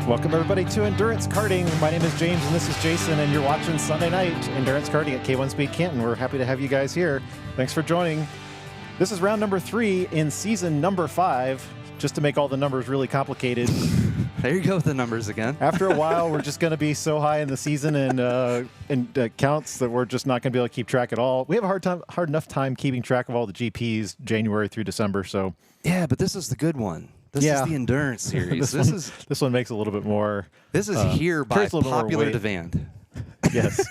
Welcome, everybody, to Endurance Karting. My name is James, and this is Jason, and you're watching Sunday Night Endurance Karting at K1 Speed Canton. We're happy to have you guys here. Thanks for joining. This is round number 3 in season number 5, just to make all the numbers really complicated. There you go with the numbers again. After a while, we're just going to be so high in the season and counts that we're just not going to be able to keep track at all. We have a hard enough time keeping track of all the GPs January through December. So yeah, but this is the good one. This is the endurance series. this one makes a little bit more. This is here by popular demand. Yes.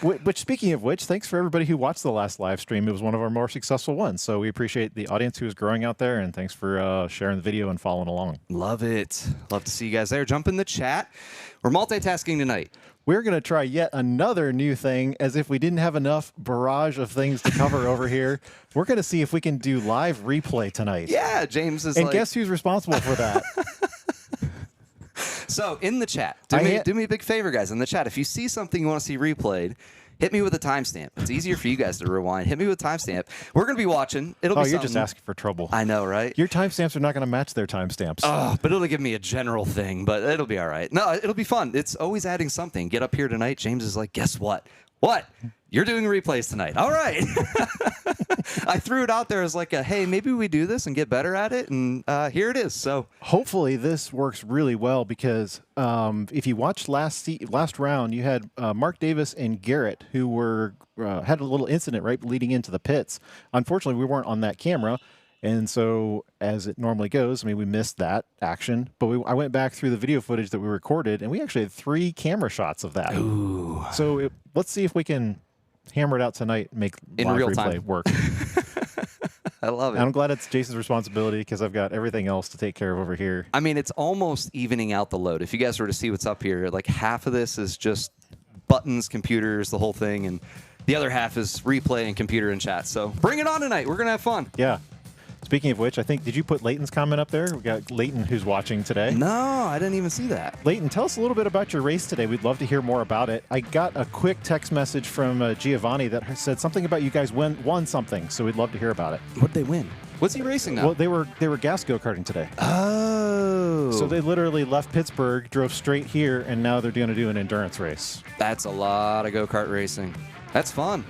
Which, speaking of which, thanks for everybody who watched the last live stream. It was one of our more successful ones. So we appreciate the audience who is growing out there, and thanks for sharing the video and following along. Love it. Love to see you guys there. Jump in the chat. We're multitasking tonight. We're going to try yet another new thing, as if we didn't have enough barrage of things to cover over here. We're going to see if we can do live replay tonight. Yeah, James is and guess who's responsible for that? So, in the chat, do me a big favor, guys. In the chat, if you see something you want to see replayed, hit me with a timestamp. It's easier for you guys to rewind. Hit me with a timestamp. We're going to be watching. It'll be you're just asking for trouble. I know, right? Your timestamps are not going to match their timestamps. Oh, but it'll give me a general thing, but it'll be all right. No, it'll be fun. It's always adding something. Get up here tonight. James is like, guess what? What? You're doing replays tonight. All right. I threw it out there as like hey, maybe we do this and get better at it, and here it is. So hopefully this works really well, because if you watched last round, you had Mark Davis and Garrett, who were had a little incident right leading into the pits. Unfortunately, we weren't on that camera, and so as it normally goes, I mean, we missed that action. But I went back through the video footage that we recorded, and we actually had 3 camera shots of that. Ooh. So let's see if we can hammer it out tonight and make in live real replay time work. I love it. And I'm glad it's Jason's responsibility, because I've got everything else to take care of over here. I mean, it's almost evening out the load. If you guys were to see what's up here, like half of this is just buttons, computers, the whole thing, and the other half is replay and computer and chat. So bring it on tonight. We're going to have fun. Yeah. Speaking of which, I think, did you put Leighton's comment up there? We got Leighton who's watching today. No, I didn't even see that. Leighton, tell us a little bit about your race today. We'd love to hear more about it. I got a quick text message from Giovanni that said something about you guys won something, so we'd love to hear about it. What did they win? What's he racing now? Well, they were gas go-karting today. Oh. So they literally left Pittsburgh, drove straight here, and now they're going to do an endurance race. That's a lot of go-kart racing. That's fun.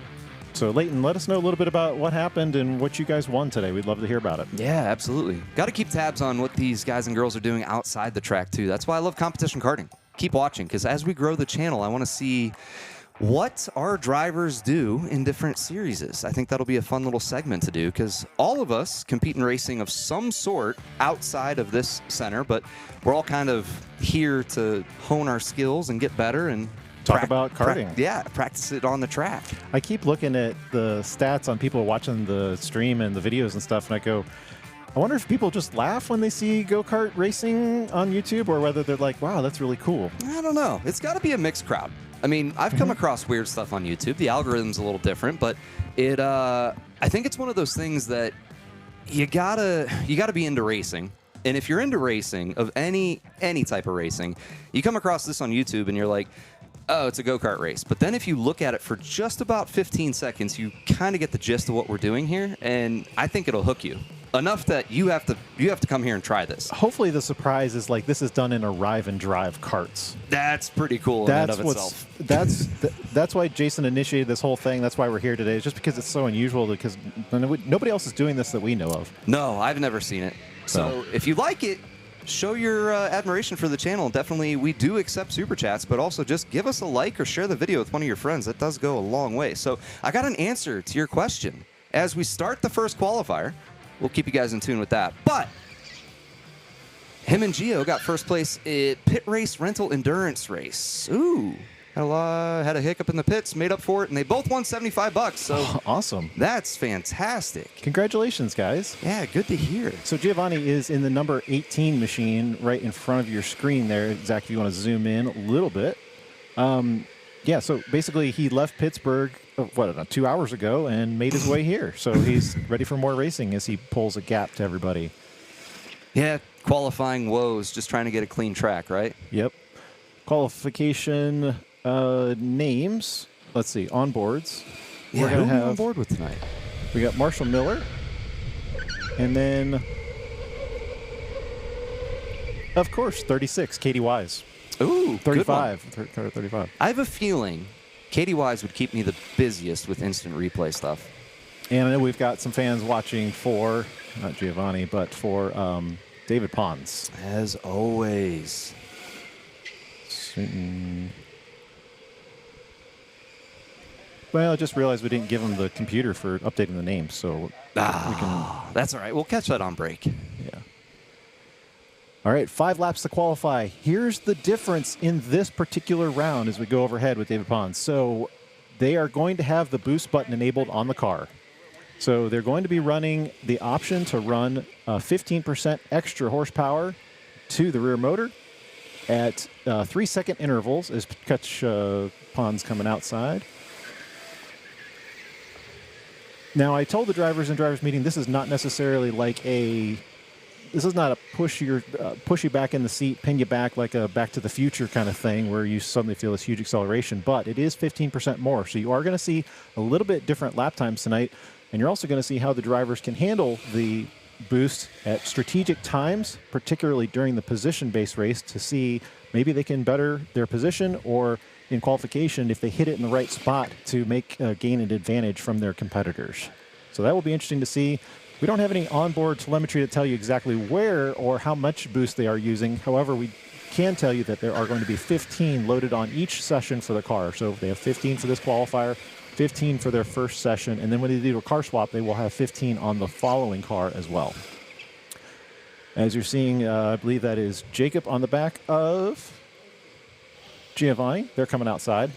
So, Leighton, let us know a little bit about what happened and what you guys won today. We'd love to hear about it. Yeah, absolutely. Got to keep tabs on what these guys and girls are doing outside the track, too. That's why I love competition karting. Keep watching, because as we grow the channel, I want to see what our drivers do in different series. I think that'll be a fun little segment to do, because all of us compete in racing of some sort outside of this center, but we're all kind of here to hone our skills and get better and talk about karting. Practice it on the track. I keep looking at the stats on people watching the stream and the videos and stuff, and I go, I wonder if people just laugh when they see go-kart racing on YouTube, or whether they're like, wow, that's really cool. I don't know. It's got to be a mixed crowd. I mean, I've come across weird stuff on YouTube. The algorithm's a little different, but I think it's one of those things that you gotta be into racing. And if you're into racing, of any type of racing, you come across this on YouTube and you're like, oh, it's a go-kart race. But then if you look at it for just about 15 seconds, you kind of get the gist of what we're doing here, and I think it'll hook you enough that you have to come here and try this. Hopefully the surprise is like this is done in arrive and drive carts. That's pretty cool in and of itself. That's why Jason initiated this whole thing. That's why we're here today. It's just because it's so unusual, because nobody else is doing this that we know of. No, I've never seen it. So if you like it, show your admiration for the channel. Definitely, we do accept super chats, but also just give us a like or share the video with one of your friends. That does go a long way. So I got an answer to your question. As we start the first qualifier, we'll keep you guys in tune with that. But him and Gio got first place at Pit Race Rental Endurance Race. Ooh. Had a hiccup in the pits, made up for it, and they both won $75. So awesome. That's fantastic. Congratulations, guys. Yeah, good to hear. So Giovanni is in the number 18 machine right in front of your screen there. Zach, if you want to zoom in a little bit. Yeah, so basically he left Pittsburgh, 2 hours ago, and made his way here. So he's ready for more racing as he pulls a gap to everybody. Yeah, qualifying woes, just trying to get a clean track, right? Yep. Qualification names. Let's see, onboards. Yeah, who are we on board with tonight? We got Marshall Miller, and then Of course, 36, Katy Wise. Ooh, good one. 35. I have a feeling Katy Wise would keep me the busiest with instant replay stuff. And I know we've got some fans watching for, not Giovanni, but for David Pons. As always. Well, I just realized we didn't give him the computer for updating the names, so That's all right. We'll catch that on break. yeah. All right, 5 laps to qualify. Here's the difference in this particular round as we go overhead with David Pons. So they are going to have the boost button enabled on the car. So they're going to be running the option to run 15% extra horsepower to the rear motor at 3-second intervals as catch Pons coming outside. Now, I told the drivers in drivers meeting this is not necessarily like this is not a push you back in the seat, pin you back like a Back to the Future kind of thing where you suddenly feel this huge acceleration, but it is 15% more. So you are going to see a little bit different lap times tonight, and you're also going to see how the drivers can handle the boost at strategic times, particularly during the position-based race, to see maybe they can better their position, or in qualification if they hit it in the right spot to gain an advantage from their competitors. So that will be interesting to see. We don't have any onboard telemetry to tell you exactly where or how much boost they are using. However, we can tell you that there are going to be 15 loaded on each session for the car. So they have 15 for this qualifier, 15 for their first session, and then when they do a car swap, they will have 15 on the following car as well. As you're seeing, I believe that is Jacob on the back of Giovanni. They're coming outside.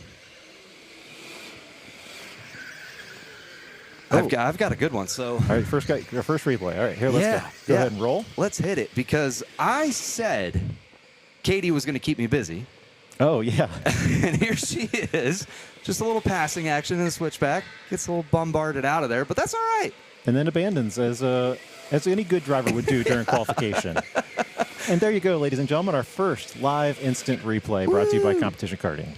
I've got a good one. So, all right, first replay. All right, here, let's go ahead and roll. Let's hit it, because I said Katy was going to keep me busy. Oh, yeah. And here she is. Just a little passing action and a switchback. Gets a little bombarded out of there, but that's all right. And then abandons as any good driver would do during qualification. And there you go, ladies and gentlemen, our first live instant replay brought to you by Competition Karting.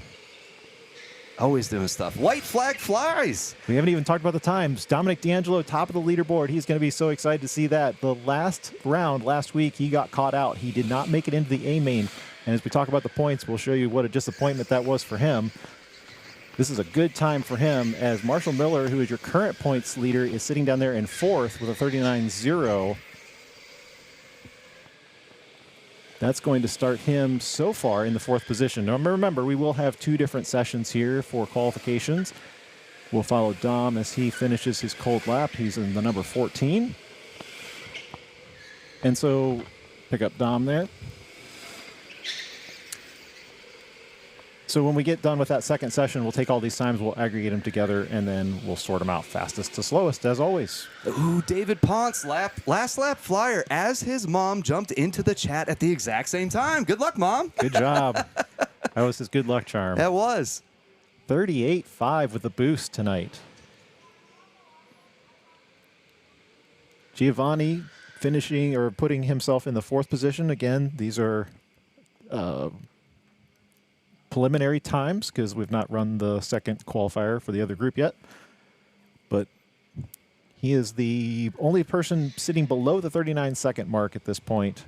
Always doing stuff. White flag flies. We haven't even talked about the times. Dominic D'Angelo, top of the leaderboard. He's going to be so excited to see that. The last round, last week, he got caught out. He did not make it into the A main. And as we talk about the points, we'll show you what a disappointment that was for him. This is a good time for him, as Marshall Miller, who is your current points leader, is sitting down there in 4th with a 39.0. That's going to start him so far in the 4th position. Now, remember, we will have 2 different sessions here for qualifications. We'll follow Dom as he finishes his cold lap. He's in the number 14. And so pick up Dom there. So when we get done with that second session, we'll take all these times, we'll aggregate them together, and then we'll sort them out fastest to slowest, as always. Ooh, David Ponce, last lap flyer, as his mom jumped into the chat at the exact same time. Good luck, Mom. Good job. That was his good luck charm. That was. 38.5 with the boost tonight. Giovanni finishing or putting himself in the 4th position. Again, these are preliminary times because we've not run the second qualifier for the other group yet. But he is the only person sitting below the 39-second mark at this point.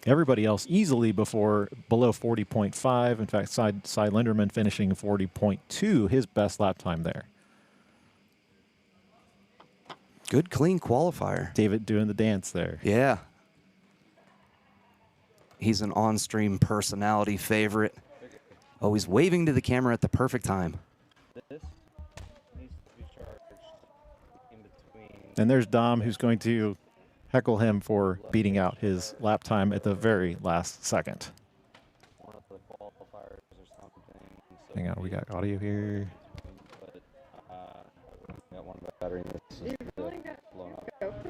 Everybody else easily below 40.5. In fact, Cy Linderman finishing 40.2, his best lap time there. Good, clean qualifier. David doing the dance there. Yeah. He's an on-stream personality favorite. Always waving to the camera at the perfect time. This needs to be charged in between. And there's Dom, who's going to heckle him for beating out his lap time at the very last second. One of the qualifiers or something. So Hang on, we got audio here. But got one battery in this is blown up.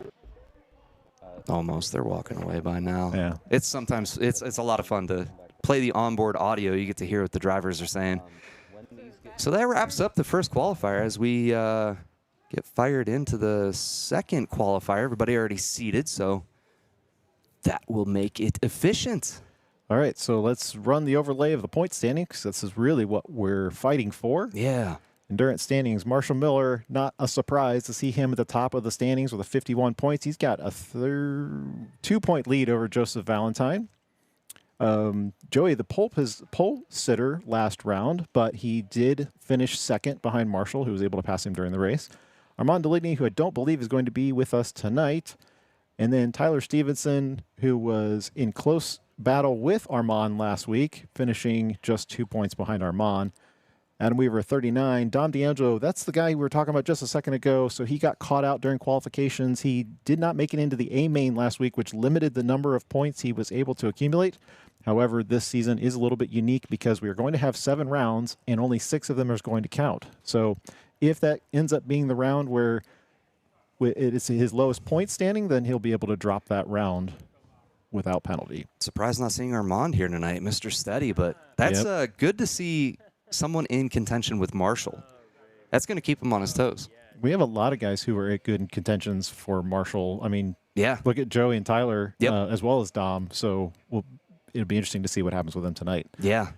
Almost. They're walking away by now. Yeah. It's a lot of fun to play the onboard audio. You get to hear what the drivers are saying. So that wraps up the first qualifier as we get fired into the second qualifier. Everybody already seated, so that will make it efficient. All right, so let's run the overlay of the point standings. This is really what we're fighting for. Yeah. Endurance standings, Marshall Miller, not a surprise to see him at the top of the standings with a 51 points. He's got a 2-point lead over Joseph Valentine. Joey, the pole sitter last round, but he did finish second behind Marshall, who was able to pass him during the race. Armand Deligny, who I don't believe is going to be with us tonight. And then Tyler Stevenson, who was in close battle with Armand last week, finishing just 2 points behind Armand. Adam Weaver, 39. Dom D'Angelo, that's the guy we were talking about just a second ago. So he got caught out during qualifications. He did not make it into the A main last week, which limited the number of points he was able to accumulate. However, this season is a little bit unique because we are going to have 7 rounds and only 6 of them are going to count. So if that ends up being the round where it is his lowest point standing, then he'll be able to drop that round without penalty. Surprised not seeing Armand here tonight, Mr. Steady, but that's good to see someone in contention with Marshall. That's going to keep him on his toes. We have a lot of guys who are good in contentions for Marshall. I mean, yeah, look at Joey and Tyler, as well as Dom. So it'll be interesting to see what happens with them tonight. Yeah.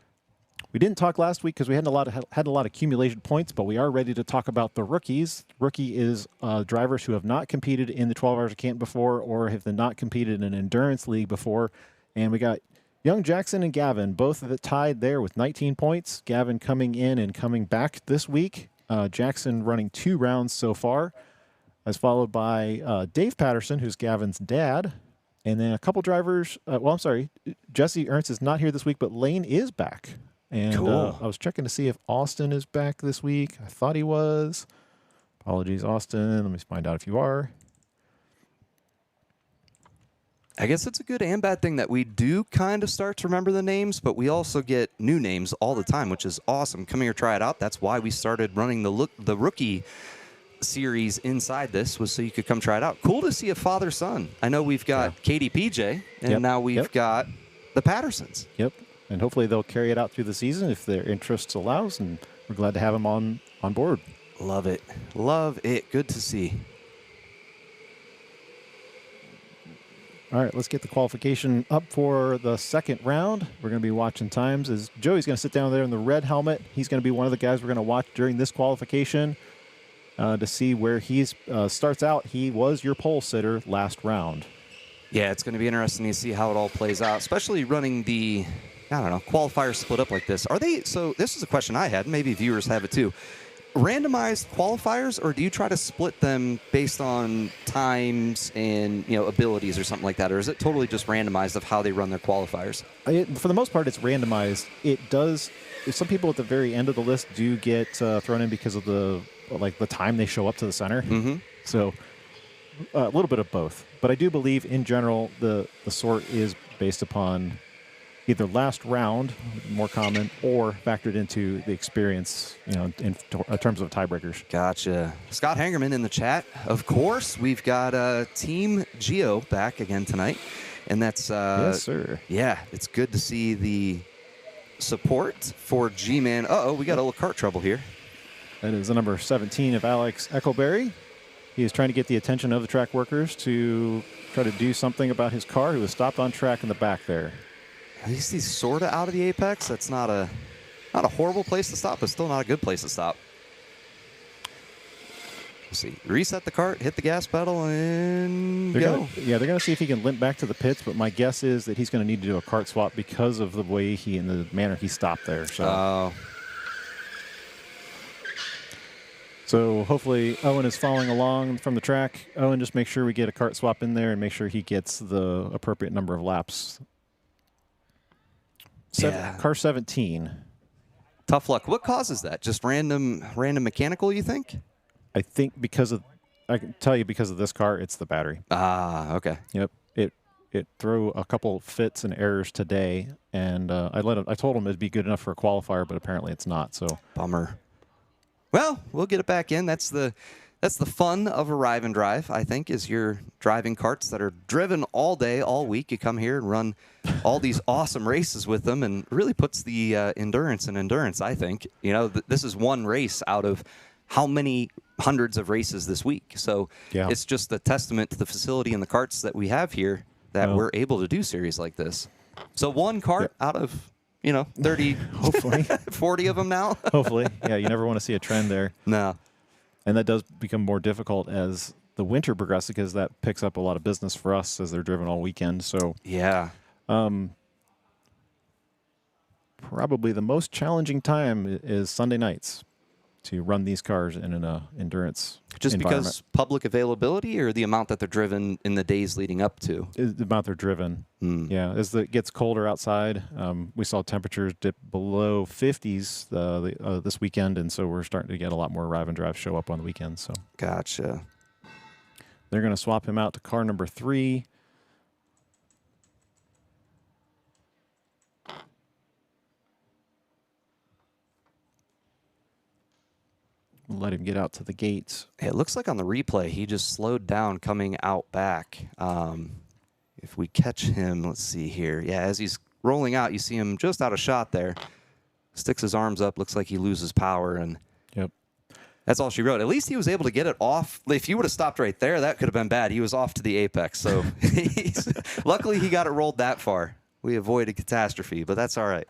We didn't talk last week because we had a lot of accumulation points, but we are ready to talk about the rookies. Rookie is drivers who have not competed in the 12 Hours of Canton before or have not competed in an endurance league before. And we got Young Jackson and Gavin, both of it tied there with 19 points. Gavin coming in and coming back this week. Jackson running 2 rounds so far, as followed by Dave Patterson, who's Gavin's dad. And then a couple drivers. Jesse Ernst is not here this week, but Lane is back. And cool. I was checking to see if Austin is back this week. I thought he was. Apologies, Austin. Let me find out if you are. I guess it's a good and bad thing that we do kind of start to remember the names, but we also get new names all the time, which is awesome. Come here, try it out. That's why we started running the rookie series inside this, was so you could come try it out. Cool to see a father-son. I know we've got Katy PJ, and now we've got the Pattersons. Yep. And hopefully they'll carry it out through the season if their interest allows, and we're glad to have them on board. Love it. Love it. Good to see. All right, let's get the qualification up for the second round. We're going to be watching times as Joey's going to sit down there in the red helmet. He's going to be one of the guys we're going to watch during this qualification to see where he starts out. He was your pole sitter last round. Yeah, it's going to be interesting to see how it all plays out, especially running the qualifiers split up like this. Are they, so this is a question I had, maybe viewers have it too. Randomized qualifiers, or do you try to split them based on times and abilities or something like that, or is it totally just randomized of how they run their qualifiers? For the most part, it's randomized. It does. Some people at the very end of the list do get thrown in because of the time they show up to the center. Mm-hmm. So a little bit of both, but I do believe in general the sort is based upon either last round, more common, or factored into the experience, in terms of tiebreakers. Gotcha. Scott Hangerman in the chat. Of course, we've got Team Geo back again tonight, and that's yes, sir. Yeah, it's good to see the support for G-Man. We got a little cart trouble here. That is the number 17 of Alex Eccleberry. He is trying to get the attention of the track workers to try to do something about his car, who was stopped on track in the back there. At least he's sort of out of the apex. That's not a horrible place to stop, but still not a good place to stop. Let's see. Reset the cart, hit the gas pedal, and go. They're going to see if he can limp back to the pits, but my guess is that he's going to need to do a cart swap because of the way and the manner he stopped there. So hopefully Owen is following along from the track. Owen, just make sure we get a cart swap in there and make sure he gets the appropriate number of laps. Car 17. Tough luck. What causes that? Just random mechanical, you think? I think I can tell you because of this car, it's the battery. Ah, okay. Yep. It threw a couple fits and errors today, and I told him it'd be good enough for a qualifier, but apparently it's not. So bummer. Well, we'll get it back in. That's the fun of Arrive and Drive, I think, is you're driving karts that are driven all day, all week. You come here and run all these awesome races with them, and really puts the endurance in endurance, I think. This is one race out of how many hundreds of races this week. So It's just a testament to the facility and the karts that we have here that we're able to do series like this. So one kart out of you know, 30, Hopefully. 40 of them now. Hopefully. Yeah, you never want to see a trend there. No. And that does become more difficult as the winter progresses because that picks up a lot of business for us as they're driven all weekend. So Yeah. probably the most challenging time is Sunday nights to run these cars in an endurance Just environment. because public availability or the amount that they're driven in the days leading up to? Is the amount they're driven. Yeah, as it gets colder outside, we saw temperatures dip below 50s this weekend, and so we're starting to get a lot more arrive and drive show up on the weekends. So Gotcha. they're going to swap him out to car number 3. Let him get out to the gates. It looks like on the replay, he just slowed down coming out back. If we catch him, let's see here. Yeah, as he's rolling out, you see him just out of shot there. Sticks his arms up, looks like he loses power, and Yep. that's all she wrote. At least he was able to get it off. If you would have stopped right there, that could have been bad. He was off to the apex, so luckily he got it rolled that far. We avoided catastrophe, but that's all right.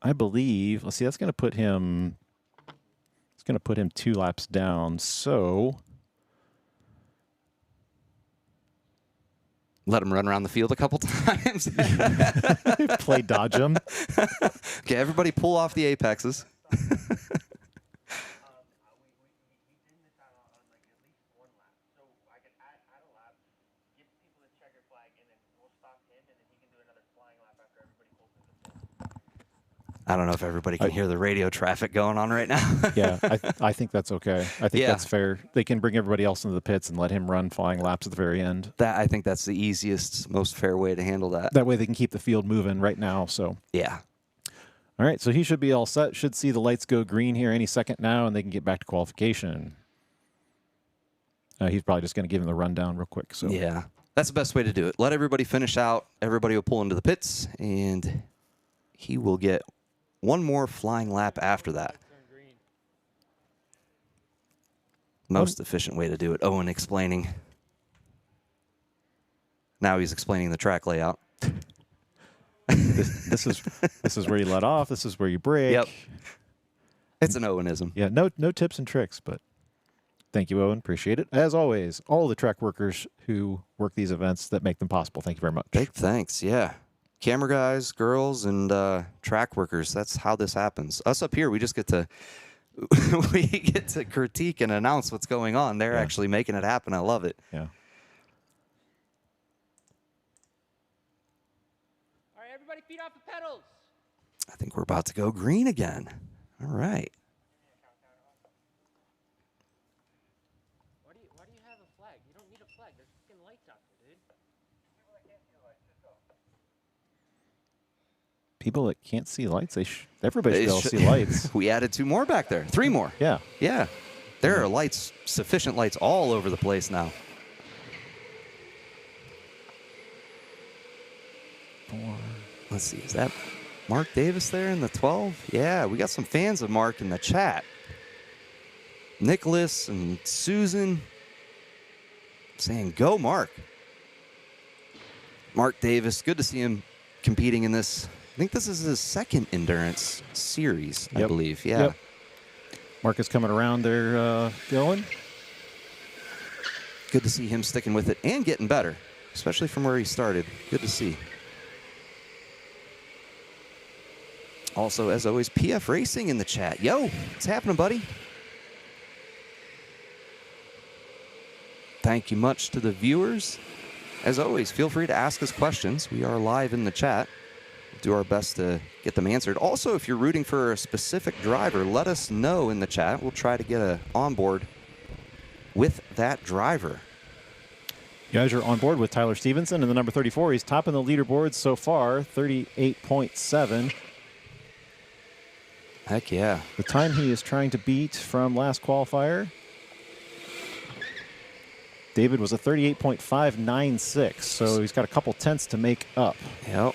I believe, let's see, that's going to put him, it's going to put him 2 laps down. So Let him run around the field a couple times. play dodge him. Okay, everybody pull off the apexes. I don't know if everybody can hear the radio traffic going on right now. Yeah, I think that's okay. I think Yeah. that's fair. They can bring everybody else into the pits and let him run flying laps at the very end. I think that's the easiest, most fair way to handle that. That way they can keep the field moving right now. So, Yeah. all right, so he should be all set. Should see the lights go green here any second now, and they can get back to qualification. He's probably just going to give him the rundown real quick. So Yeah. That's the best way to do it. Let everybody finish out. Everybody will pull into the pits, and he will get one more flying lap after that. Most efficient way to do it. Owen explaining. Now he's explaining the track layout. this is where you let off. This is where you brake. Yep. It's an Owenism. Yeah, no tips and tricks, but thank you, Owen. Appreciate it. As always, all the track workers who work these events that make them possible. Thank you very much. Big thanks, yeah. Camera guys, girls, and track workers. That's how this happens. Us up here, we just get to we get to critique and announce what's going on. They're actually making it happen. I love it. Yeah. All right, everybody, feet off the pedals. I think we're about to go green again. All right. Why do you have a flag? You don't need a flag. There's fucking lights out there, dude. People that can't see lights, everybody should be able to see lights. We added 2 more back there. 3 more. Yeah. Yeah. There are lights, sufficient lights all over the place now. 4. Let's see. Is that Mark Davis there in the 12? Yeah, we got some fans of Mark in the chat. Nicholas and Susan saying, go Mark. Mark Davis, good to see him competing in this. I think this is his 2nd endurance series, I Yep. believe. Yeah. Yep. Marcus coming around there, going. Good to see him sticking with it and getting better, especially from where he started. Good to see. Also, as always, PF Racing in the chat. Yo, what's happening, buddy? Thank you much to the viewers. As always, feel free to ask us questions. We are live in the chat. We'll do our best to get them answered. Also, if you're rooting for a specific driver, let us know in the chat. We'll try to get a onboard with that driver. You guys are on board with Tyler Stevenson and the number 34. He's topping the leaderboard so far, 38.7. Heck yeah. The time he is trying to beat from last qualifier, David, was a 38.596, so he's got a couple tenths to make up. Yep.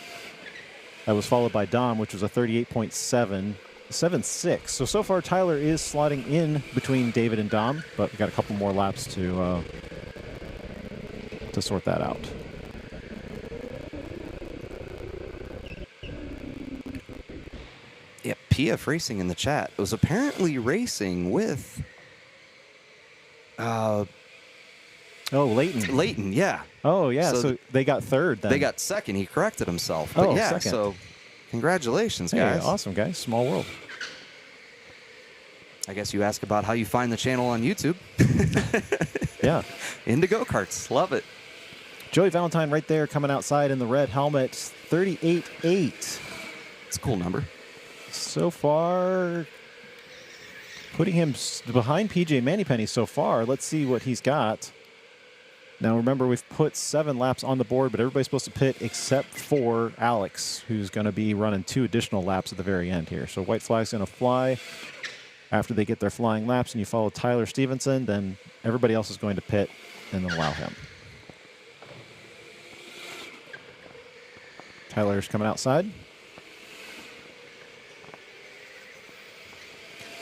That was followed by Dom, which was a 38.776. So far, Tyler is slotting in between David and Dom, but we've got a couple more laps to sort that out. PF Racing in the chat was apparently racing with Leighton. Leighton, yeah. Oh, yeah. So So they got third then. They got second. He corrected himself. But yeah, second. so congratulations, Hey, guys. awesome, guys. Small world. I guess you ask about how you find the channel on YouTube. Yeah. Into go-karts. Love it. Joey Valentine right there coming outside in the red helmet. 38.8. It's a cool number. So far, putting him behind PJ Mannypenny so far. Let's see what he's got. Now, remember, we've put 7 laps on the board, but everybody's supposed to pit except for Alex, who's going to be running 2 additional laps at the very end here. So white flag's going to fly. After they get their flying laps and you follow Tyler Stevenson, then everybody else is going to pit and then allow him. Tyler's coming outside.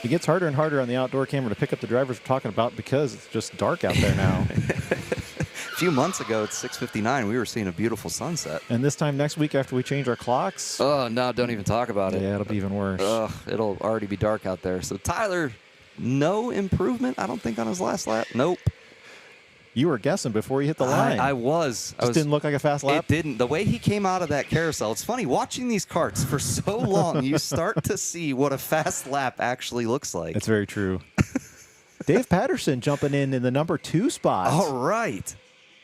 It gets harder and harder on the outdoor camera to pick up the drivers we're talking about because it's just dark out there now. A few months ago at 6:59, we were seeing a beautiful sunset. And this time next week after we change our clocks, Oh, no, don't even talk about it. yeah, it'll be even worse. Ugh, it'll already be dark out there. So Tyler, no improvement, I don't think, on his last lap. Nope. You were guessing before you hit the line. I was. Just didn't look like a fast lap? It didn't. The way he came out of that carousel, it's funny, watching these karts for so long, you start to see what a fast lap actually looks like. That's very true. Dave Patterson jumping in the number 2 spot. All right.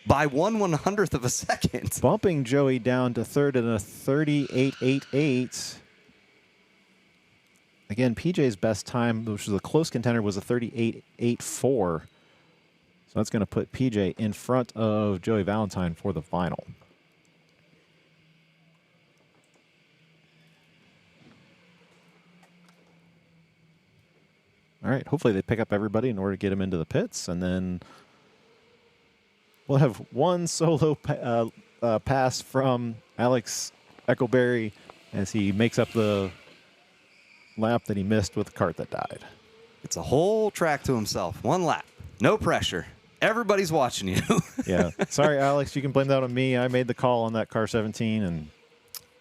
By 1/100th of a second. Bumping Joey down to third in a 38.88. Again, PJ's best time, which was a close contender, was a 38.84. So that's going to put PJ in front of Joey Valentine for the final. All right, hopefully they pick up everybody in order to get him into the pits, and then we'll have one solo pass from Alex Eckelberry as he makes up the lap that he missed with the cart that died. It's a whole track to himself. One lap. No pressure. Everybody's watching you. Yeah. Sorry, Alex. You can blame that on me. I made the call on that car 17 and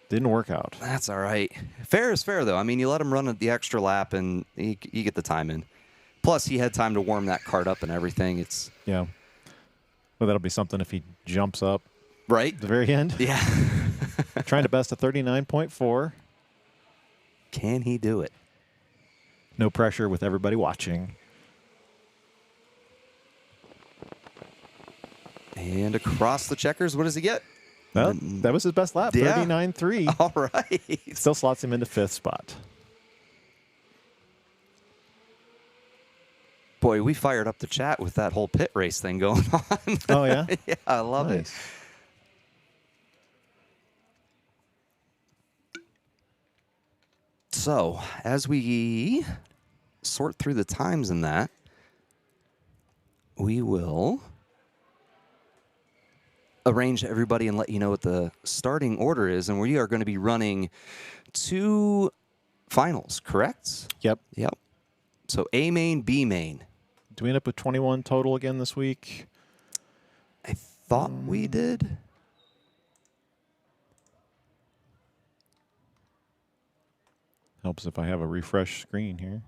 didn't work out. That's all right. Fair is fair, though. I mean, you let him run the extra lap, and you get the time in. Plus, he had time to warm that cart up and everything. It's Yeah. Well, that'll be something if he jumps up right. at the very end. Yeah. Trying to best a 39.4. Can he do it? No pressure with everybody watching. And across the checkers, what does he get? Well, that was his best lap, Yeah. 39.3. All right. Still slots him into 5th spot. Boy, we fired up the chat with that whole pit race thing going on. Oh, yeah? Yeah, I love it. Nice. So, as we sort through the times in that, we will arrange everybody and let you know what the starting order is. And we are going to be running 2 finals, correct? Yep. Yep. So A main, B main. Do we end up with 21 total again this week? I thought we did. Helps if I have a refresh screen here.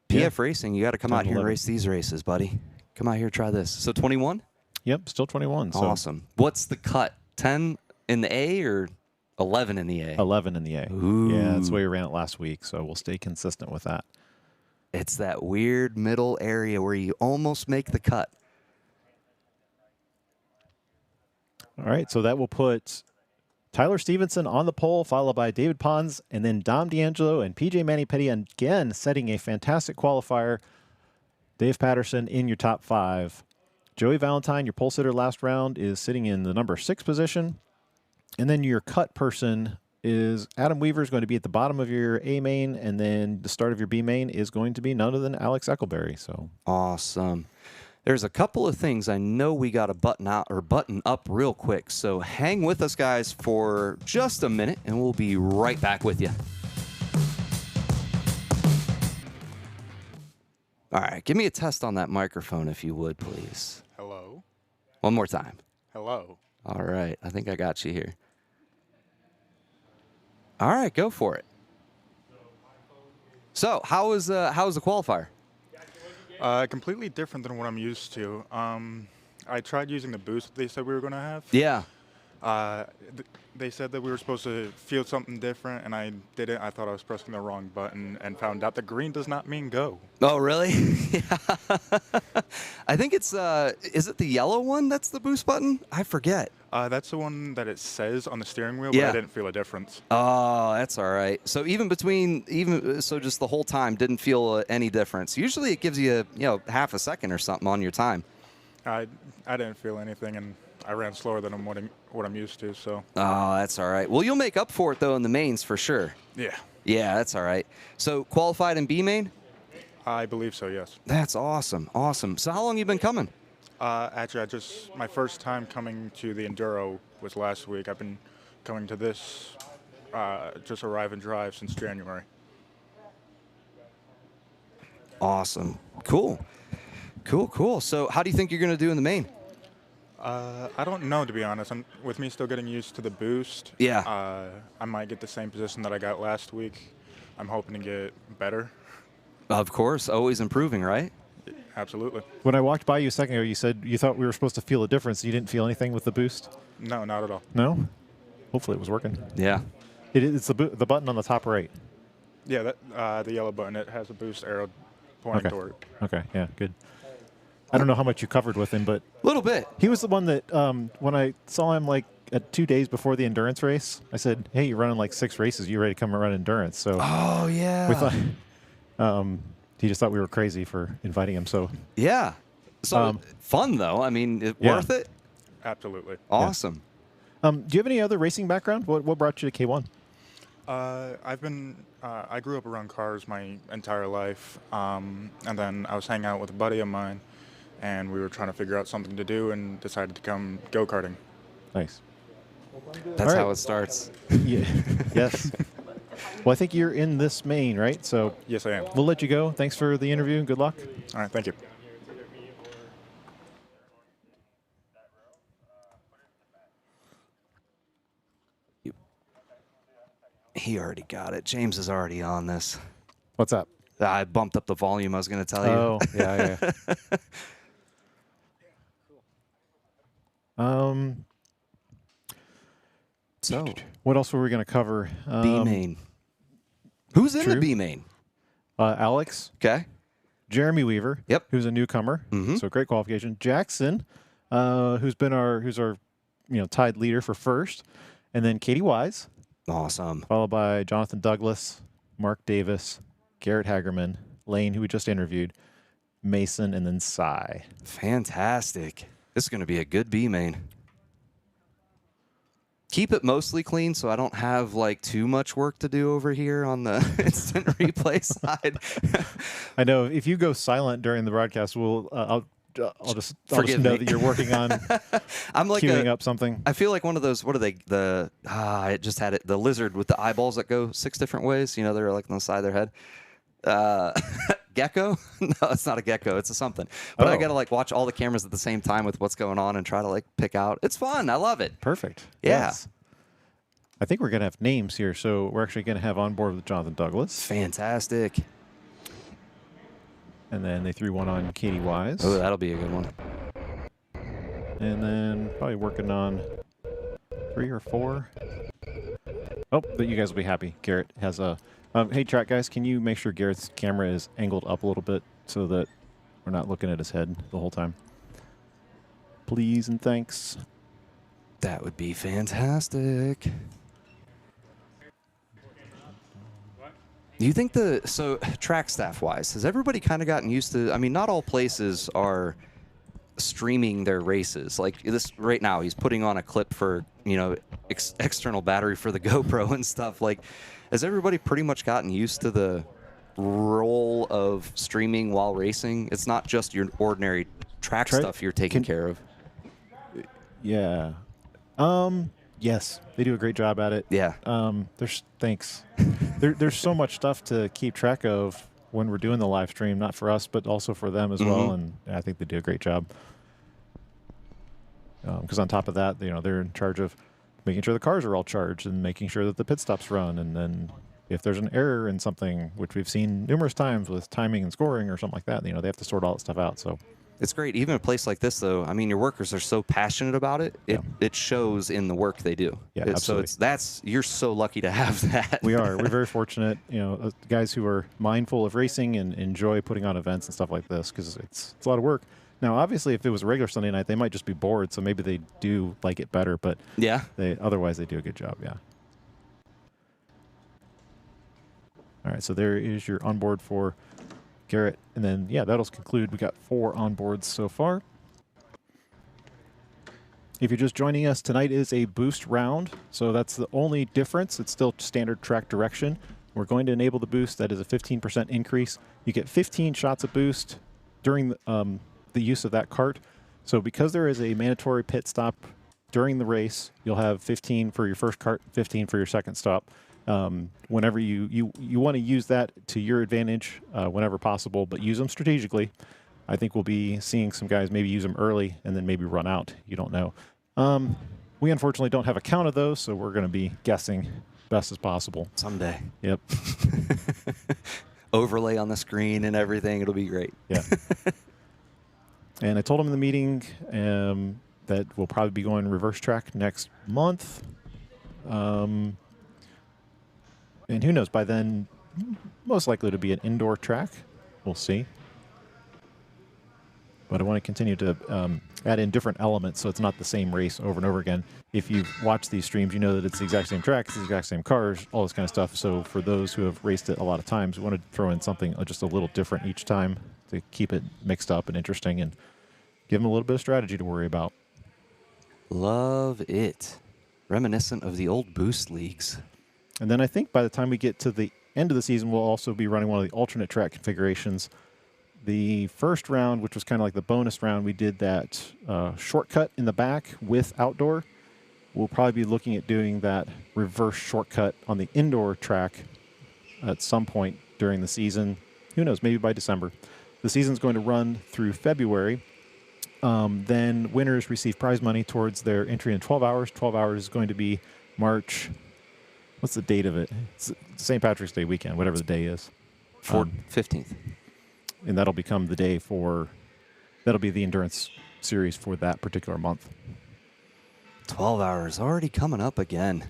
PF Racing, you got to come out here and 11. race these races, buddy. Come out here, try this. So 21? Yep, still 21. So Awesome. What's the cut? 10 in the A or 11 in the A? 11 in the A. Yeah, that's the way we ran it last week, so we'll stay consistent with that. It's that weird middle area where you almost make the cut. All right, so that will put Tyler Stevenson on the pole, followed by David Pons, and then Dom D'Angelo and PJ Mannypenny again setting a fantastic qualifier. Dave Patterson in your top 5. Joey Valentine, your pole sitter last round, is sitting in the number 6 position. And then your cut person is Adam Weaver is going to be at the bottom of your A main, and then the start of your B main is going to be none other than Alex Eckelberry. So Awesome. There's a couple of things I know we got to button up real quick. So hang with us, guys, for just a minute, and we'll be right back with you. All right, give me a test on that microphone, if you would, please. Hello? One more time. Hello? All right, I think I got you here. All right, go for it. So, how was the qualifier? Completely different than what I'm used to. I tried using the boost they said we were going to have. Yeah. They said that we were supposed to feel something different, and I didn't. I thought I was pressing the wrong button and found out the green does not mean go. Oh, really? Yeah. I think it's, is it the yellow one that's the boost button? I forget. That's the one that it says on the steering wheel, Yeah. but I didn't feel a difference. Oh, that's all right. So just the whole time didn't feel any difference. Usually it gives you, half a second or something on your time. I didn't feel anything, and I ran slower than what I'm used to. So. Oh, that's all right. Well, you'll make up for it though in the mains for sure. Yeah. Yeah, that's all right. So qualified in B main? I believe so. Yes. That's awesome. Awesome. So how long you been coming? Actually, my first time coming to the Enduro was last week. I've been coming to this, just arrive and drive since January. Awesome. Cool. So how do you think you're going to do in the main? I don't know, to be honest. With me still getting used to the boost. Yeah. I might get the same position that I got last week. I'm hoping to get better. Of course. Always improving, right? Absolutely. When I walked by you a second ago, you said you thought we were supposed to feel a difference. You didn't feel anything with the boost? No, not at all. No? Hopefully it was working. Yeah. It's the button on the top right. Yeah, the yellow button, it has a boost arrow pointing toward it. Okay, yeah, good. I don't know how much you covered with him, but A little bit. he was the one that when I saw him like 2 days before the endurance race, I said, "Hey, you're running like 6 races. You ready to come and run endurance?" So Oh, yeah. we thought he just thought we were crazy for inviting him. So Yeah. So fun, though. I mean, worth it? Absolutely. Awesome. do you have any other racing background? What brought you to K1? I grew up around cars my entire life, and then I was hanging out with a buddy of mine, and we were trying to figure out something to do and decided to come go-karting. Nice. That's All right. how it starts. Yeah. Yes. Well, I think you're in this main, right? So Yes, I am. we'll let you go. Thanks for the interview. Good luck. All right, thank you. He already got it. James is already on this. What's up? I bumped up the volume. I was going to tell you. Oh, yeah. So, What else were we going to cover? B main. Who's in the true. B main? Alex, Okay. Jeremy Weaver, Yep. who's a newcomer, so great qualification. Jackson, who's our tied leader for first, and then Katy Wise, Awesome. followed by Jonathan Douglas, Mark Davis, Garrett Hagerman, Lane, who we just interviewed, Mason, and then Cy. Fantastic. This is going to be a good B main. Keep it mostly clean so I don't have like too much work to do over here on the instant replay side. I know if you go silent during the broadcast, I'll just Forgive know me. that you're working on I'm like queuing up something. I feel like one of those. What are they? I just had it. The lizard with the eyeballs that go 6 different ways. You know, they're like on the side of their head. Gecko? No, it's not a gecko. It's a something. But I Oh. gotta like watch all the cameras at the same time with what's going on and try to like pick out. It's fun. I love it. Perfect. Yeah. Yes. I think we're going to have names here, so we're actually going to have on board with Jonathan Douglas. Fantastic. And then they threw one on Katy Wise. Oh, that'll be a good one. And then probably working on 3 or 4. Oh, but you guys will be happy. Garrett has a... hey, track guys, can you make sure Garrett's camera is angled up a little bit so that we're not looking at his head the whole time? Please and thanks. That would be fantastic. Do you think so track staff wise, has everybody kind of gotten used to, I mean, not all places are streaming their races. Like this right now, he's putting on a clip for, external battery for the GoPro and stuff. Like, has everybody pretty much gotten used to the role of streaming while racing? It's not just your ordinary track stuff you're taking care of. Yeah. Yes, they do a great job at it. Yeah. Thanks. There's so much stuff to keep track of when we're doing the live stream, not for us, but also for them as well. And I think they do a great job. Because on top of that, they're in charge of making sure the cars are all charged and making sure that the pit stops run. And then if there's an error in something, which we've seen numerous times with timing and scoring or something like that, they have to sort all that stuff out. So It's great. Even a place like this, though, I mean, your workers are so passionate about it. It shows in the work they do. Yeah, so absolutely. you're so lucky to have that. we're very fortunate, guys who are mindful of racing and enjoy putting on events and stuff like this, because it's a lot of work. Now, obviously, if it was a regular Sunday night, they might just be bored, so maybe they do like it better, but Yeah. otherwise they do a good job, yeah. All right, so there is your onboard for Garrett, and then, that'll conclude. We got 4 onboards so far. If you're just joining us, tonight is a boost round, so that's the only difference. It's still standard track direction. We're going to enable the boost. That is a 15% increase. You get 15 shots of boost during the use of that kart. So because there is a mandatory pit stop during the race, you'll have 15 for your first kart, 15 for your second stop. Whenever you want to use that to your advantage whenever possible, but use them strategically. I think we'll be seeing some guys maybe use them early and then maybe run out. You don't know. We unfortunately don't have a count of those, so we're going to be guessing best as possible. Someday. Yep. Overlay on the screen and everything. It'll be great. Yeah. And I told him in the meeting that we'll probably be going reverse track next month. And who knows, by then, most likely to be an indoor track. We'll see. But I want to continue to add in different elements so it's not the same race over and over again. If you've watched these streams, you know that it's the exact same track, it's the exact same cars, all this kind of stuff. So for those who have raced it a lot of times, we want to throw in something just a little different each time to keep it mixed up and interesting and give them a little bit of strategy to worry about. Love it. Reminiscent of the old boost leagues. And then I think by the time we get to the end of the season, we'll also be running one of the alternate track configurations. The first round, which was kind of like the bonus round, we did that shortcut in the back with outdoor. We'll probably be looking at doing that reverse shortcut on the indoor track at some point during the season. Who knows, maybe by December. The season's going to run through February. Then winners receive prize money towards their entry in 12 hours. 12 hours is going to be March. What's the date of it? It's St. Patrick's Day weekend, whatever the day is. 15th. And that'll become the day that'll be the endurance series for that particular month. 12 hours already coming up again.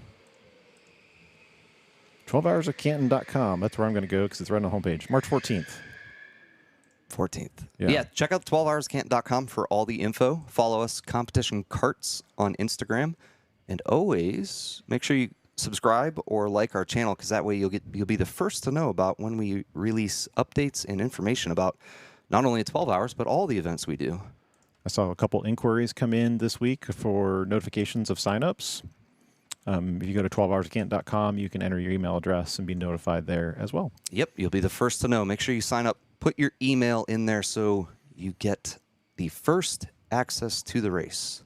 12hours of Canton.com. That's where I'm going to go because it's right on the homepage. March 14th. 14th. Yeah. Check out 12hourscant.com for all the info. Follow us, Competition Karts, on Instagram. And always make sure you subscribe or like our channel, because that way you'll be the first to know about when we release updates and information about not only 12 hours, but all the events we do. I saw a couple inquiries come in this week for notifications of signups. If you go to 12hourscant.com, you can enter your email address and be notified there as well. Yep, you'll be the first to know. Make sure you sign up. Put your email in there so you get the first access to the race.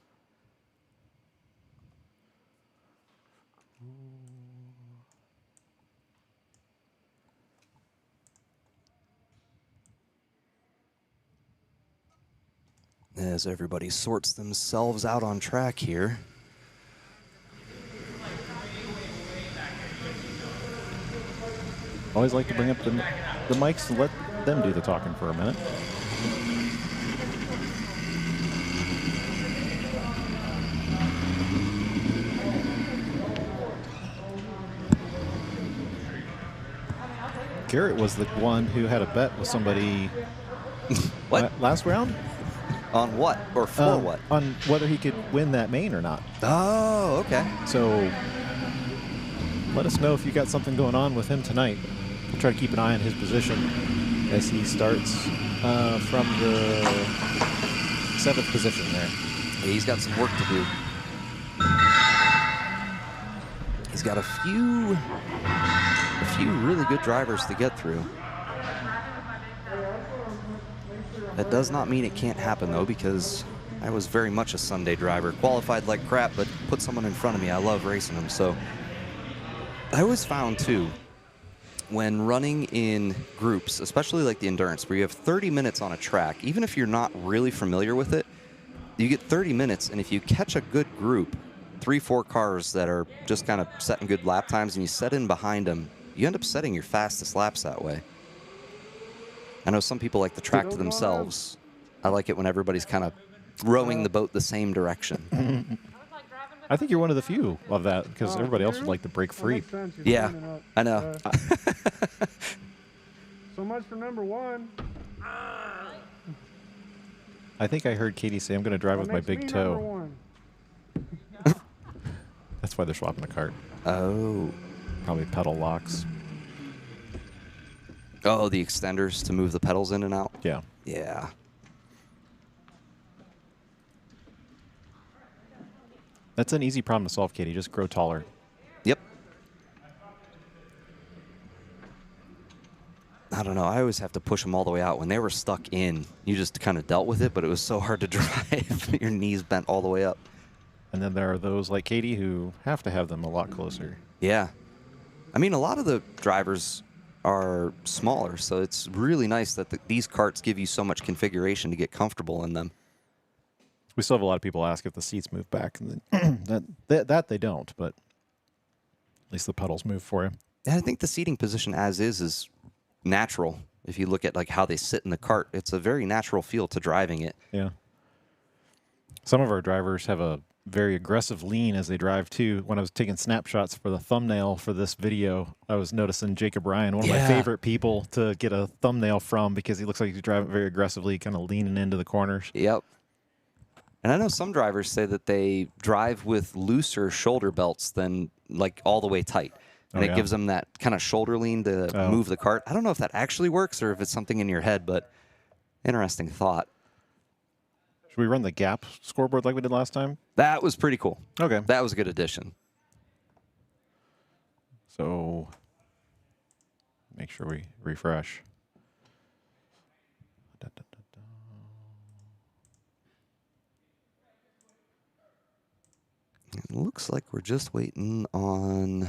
As everybody sorts themselves out on track here. Always like to bring up the mics and let them do the talking for a minute. Garrett was the one who had a bet with somebody What? last round? On what? Or for what? On whether he could win that main or not. Oh, okay. So let us know if you got something going on with him tonight. We'll try to keep an eye on his position as he starts from the 7th position there. Yeah, he's got some work to do. He's got a few really good drivers to get through. That does not mean it can't happen, though, because I was very much a Sunday driver. Qualified like crap, but put someone in front of me. I love racing them. So I always found, too, when running in groups, especially like the endurance, where you have 30 minutes on a track, even if you're not really familiar with it, you get 30 minutes, and if you catch a good group, 3, 4 cars that are just kind of setting good lap times and you set in behind them, you end up setting your fastest laps that way. I know some people like the track to themselves. I like it when everybody's kind of rowing the boat the same direction. I think you're one of the few of that because everybody else would like to break free. Yeah, I know. So much for number 1. I think I heard Katie say, I'm going to drive with my big toe. That's why they're swapping the cart. Oh. Probably pedal locks. Oh, the extenders to move the pedals in and out? Yeah. Yeah. That's an easy problem to solve, Katie. Just grow taller. Yep. I don't know. I always have to push them all the way out. When they were stuck in, you just kind of dealt with it, but it was so hard to drive. Your knees bent all the way up. And then there are those like Katie who have to have them a lot closer. Yeah. I mean, a lot of the drivers are smaller, so it's really nice that these carts give you so much configuration to get comfortable in them. We still have a lot of people ask if the seats move back, and then that they don't, but at least the pedals move for you. And I think the seating position as is natural. If you look at like how they sit in the cart, it's a very natural feel to driving it. Yeah. Some of our drivers have a very aggressive lean as they drive too. When I was taking snapshots for the thumbnail for this video, I was noticing Jacob Ryan, one of my favorite people to get a thumbnail from because he looks like he's driving very aggressively, kind of leaning into the corners. Yep. And I know some drivers say that they drive with looser shoulder belts than like all the way tight. And it gives them that kind of shoulder lean to move the cart. I don't know if that actually works or if it's something in your head, but interesting thought. Should we run the gap scoreboard like we did last time? That was pretty cool. Okay. That was a good addition. So make sure we refresh. It looks like we're just waiting on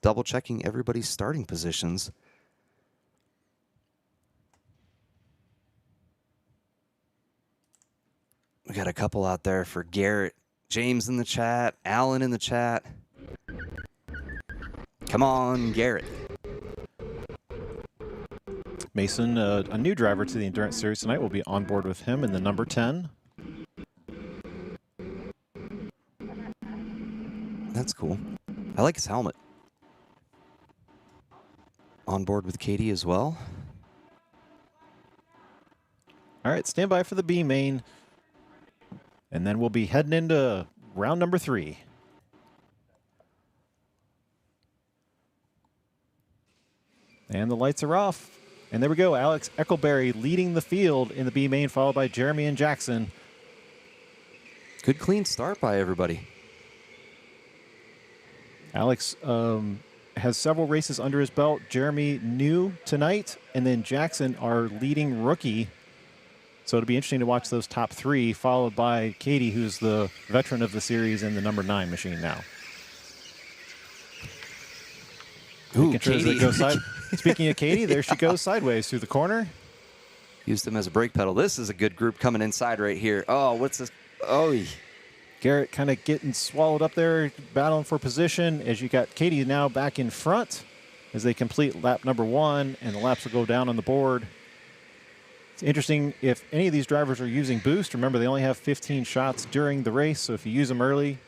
double checking everybody's starting positions. We got a couple out there for Garrett. James in the chat. Alan in the chat. Come on, Garrett. Mason, a new driver to the Endurance Series tonight, will be on board with him in the number 10. That's cool. I like his helmet. On board with Katy as well. All right, stand by for the B main. And then we'll be heading into round number 3. And the lights are off. And there we go. Alex Eckelberry leading the field in the B main, followed by Jeremy and Jackson. Good clean start by everybody. Alex has several races under his belt. Jeremy new tonight, and then Jackson, our leading rookie. So it'll be interesting to watch those top 3, followed by Katy, who's the veteran of the series in the number 9 machine now. Ooh, Katy. Speaking of Katy, there she goes sideways through the corner. Used him as a brake pedal. This is a good group coming inside right here. Oh, what's this? Oh, Garrett kind of getting swallowed up there, battling for position as you got Katy now back in front as they complete lap number 1, and the laps will go down on the board. It's interesting if any of these drivers are using boost. Remember, they only have 15 shots during the race, so if you use them early,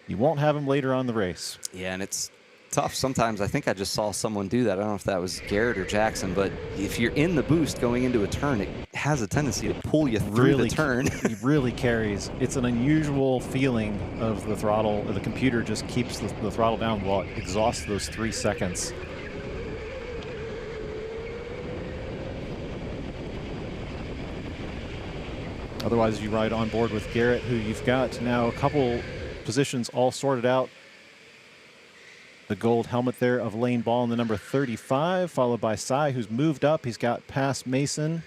you won't have them later on in the race. yeah, and it's tough sometimes. I think I just saw someone do that. I don't know if that was Garrett or Jackson, but if you're in the boost going into a turn, it has a tendency to pull you through the turn. It really carries. It's an unusual feeling of the throttle. The computer just keeps the throttle down while it exhausts those 3 seconds. Otherwise, you ride on board with Garrett, who you've got now a couple positions all sorted out. The gold helmet there of Lane Ball in the number 35, followed by Cy, who's moved up. He's got past Mason.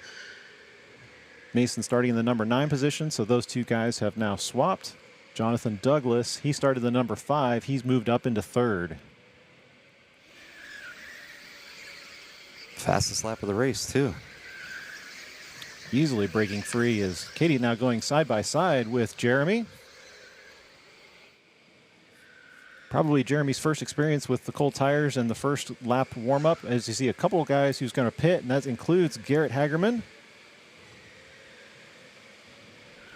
Mason starting in the number 9 position, so those two guys have now swapped. Jonathan Douglas, he started the number 5. He's moved up into 3rd. Fastest lap of the race, too. Easily breaking free is Katy now going side by side with Jeremy. Probably Jeremy's first experience with the cold tires and the first lap warm-up, as you see a couple of guys who's going to pit, and that includes Garrett Hagerman.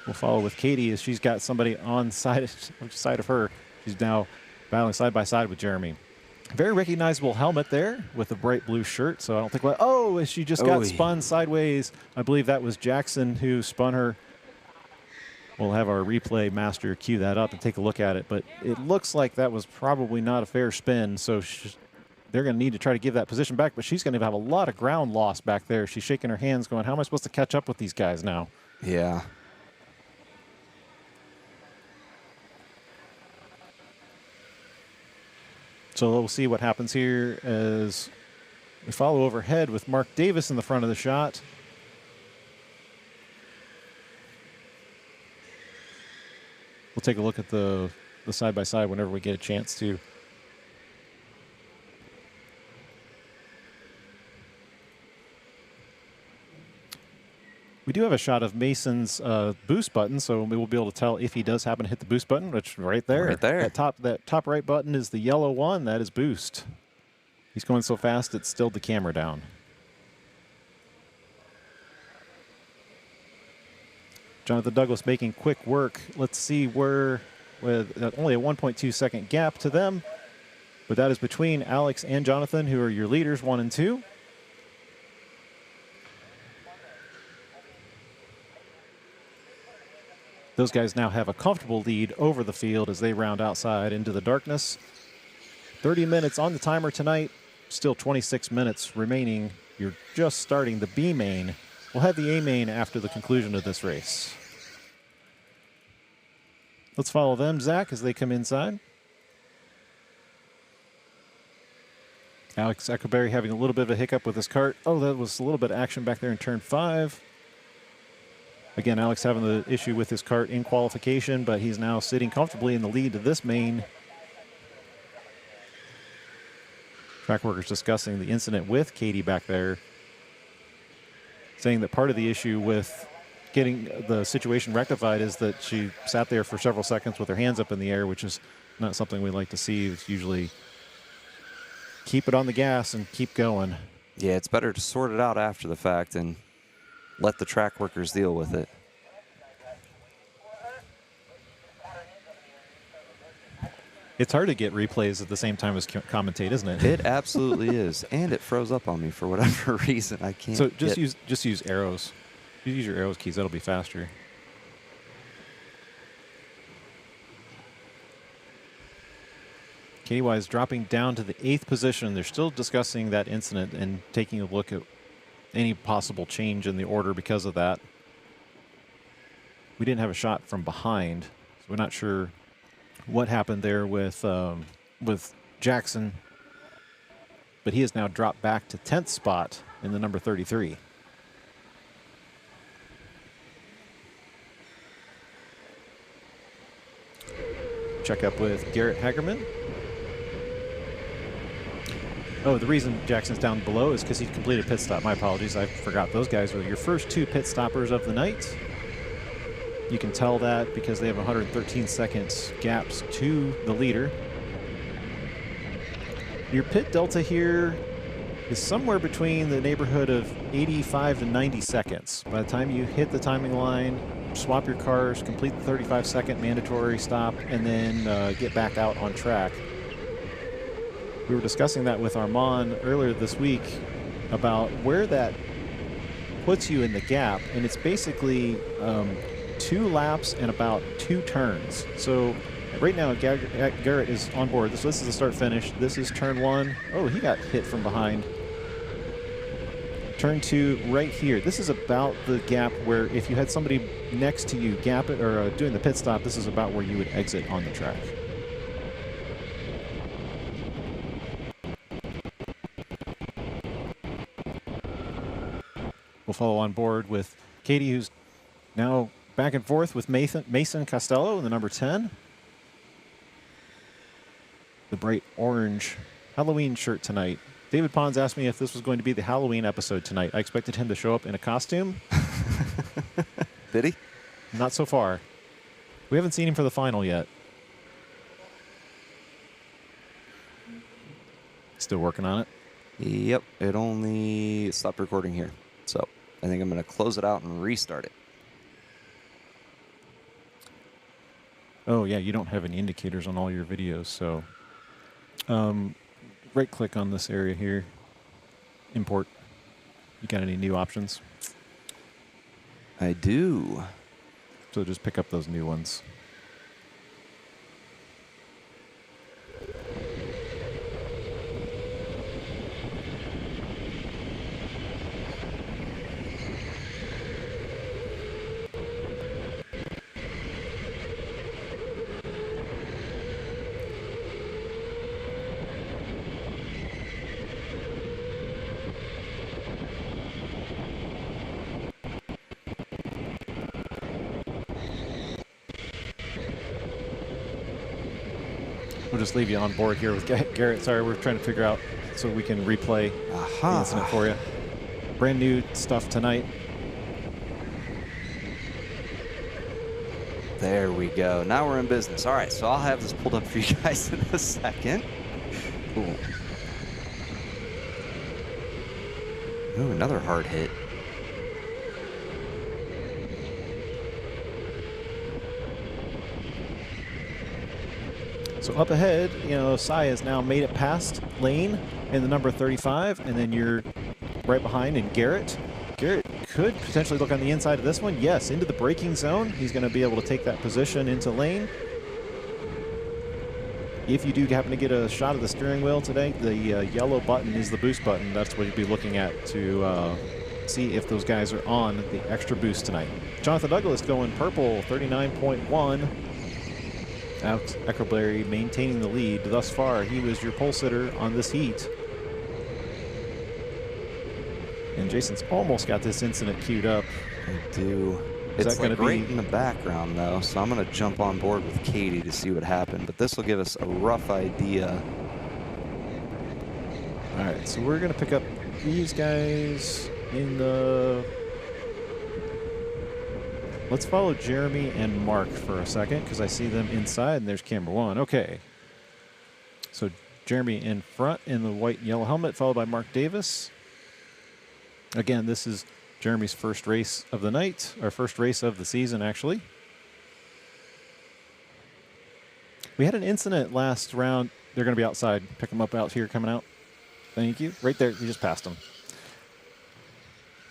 We'll follow with Katy as she's got somebody on side of her. She's now battling side by side with Jeremy. Very recognizable helmet there with the bright blue shirt, so I don't think, as she just got spun sideways. I believe that was Jackson who spun her. We'll have our replay master cue that up and take a look at it, but it looks like that was probably not a fair spin, so they're going to need to try to give that position back, but she's going to have a lot of ground loss back there. She's shaking her hands going, how am I supposed to catch up with these guys now? Yeah. So we'll see what happens here as we follow overhead with Mark Davis in the front of the shot. We'll take a look at the side-by-side whenever we get a chance to. We do have a shot of Mason's boost button, so we will be able to tell if he does happen to hit the boost button, which right there. Right there. That top right button is the yellow one. That is boost. He's going so fast it stilled the camera down. Jonathan Douglas making quick work. Let's see where, with only a 1.2 second gap to them, but that is between Alex and Jonathan, who are your leaders, 1 and 2. Those guys now have a comfortable lead over the field as they round outside into the darkness. 30 minutes on the timer tonight, still 26 minutes remaining. You're just starting the B main. We'll have the A main after the conclusion of this race. Let's follow them, Zach, as they come inside. Alex Eckelberry having a little bit of a hiccup with his kart. Oh, that was a little bit of action back there in turn 5. Again, Alex having the issue with his kart in qualification, but he's now sitting comfortably in the lead to this main. Track workers discussing the incident with Katy back there, saying that part of the issue with getting the situation rectified is that she sat there for several seconds with her hands up in the air, which is not something we like to see. It's usually keep it on the gas and keep going. Yeah, it's better to sort it out after the fact and let the track workers deal with it. It's hard to get replays at the same time as commentate, isn't it? It absolutely is, and it froze up on me for whatever reason. I can't. So just use arrows. You use your arrows keys. That'll be faster. Katy Wise dropping down to the 8th position. They're still discussing that incident and taking a look at any possible change in the order because of that. We didn't have a shot from behind, so we're not sure what happened there with Jackson, but he has now dropped back to 10th spot in the number 33. Check up with Garrett Hagerman. Oh, the reason Jackson's down below is because he completed a pit stop. My apologies, I forgot. Those guys were your first 2 pit stoppers of the night. You can tell that because they have 113 seconds gaps to the leader. Your pit delta here is somewhere between the neighborhood of 85 to 90 seconds. By the time you hit the timing line, swap your cars, complete the 35-second mandatory stop, and then get back out on track. We were discussing that with Armand earlier this week about where that puts you in the gap, and it's basically 2 laps and about 2 turns. So right now Garrett is on board. This is the start-finish. This is turn 1. Oh, he got hit from behind. Turn 2 right here. This is about the gap where if you had somebody next to you gap it or doing the pit stop, this is about where you would exit on the track. We'll follow on board with Katy, who's now back and forth with Mason Costello in the number 10. The bright orange Halloween shirt tonight. David Pons asked me if this was going to be the Halloween episode tonight. I expected him to show up in a costume. Did he? Not so far. We haven't seen him for the final yet. Still working on it. Yep, it only stopped recording here. So I think I'm going to close it out and restart it. Oh, yeah, you don't have any indicators on all your videos, so right-click on this area here. Import. You got any new options? I do. So just pick up those new ones. We'll just leave you on board here with Garrett. Sorry, we're trying to figure out so we can replay the incident for you. Brand new stuff tonight. There we go. Now we're in business. All right, so I'll have this pulled up for you guys in a second. Cool. Ooh, another hard hit. So up ahead, Sai has now made it past Lane in the number 35, and then you're right behind in Garrett. Garrett could potentially look on the inside of this one. Yes, into the braking zone. He's going to be able to take that position into Lane. If you do happen to get a shot of the steering wheel today, the yellow button is the boost button. That's what you'd be looking at to see if those guys are on the extra boost tonight. Jonathan Douglas going purple, 39.1. Alex Eckelberry maintaining the lead. Thus far, he was your pole sitter on this heat. And Jason's almost got this incident queued up. I do. Is It's that gonna like right be in the background, though, so I'm going to jump on board with Katy to see what happened. But this will give us a rough idea. All right, so we're going to pick up these guys in the... Let's follow Jeremy and Mark for a second because I see them inside, and there's camera one. Okay. So Jeremy in front in the white and yellow helmet, followed by Mark Davis. Again, this is Jeremy's first race of the night, or first race of the season, actually. We had an incident last round. They're going to be outside. Pick them up out here coming out. Thank you. Right there. You just passed them.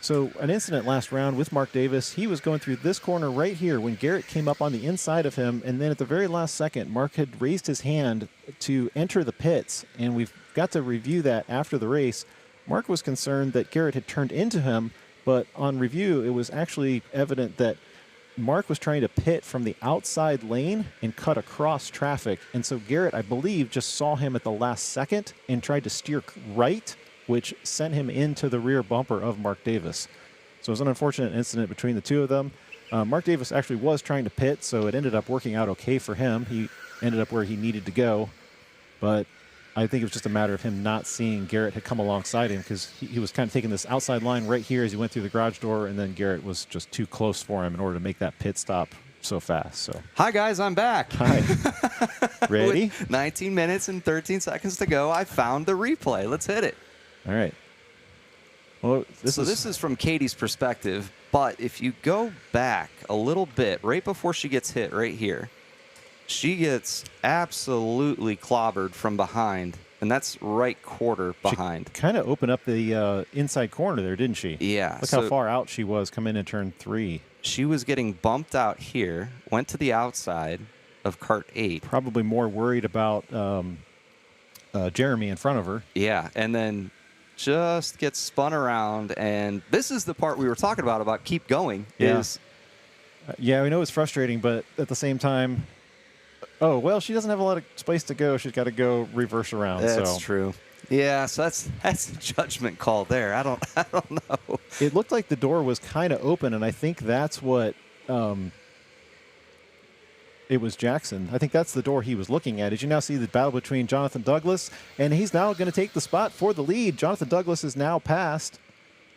So an incident last round with Mark Davis. He was going through this corner right here when Garrett came up on the inside of him. And then at the very last second, Mark had raised his hand to enter the pits. And we've got to review that after the race. Mark was concerned that Garrett had turned into him. But on review, it was actually evident that Mark was trying to pit from the outside lane and cut across traffic. And so Garrett, I believe, just saw him at the last second and tried to steer right, which sent him into the rear bumper of Mark Davis. So it was an unfortunate incident between the two of them. Mark Davis actually was trying to pit, so it ended up working out okay for him. He ended up where he needed to go. But I think it was just a matter of him not seeing Garrett had come alongside him because he was kind of taking this outside line right here as he went through the garage door, and then Garrett was just too close for him in order to make that pit stop so fast. So Hi, guys. I'm back. Hi. Ready? With 19 minutes and 13 seconds to go, I found the replay. Let's hit it. All right. Well, This is from Katy's perspective, but if you go back a little bit, right before she gets hit right here, she gets absolutely clobbered from behind, and that's right quarter behind. kind of opened up the inside corner there, didn't she? Yeah. Look how far out she was coming in turn 3. She was getting bumped out here, went to the outside of cart 8. Probably more worried about Jeremy in front of her. Yeah, and then just gets spun around, and this is the part we were talking about keep going. Yeah. Is Yeah, we know it's frustrating, but at the same time, oh, well, she doesn't have a lot of space to go. She's got to go reverse around. That's so. true. Yeah, so that's a judgment call there. I don't know. It looked like the door was kind of open, and I think that's what it was Jackson. I think that's the door he was looking at. As you now see the battle between Jonathan Douglas, and he's now going to take the spot for the lead. Jonathan Douglas is now past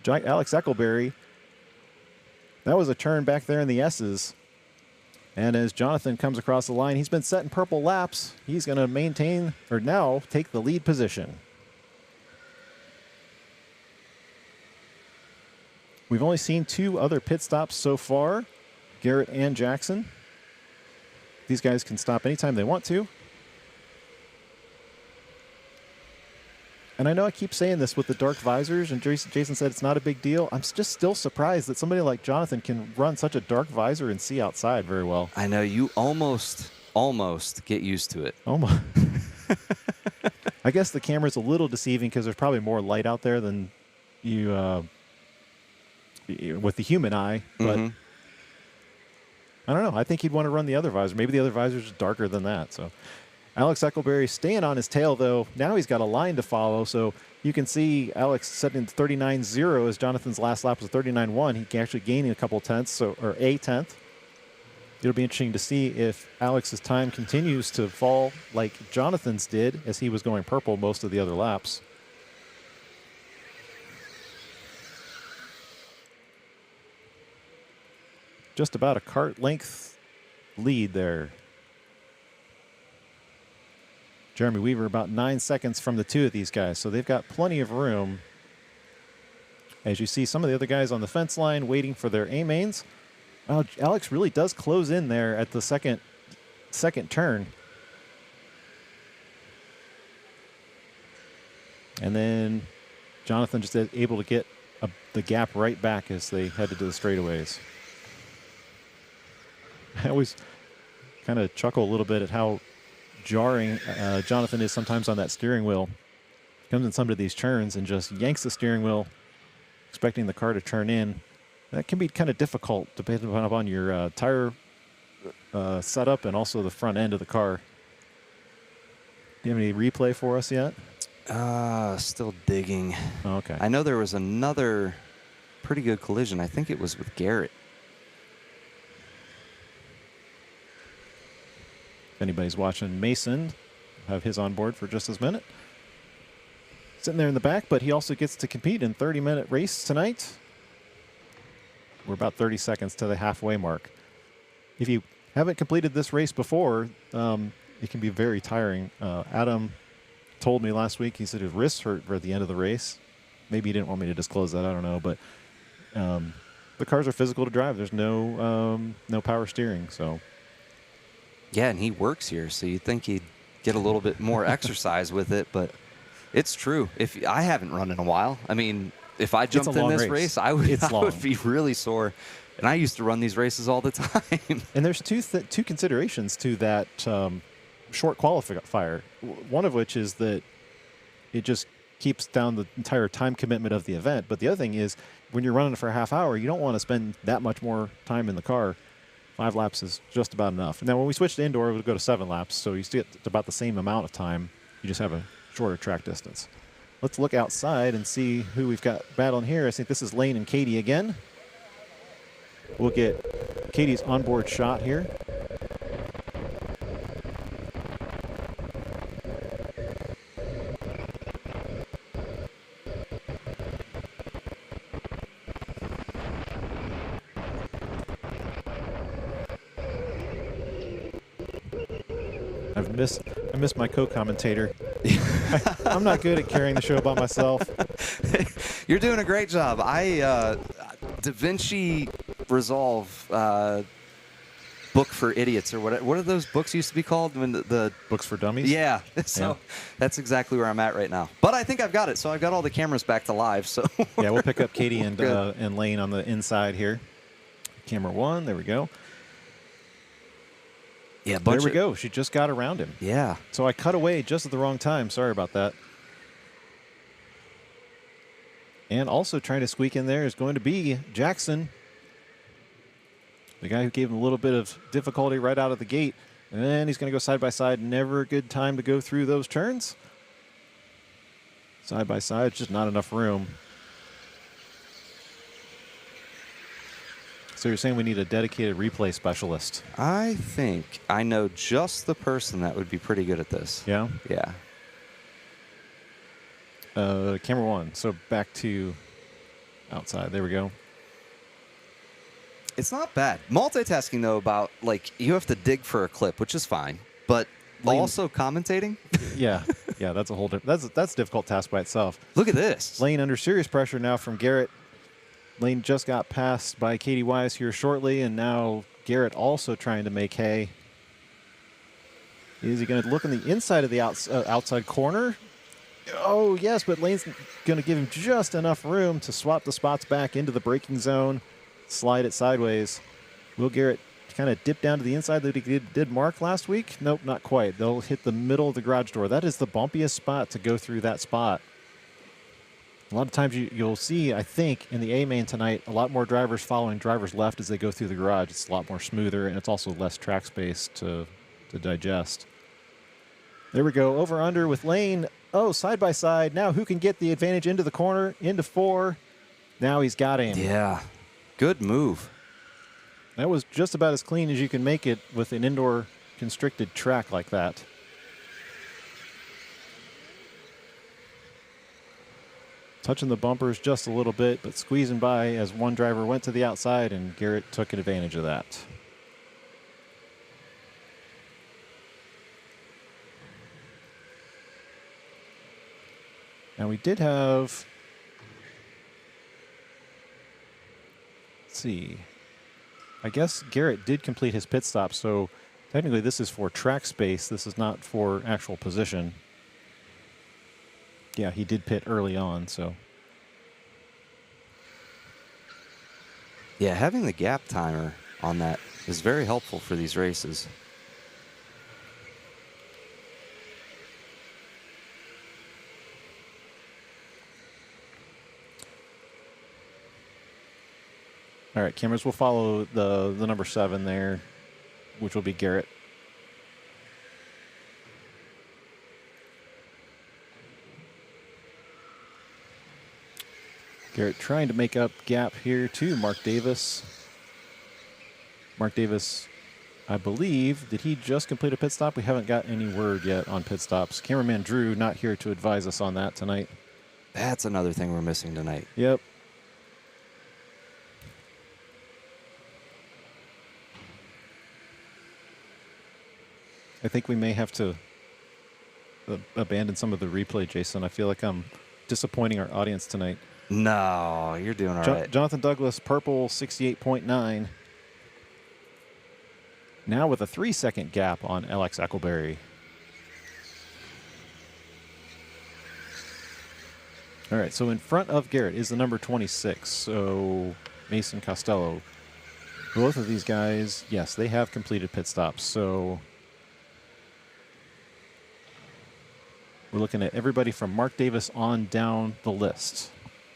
Alex Eckelberry. That was a turn back there in the S's. And as Jonathan comes across the line, he's been setting purple laps. He's going to maintain, or now take the lead position. We've only seen 2 other pit stops so far, Garrett and Jackson. These guys can stop anytime they want to. And I know I keep saying this with the dark visors, and Jason said it's not a big deal. I'm just still surprised that somebody like Jonathan can run such a dark visor and see outside very well. I know, you almost get used to it. Almost. I guess the camera's a little deceiving because there's probably more light out there than you with the human eye. But I don't know. I think he'd want to run the other visor. Maybe the other visor's darker than that. So Alex Eckelberry staying on his tail, though. Now he's got a line to follow, so you can see Alex setting 39.0 as Jonathan's last lap was 39.1. He can actually gain a couple tenths, or a tenth. It'll be interesting to see if Alex's time continues to fall like Jonathan's did, as he was going purple most of the other laps. Just about a kart length lead there. Jeremy Weaver about 9 seconds from the 2 of these guys, so they've got plenty of room. As you see some of the other guys on the fence line waiting for their A-mains. Well, Alex really does close in there at the second turn. And then Jonathan just able to get the gap right back as they headed to the straightaways. I always kind of chuckle a little bit at how jarring Jonathan is sometimes on that steering wheel. Comes in some of these turns and just yanks the steering wheel, expecting the car to turn in. That can be kind of difficult depending upon your tire setup and also the front end of the car. Do you have any replay for us yet? Still digging. Oh, okay. I know there was another pretty good collision. I think it was with Garrett. If anybody's watching Mason, have his on board for just this minute. Sitting there in the back, but he also gets to compete in 30-minute race tonight. We're about 30 seconds to the halfway mark. If you haven't completed this race before, it can be very tiring. Adam told me last week, he said his wrists hurt at the end of the race. Maybe he didn't want me to disclose that, I don't know. But the cars are physical to drive. There's no power steering, so... Yeah, and he works here, so you'd think he'd get a little bit more exercise with it, but it's true. If I haven't run in a while, I mean, if I jumped in this race, I would be really sore. And I used to run these races all the time. And there's two considerations to that short qualifier. One of which is that it just keeps down the entire time commitment of the event. But the other thing is, when you're running for a half hour, you don't want to spend that much more time in the car. 5 laps is just about enough. Now, when we switch to indoor, it would go to 7 laps, so you still get about the same amount of time. You just have a shorter track distance. Let's look outside and see who we've got battling here. I think this is Lane and Katy again. We'll get Katy's onboard shot here. I miss my co-commentator. I'm not good at carrying the show by myself. You're doing a great job. DaVinci Resolve book for idiots, or what are those books used to be called? When the Books for dummies? Yeah. So that's exactly where I'm at right now. But I think I've got it. So I've got all the cameras back to live. So yeah, we'll pick up Katy and Lane on the inside here. Camera 1, there we go. Yeah, there we go. She just got around him. Yeah. So I cut away just at the wrong time. Sorry about that. And also trying to squeak in there is going to be Jackson, the guy who gave him a little bit of difficulty right out of the gate. And he's going to go side by side. Never a good time to go through those turns. Side by side, just not enough room. So you're saying we need a dedicated replay specialist? I think I know just the person that would be pretty good at this. Yeah? Yeah. Camera 1. So back to outside. There we go. It's not bad. Multitasking, though, about, like, you have to dig for a clip, which is fine. But also commentating? Yeah. Yeah, that's a whole different... That's a difficult task by itself. Look at this. Lane under serious pressure now from Garrett. Lane just got passed by Katy Wise here shortly, and now Garrett also trying to make hay. Is he going to look in the inside of the outside corner? Oh, yes, but Lane's going to give him just enough room to swap the spots back into the braking zone, slide it sideways. Will Garrett kind of dip down to the inside that he did Mark last week? Nope, not quite. They'll hit the middle of the garage door. That is the bumpiest spot to go through that spot. A lot of times you'll see, I think, in the A main tonight, a lot more drivers following drivers left as they go through the garage. It's a lot more smoother, and it's also less track space to digest. There we go. Over under with Lane. Oh, side by side. Now who can get the advantage into the corner, into 4. Now he's got him. Yeah. Good move. That was just about as clean as you can make it with an indoor constricted track like that. Touching the bumpers just a little bit, but squeezing by as one driver went to the outside, and Garrett took advantage of that. Now we did have, let's see, I guess Garrett did complete his pit stop, so technically this is for track space. This is not for actual position. Yeah, he did pit early on, so. Yeah, having the gap timer on that is very helpful for these races. All right, cameras will follow the number 7 there, which will be Garrett. Garrett trying to make up gap here to Mark Davis. Mark Davis, I believe, did he just complete a pit stop? We haven't got any word yet on pit stops. Cameraman Drew not here to advise us on that tonight. That's another thing we're missing tonight. Yep. I think we may have to abandon some of the replay, Jason. I feel like I'm disappointing our audience tonight. No, you're doing all right. Jonathan Douglas, purple, 68.9. Now with a 3-second gap on Alex Eccleberry. All right, so in front of Garrett is the number 26, so Mason Costello. Both of these guys, yes, they have completed pit stops, so we're looking at everybody from Mark Davis on down the list.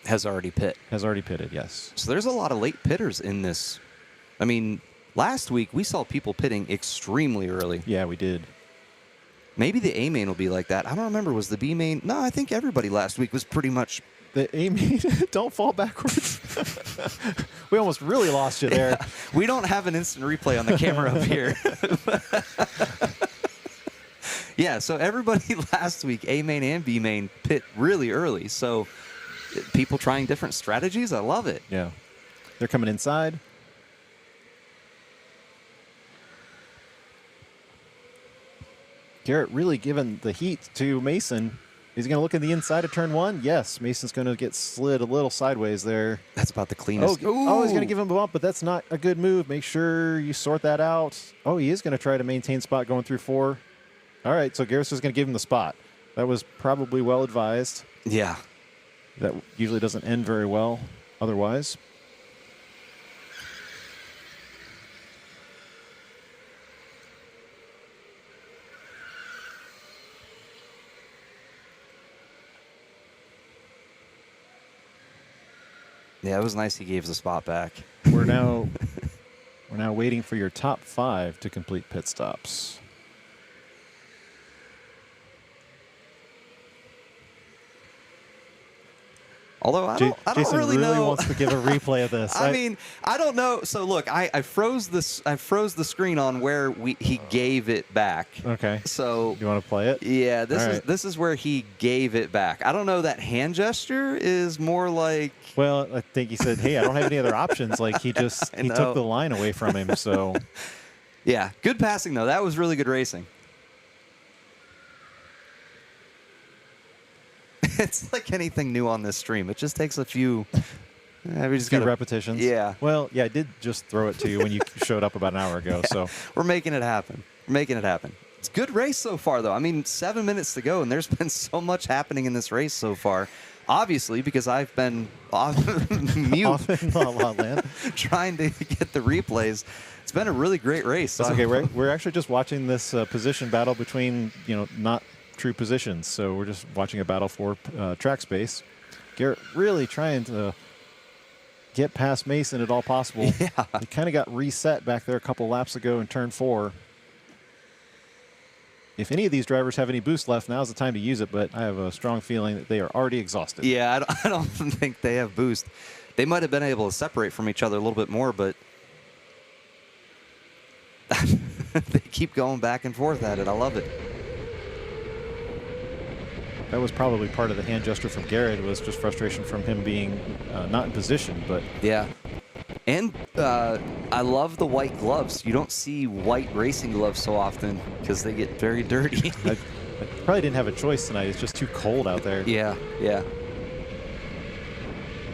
Has already pit. Has already pitted, yes. So there's a lot of late pitters in this. I mean, last week we saw people pitting extremely early. Yeah, we did. Maybe the A main will be like that. I don't remember. Was the B main? No, I think everybody last week was pretty much. The A main, don't fall backwards. We almost really lost you there. Yeah, we don't have an instant replay on the camera up here. Yeah, so everybody last week, A main and B main, pit really early. So people trying different strategies. I love it. Yeah. They're coming inside. Garrett really giving the heat to Mason. Is he going to look in the inside of turn 1? Yes. Mason's going to get slid a little sideways there. That's about the cleanest. Oh, he's going to give him a bump, but that's not a good move. Make sure you sort that out. Oh, he is going to try to maintain spot going through 4. All right, so Garrett is going to give him the spot. That was probably well advised. Yeah. That usually doesn't end very well otherwise. Yeah, it was nice he gave the spot back. We're now waiting for your top 5 to complete pit stops. Although I don't Jason really know. wants to give a replay of this. I mean, I don't know. So look, I froze this. I froze the screen on where he gave it back. Okay. So you want to play it? Yeah, All this is where he gave it back. I don't know. That hand gesture is more like. Well, I think he said, "Hey, I don't have any other options." Like he took the line away from him. So. Yeah, good passing though. That was really good racing. It's like anything new on this stream. It just takes a few We just Few got repetitions. Yeah. Well, yeah, I did just throw it to you when you showed up about an hour ago. So We're making it happen. We're making it happen. It's a good race so far, though. I mean, 7 minutes to go, and there's been so much happening in this race so far. Obviously, because I've been off mute off in La La Land. trying to get the replays. It's been a really great race. That's okay, right? We're actually just watching this position battle between, not true positions. So we're just watching a battle for track space. Garrett really trying to get past Mason at all possible. Yeah. He kind of got reset back there a couple laps ago in turn 4. If any of these drivers have any boost left, now's the time to use it, but I have a strong feeling that they are already exhausted. Yeah, I don't think they have boost. They might have been able to separate from each other a little bit more, but they keep going back and forth at it. I love it. That was probably part of the hand gesture from Garrett. It was just frustration from him being not in position, but Yeah. And I love the white gloves. You don't see white racing gloves so often because they get very dirty. I probably didn't have a choice tonight. It's just too cold out there. Yeah.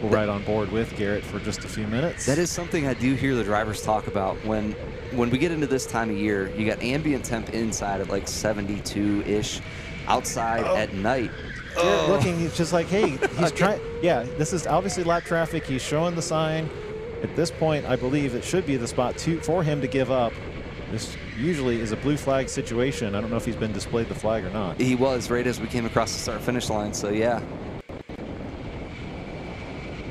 We'll ride on board with Garrett for just a few minutes. That is something I do hear the drivers talk about when we get into this time of year. You got ambient temp inside at like 72-ish, outside at night. Garrett looking, he's just like, hey, he's trying. Yeah, this is obviously lap traffic. He's showing the sign. At this point, I believe it should be the spot for him to give up. This usually is a blue flag situation. I don't know if he's been displayed the flag or not. He was right as we came across the start-finish line, so yeah.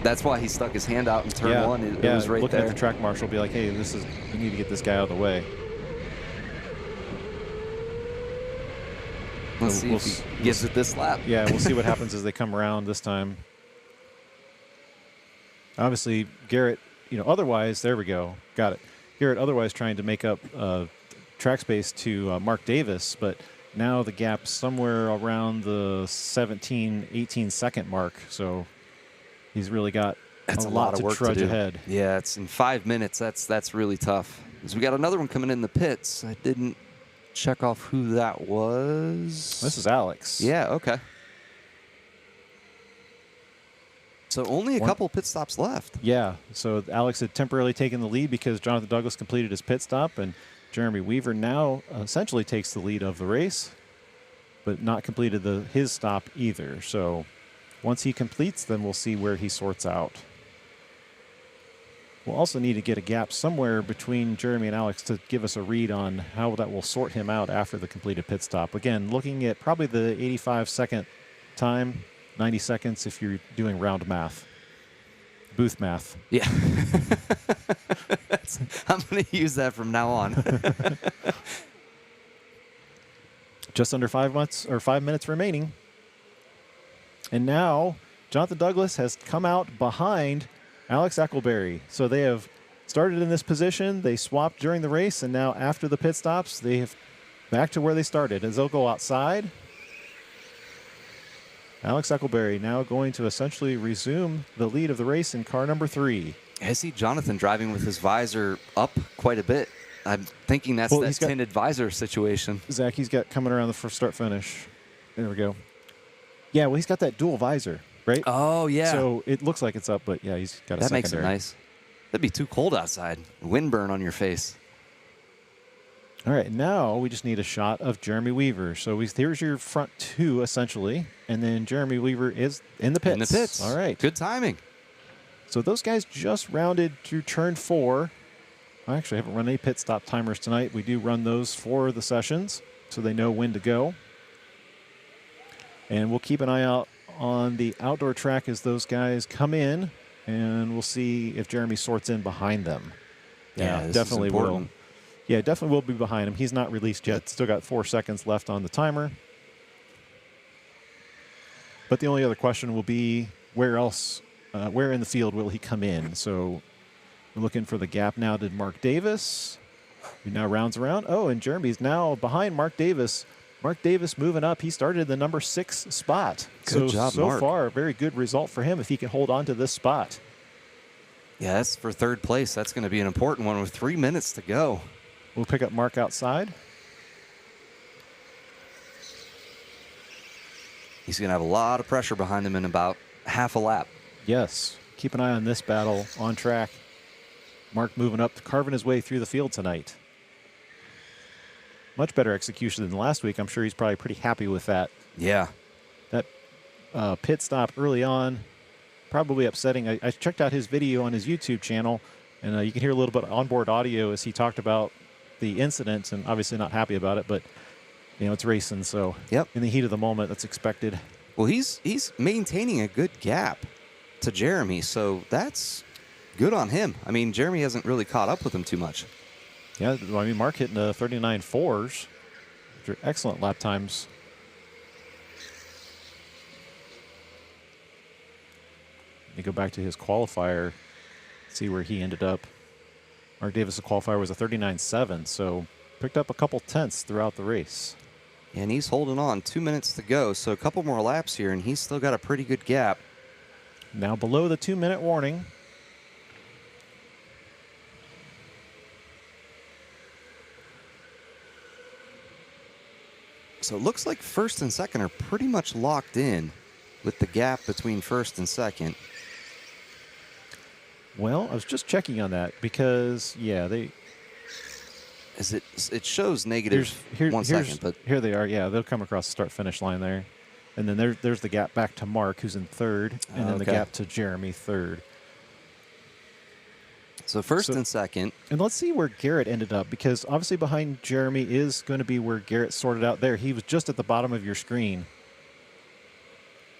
That's why he stuck his hand out in turn 1. It was right looking there. at the track marshal, be like, hey, we need to get this guy out of the way. Let's see if he gives it this lap. Yeah, we'll see what happens as they come around this time. Obviously, Garrett, otherwise, there we go. Got it. Garrett otherwise trying to make up track space to Mark Davis, but now the gap's somewhere around the 17, 18 second mark. So he's really got That's a a lot lot of to work trudge to do. ahead. Yeah, it's in 5 minutes. That's really tough. So we got another one coming in the pits. I didn't check off who that was. This is Alex. Yeah, okay. So only a couple pit stops left. Yeah, so Alex had temporarily taken the lead because Jonathan Douglas completed his pit stop, and Jeremy Weaver now essentially takes the lead of the race, but not completed his stop either. So once he completes, then we'll see where he sorts out. We'll also need to get a gap somewhere between Jeremy and Alex to give us a read on how that will sort him out after the completed pit stop. Again, looking at probably the 85-second time, 90 seconds if you're doing round math. Booth math. Yeah. I'm going to use that from now on. Just under 5 minutes remaining. And now Jonathan Douglas has come out behind Alex Eccleberry. So they have started in this position. They swapped during the race, and now after the pit stops, they have back to where they started. As they'll go outside, Alex Eccleberry now going to essentially resume the lead of the race in car number 3. I see Jonathan driving with his visor up quite a bit. I'm thinking that's that tinted visor situation. Zach, he's got coming around the first start finish. There we go. Yeah, well, he's got that dual visor, right? Oh, yeah. So it looks like it's up, but yeah, he's got a that secondary. makes it nice. That'd be too cold outside. Windburn on your face. All right, now we just need a shot of Jeremy Weaver. So here's your front 2, essentially, and then Jeremy Weaver is in the pits. In the pits. All right. Good timing. So those guys just rounded through turn 4. I actually haven't run any pit stop timers tonight. We do run those for the sessions, so they know when to go. And we'll keep an eye out on the outdoor track as those guys come in, and we'll see if Jeremy sorts in behind them. Yeah, this definitely is will. important. Yeah, definitely will be behind him. He's not released yet. Still got 4 seconds left on the timer. But the only other question will be where else, where in the field will he come in? So we're looking for the gap now to Mark Davis, who now rounds around. Oh, and Jeremy's now behind Mark Davis. Mark Davis moving up. He started in the number 6 spot. Good job, so Mark. far, a very good result for him if he can hold on to this spot. Yeah, that's for 3rd place. That's going to be an important one with 3 minutes to go. We'll pick up Mark outside. He's going to have a lot of pressure behind him in about half a lap. Yes. keep an eye on this battle on track. Mark moving up, carving his way through the field tonight. Much better execution than last week. I'm sure he's probably pretty happy with that. Yeah. That pit stop early on, probably upsetting. I checked out his video on his YouTube channel, and you can hear a little bit of onboard audio as he talked about the incident, and obviously not happy about it, but it's racing, so Yep. in the heat of the moment, that's expected. Well, he's maintaining a good gap to Jeremy, so that's good on him. I mean, Jeremy hasn't really caught up with him too much. Yeah, I mean, Mark hitting 39.4s. They're excellent lap times. Let me go back to his qualifier, see where he ended up. Mark Davis' qualifier was a 39.7, so picked up a couple tenths throughout the race. And he's holding on. 2 minutes to go, so a couple more laps here, and he's still got a pretty good gap. Now below the 2-minute warning. So it looks like first and second are pretty much locked in with the gap between first and second. Well, I was just checking on that because, yeah, As it shows negative 1 second, but here they are. Yeah, they'll come across the start-finish line there. And then there's the gap back to Mark, who's in third, and then the Okay. gap to Jeremy, third. so first and second. And let's see where Garrett ended up, because obviously behind Jeremy is going to be where Garrett sorted out there. He was just at the bottom of your screen.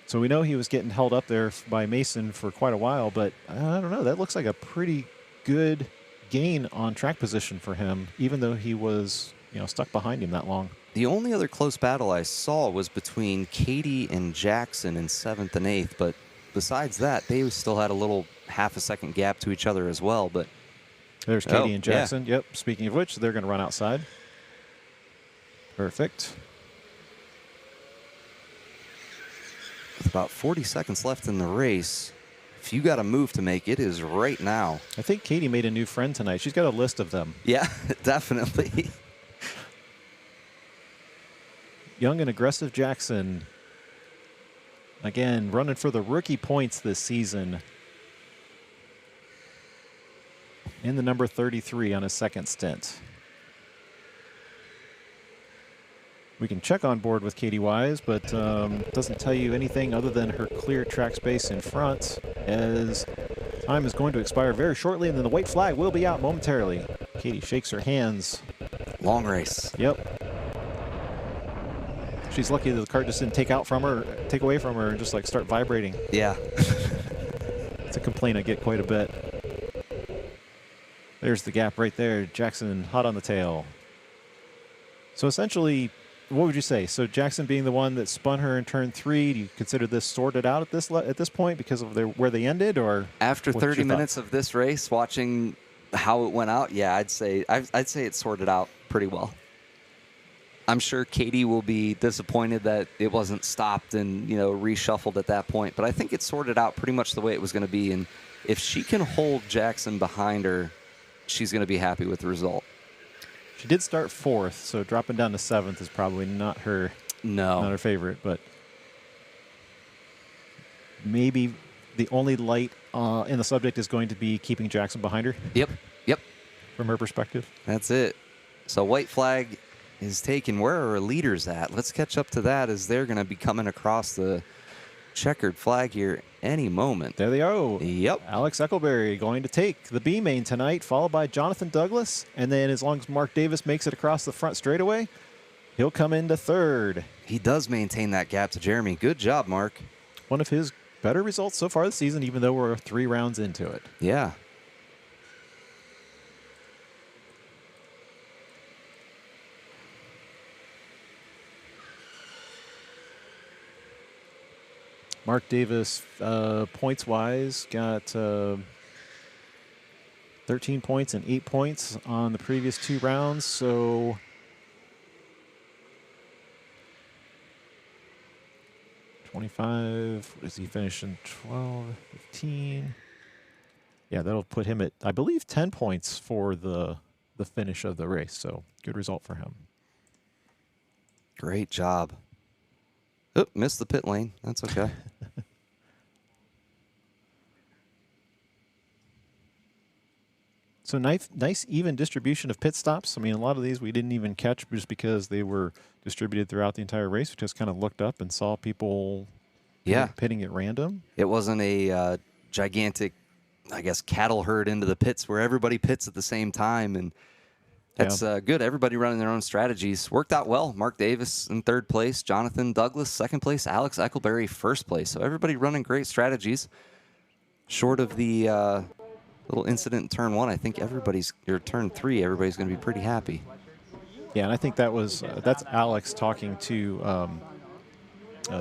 So we know he was getting held up there by Mason for quite a while, but I don't know. That looks like a pretty good gain on track position for him, even though he was, stuck behind him that long. The only other close battle I saw was between Katy and Jackson in 7th and 8th, but besides that, they still had a little half a second gap to each other as well. But There's Katy Oh, and Jackson. yeah. Yep. Speaking of which, they're going to run outside. Perfect. with about 40 seconds left in the race, if you got a move to make, it is right now. I think Katy made a new friend tonight. She's got a list of them. Yeah, definitely. Young and aggressive Jackson. Again, running for the rookie points this season. In the number 33 on his second stint. We can check on board with Katy Wise, but doesn't tell you anything other than her clear track space in front, as time is going to expire very shortly, and then the white flag will be out momentarily. Katy shakes her hands. Long race. Yep. She's lucky that the cart just didn't take away from her and just like start vibrating. Yeah. It's a complaint I get quite a bit. There's the gap right there. Jackson hot on the tail. So essentially, what would you say? So Jackson being the one that spun her in turn 3, do you consider this sorted out at this point because of where they ended, or After what's your 30 thought? minutes of this race, watching how it went out, yeah, I'd say it's sorted out pretty well. I'm sure Katy will be disappointed that it wasn't stopped and, reshuffled at that point. But I think it's sorted out pretty much the way it was going to be. And if she can hold Jackson behind her, she's going to be happy with the result. She did start 4th, so dropping down to 7th is probably not her favorite. But maybe the only light in the subject is going to be keeping Jackson behind her. Yep. From her perspective. That's it. So white flag is taken. Where are our leaders at? Let's catch up to that, as they're going to be coming across the checkered flag here any moment. There they go. Yep. Alex Eccleberry going to take the B main tonight, followed by Jonathan Douglas. And then as long as Mark Davis makes it across the front straightaway, he'll come into 3rd. He does maintain that gap to Jeremy. Good job, Mark. One of his better results so far this season, even though we're 3 rounds into it. Yeah. Mark Davis, points-wise, got 13 points and 8 points on the previous 2 rounds. So 25, what is he finishing? 12, 15. Yeah, that'll put him at, I believe, 10 points for the finish of the race. So good result for him. Great job. Oh, missed the pit lane. That's okay. So nice even distribution of pit stops. I mean, a lot of these we didn't even catch just because they were distributed throughout the entire race. We just kind of looked up and saw people Yeah. pitting at random. It wasn't a gigantic, I guess, cattle herd into the pits where everybody pits at the same time. And that's good. Everybody running their own strategies. Worked out well. Mark Davis in 3rd place. Jonathan Douglas, 2nd place. Alex Eccleberry, 1st place. So everybody running great strategies. Short of the little incident in turn 1, I think or turn 3, everybody's going to be pretty happy. Yeah, and I think that was that's Alex talking to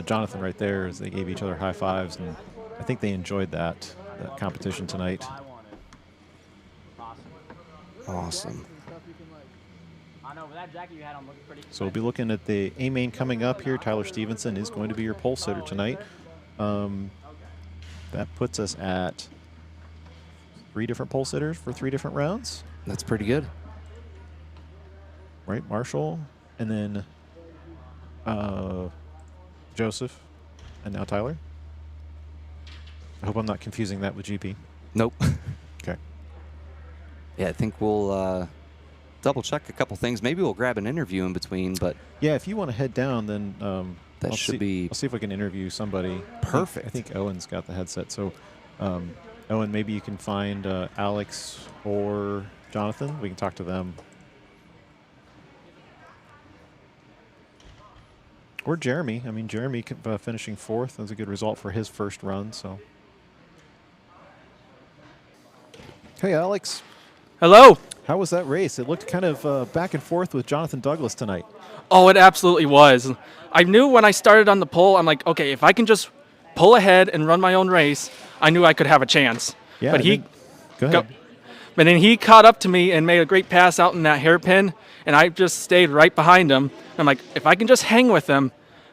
Jonathan right there as they gave each other high fives, and I think they enjoyed that competition tonight. Awesome. So we'll be looking at the A main coming up here. Tyler Stevenson is going to be your pole sitter tonight. That puts us at 3 different pole sitters for 3 different rounds. That's pretty good. Right, Marshall, and then Joseph, and now Tyler. I hope I'm not confusing that with GP. Nope. Okay. Yeah, I think we'll double check a couple things. Maybe we'll grab an interview in between, but Yeah, if you want to head down, then that should be I'll see if we can interview somebody. perfect. I think Owen's got the headset. So, Owen, maybe you can find Alex or Jonathan. We can talk to them. Or Jeremy. I mean, Jeremy finishing 4th. That's a good result for his first run. So, hey, Alex. Hello. How was that race? It looked kind of back and forth with Jonathan Douglas tonight. Oh, it absolutely was. I knew when I started on the pole, I'm like, okay, if I can just pull ahead and run my own race, I knew I could have a chance. Yeah. But go ahead. But then he caught up to me and made a great pass out in that hairpin, and I just stayed right behind him. I'm like, if I can just hang with him,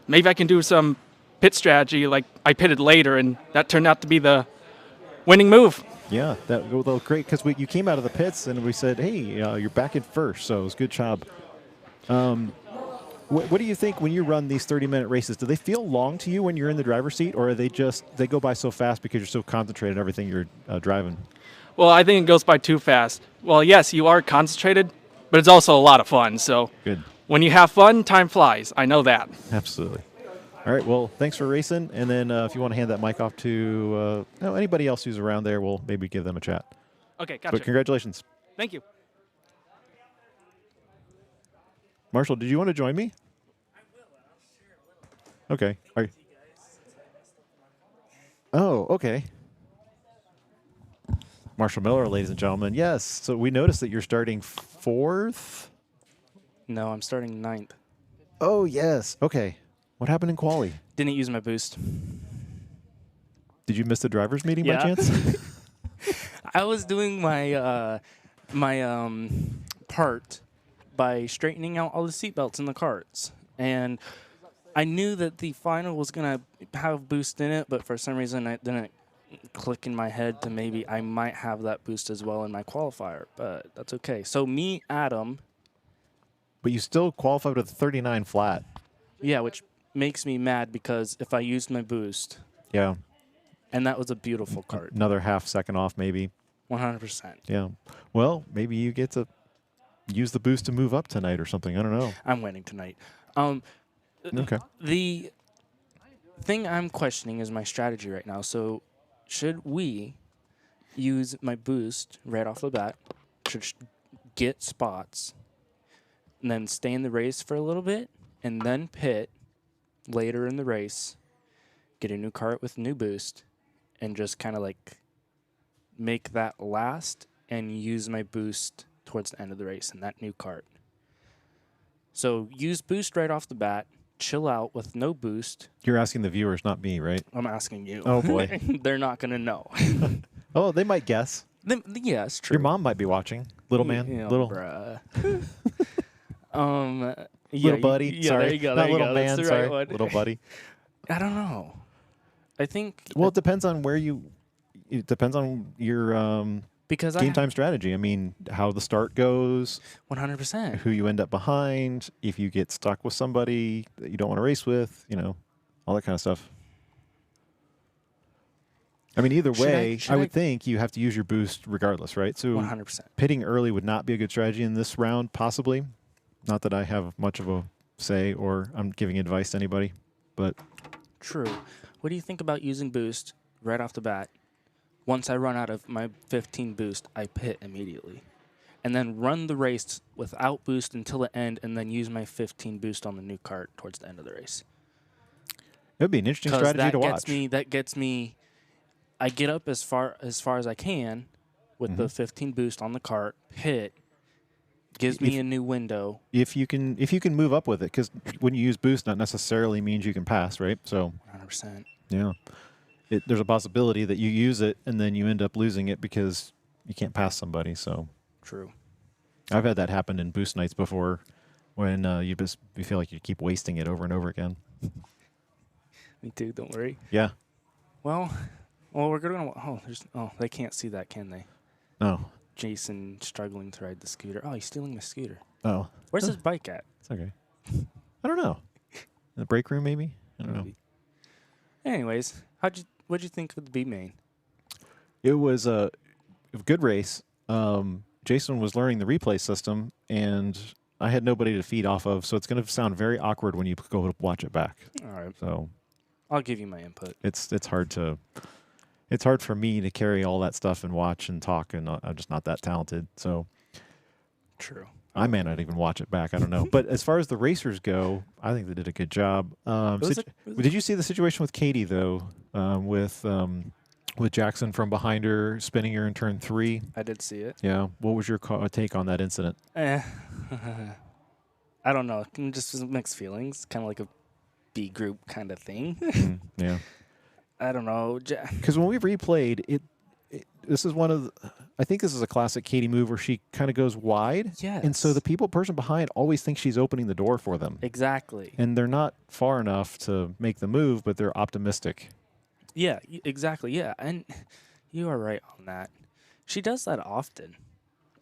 maybe I can do some pit strategy like I pitted later, and that turned out to be the winning move. Yeah, that was great because you came out of the pits and we said, hey, you're back in first, so it was a good job. What do you think when you run these 30-minute races? Do they feel long to you when you're in the driver's seat, or are they go by so fast because you're so concentrated on everything you're driving? Well, I think it goes by too fast. Well, yes, you are concentrated, but it's also a lot of fun. So Good. When you have fun, time flies. I know that. Absolutely. All right, well, thanks for racing. And then if you want to hand that mic off to anybody else who's around there, we'll maybe give them a chat. Okay, gotcha. But congratulations. Thank you. Marshall, did you want to join me? I will. I'll share a little. Okay. Oh, okay. Marshall Miller, ladies and gentlemen. Yes, so we noticed that you're starting 4th. No, I'm starting 9th. Oh, yes. Okay. What happened in Quali? Didn't use my boost. Did you miss the driver's meeting by Yeah. chance? I was doing my part by straightening out all the seatbelts in the carts, and I knew that the final was gonna have boost in it, but for some reason it didn't click in my head to maybe I might have that boost as well in my qualifier, but that's okay. So me, Adam. But you still qualified with a 39 flat. Yeah, which makes me mad because if I used my boost, Yeah. and that was a beautiful cart. Another half second off, maybe. 100%. Yeah. Well, maybe you get to use the boost to move up tonight or something. I don't know. I'm winning tonight. Okay. The thing I'm questioning is my strategy right now. So should we use my boost right off the bat, should get spots, and then stay in the race for a little bit, and then pit later in the race, get a new cart with new boost, and just kind of like make that last and use my boost towards the end of the race in that new cart? So use boost right off the bat, chill out with no boost. You're asking the viewers, not me, right? I'm asking you. Oh, boy. They're not going to know. Oh, they might guess. Yeah, it's true. Your mom might be watching. Little man. Yeah, Little. bruh. Little buddy. Yeah, Sorry. there you go. Not There you little go. man. That's the Sorry. right one. Little buddy. I don't know. I think. Well, it depends on where you. It depends on your because game time strategy. I mean, how the start goes, 100%. who you end up behind, if you get stuck with somebody that you don't want to race with, all that kind of stuff. I mean, either Should I- way, should I I- would think you have to use your boost regardless, right? So 100%. pitting early would not be a good strategy in this round, possibly. Not that I have much of a say or I'm giving advice to anybody, but True. What do you think about using boost right off the bat? Once I run out of my 15 boost, I pit immediately. And then run the race without boost until the end, and then use my 15 boost on the new cart towards the end of the race. it would be an interesting Because strategy to that watch. gets me. I get up as far as I can with the 15 boost on the cart. Pit gives me a new window. If you can move up with it, because when you use boost, not necessarily means you can pass, right? So 100%. yeah, there's a possibility that you use it and then you end up losing it because you can't pass somebody. So True. I've had that happen in boost nights before, when you feel like you keep wasting it over and over again. Me too. Don't worry. Yeah. Well, we're gonna. They can't see that, can they? No. Jason struggling to ride the scooter. Oh, he's stealing my scooter. Oh, Where's his bike at? it's okay. I don't know. In the break room, maybe. I don't know. Maybe. Anyways, what'd you think of the B main? It was a good race. Jason was learning the replay system, and I had nobody to feed off of, so it's going to sound very awkward when you go to watch it back. All right, So I'll give you my input. it's hard for me to carry all that stuff and watch and talk, and I'm just not that talented. So True. I may not even watch it back. I don't know. But as far as the racers go, I think they did a good job. Did you see the situation with Katy though? With Jackson from behind her, spinning her in turn 3. I did see it. Yeah. What was your take on that incident? I don't know. Just mixed feelings. Kind of like a B group kind of thing. Yeah. I don't know. Because when we replayed this is I think this is a classic Katy move where she kind of goes wide. Yes. And so the person behind always thinks she's opening the door for them. Exactly. And they're not far enough to make the move, but they're optimistic. Yeah, exactly. Yeah, and you are right on that. She does that often.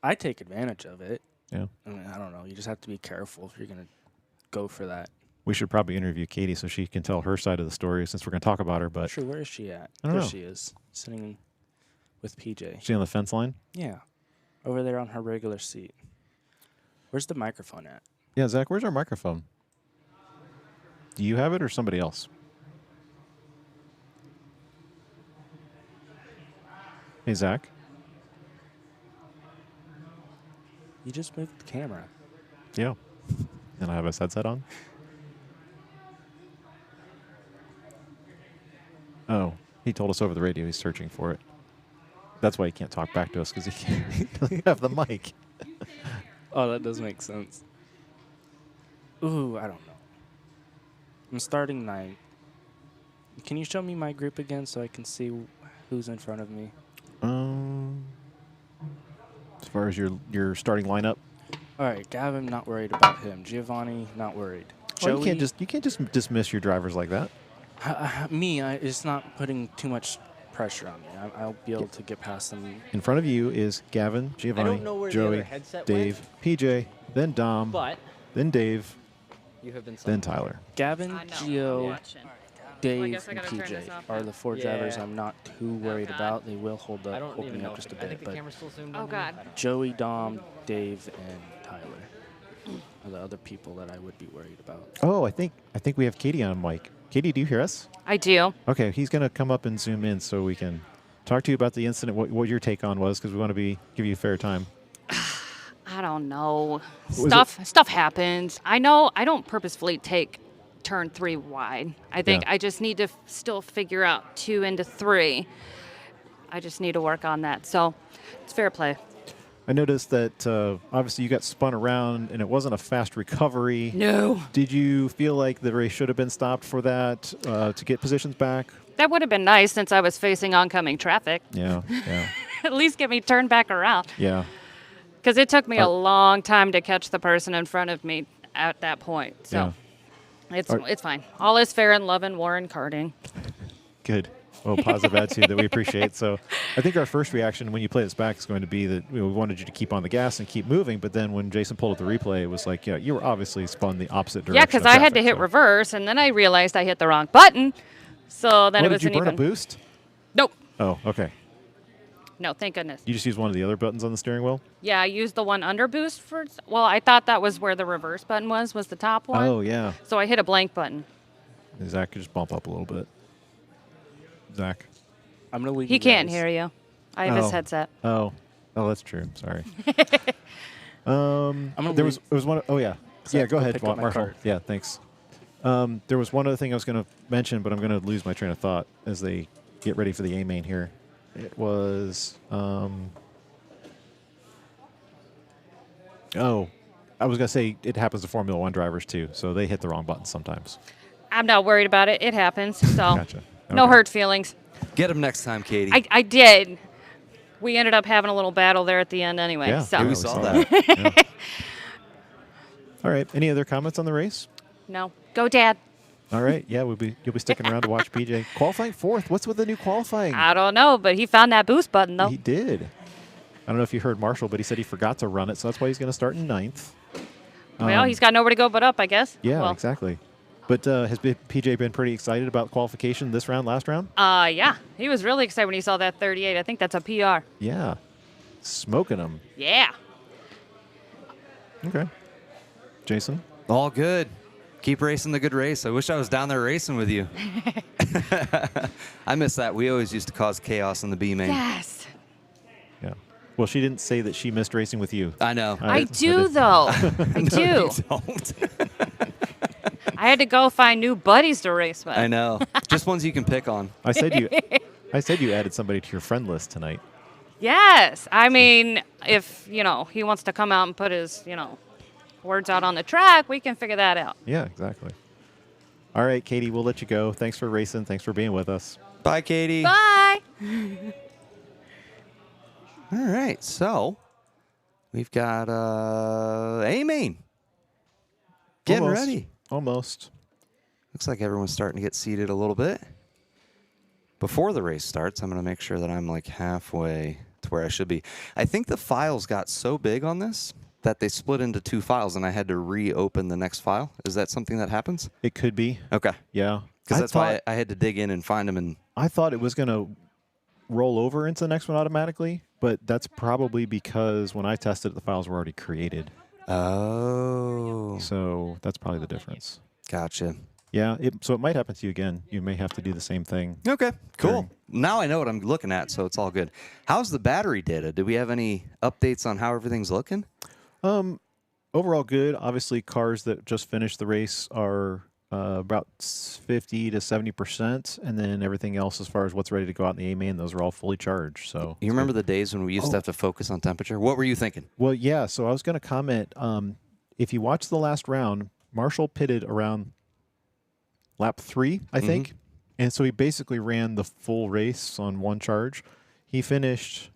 I take advantage of it. Yeah. I mean, I don't know. You just have to be careful if you're going to go for that. We should probably interview Katy so she can tell her side of the story since we're going to talk about her. But Sure, where is she at? I don't There know. she is, sitting with PJ. she on the fence line? Yeah, over there on her regular seat. Where's the microphone at? Yeah, Zach, where's our microphone? Do you have it or somebody else? Hey, Zach. You just moved the camera. Yeah. And I have a headset on. Oh, he told us over the radio he's searching for it. That's why he can't talk back to us, because he doesn't have the mic. Oh, that does make sense. Ooh, I don't know. I'm starting 9. Can you show me my group again so I can see who's in front of me? As far as your starting lineup, All right, Gavin, not worried about him. Giovanni, not worried. well, Joey, you can't just dismiss your drivers like that. it's not putting too much pressure on me. I'll be able to get past them. In front of you is Gavin, Giovanni, know where the Joey, other headset Dave, PJ, then Dom, But then Dave, you have been then Tyler. Gavin, I know. Gio, Watching. Dave, guess I and gotta turn this PJ off are now. the 4 drivers Yeah. I'm not too worried God. about. They will hold I up, don't hold even me know. up just a I think bit. the But camera's still zoomed Oh, in. God. Joey, Dom, Dave, and Tyler are the other people that I would be worried about. Oh, I think we have Katy on mic. Katy, do you hear us? I do. Okay, he's gonna come up and zoom in so we can talk to you about the incident. What your take on was, because we want to give you fair time. I don't know. Was Stuff happens. I know I don't purposefully take turn 3 wide. I think Yeah. I just need to still figure out 2 into 3. I just need to work on that. So it's fair play. I noticed that obviously you got spun around and it wasn't a fast recovery. No. Did you feel like the race should have been stopped for that to get positions back? That would have been nice since I was facing oncoming traffic. Yeah, yeah, At least get me turned back around. yeah. Because it took me a long time to catch the person in front of me at that point. So it's fine. All is fair in love and war and karting. Good. Well, positive attitude that we appreciate. So I think our first reaction when you play this back is going to be that we wanted you to keep on the gas and keep moving. But then when Jason pulled up the replay, it was like, yeah, you were obviously spun the opposite direction. Yeah, because of I had to traffic, hit so. reverse, and then I realized I hit the wrong button. So then Oh, it did was you an burn even. a boost? Nope. Oh, okay. No, thank goodness. You just use one of the other buttons on the steering wheel? Yeah, I used the one under boost for. Well, I thought that was where the reverse button was the top one. Oh, yeah. So I hit a blank button. Zach could just bump up a little bit. Zach. I'm gonna leave. He you can't guys. hear you. I have his Oh. headset. Oh, that's true. Sorry. I'm gonna There was one. Oh yeah, yeah. Go go ahead, pick up my Marshall. cart. Yeah, thanks. There was one other thing I was going to mention, but I'm going to lose my train of thought as they get ready for the A main here. It was. Oh, I was going to say it happens to Formula One drivers too, so they hit the wrong button sometimes. I'm not worried about it. It happens. So Gotcha. no Okay. hurt feelings. Get him next time, Katie. I did. We ended up having a little battle there at the end anyway. Yeah, So Yeah, we saw that. Yeah. All right. Any other comments on the race? no. Go, Dad. All right. Yeah, you'll be sticking around to watch PJ qualifying fourth. What's with the new qualifying? I don't know, but he found that boost button though. He did. I don't know if you heard Marshall, but he said he forgot to run it, so that's why he's going to start in ninth. Well, he's got nowhere to go but up, I guess. Yeah, Well, exactly. But has PJ been pretty excited about qualification this round, last round? yeah. He was really excited when he saw that 38. I think that's a PR. Yeah. Smoking them. Yeah. Okay. Jason? All good. Keep racing the good race. I wish I was down there racing with you. I miss that. We always used to cause chaos in the B main. Yes. Yeah. Well, she didn't say that she missed racing with you. I know. I do, though. I do. You don't. I had to go find new buddies to race with. I know. Just ones you can pick on. I said you added somebody to your friend list tonight. Yes. I mean, if, he wants to come out and put his, words out on the track, we can figure that out. Yeah, exactly. All right, Katie, we'll let you go. Thanks for racing. Thanks for being with us. Bye, Katie. Bye. All right. So we've got A main. Getting Almost. ready. Almost. Looks like everyone's starting to get seated a little bit. Before the race starts, I'm going to make sure that I'm like halfway to where I should be. I think the files got so big on this that they split into two files and I had to reopen the next file. Is that something that happens? It could be. Okay. Yeah. Because that's why I had to dig in and find them. And I thought it was going to roll over into the next one automatically, but that's probably because when I tested it, the files were already created. oh, So that's probably the difference. gotcha. Yeah. So it might happen to you again. You may have to do the same thing. Okay, cool. Sure. Now I know what I'm looking at, so it's all good. How's the battery data? Do we have any updates on how everything's looking? Overall good. Obviously, cars that just finished the race are about 50 to 70%, and then everything else as far as what's ready to go out in the A main, those are all fully charged. So You remember the days when we used to have to focus on temperature? What were you thinking? well, yeah. So I was going to comment. If you watch the last round, Marshall pitted around lap 3, I think, and so he basically ran the full race on one charge. He finished.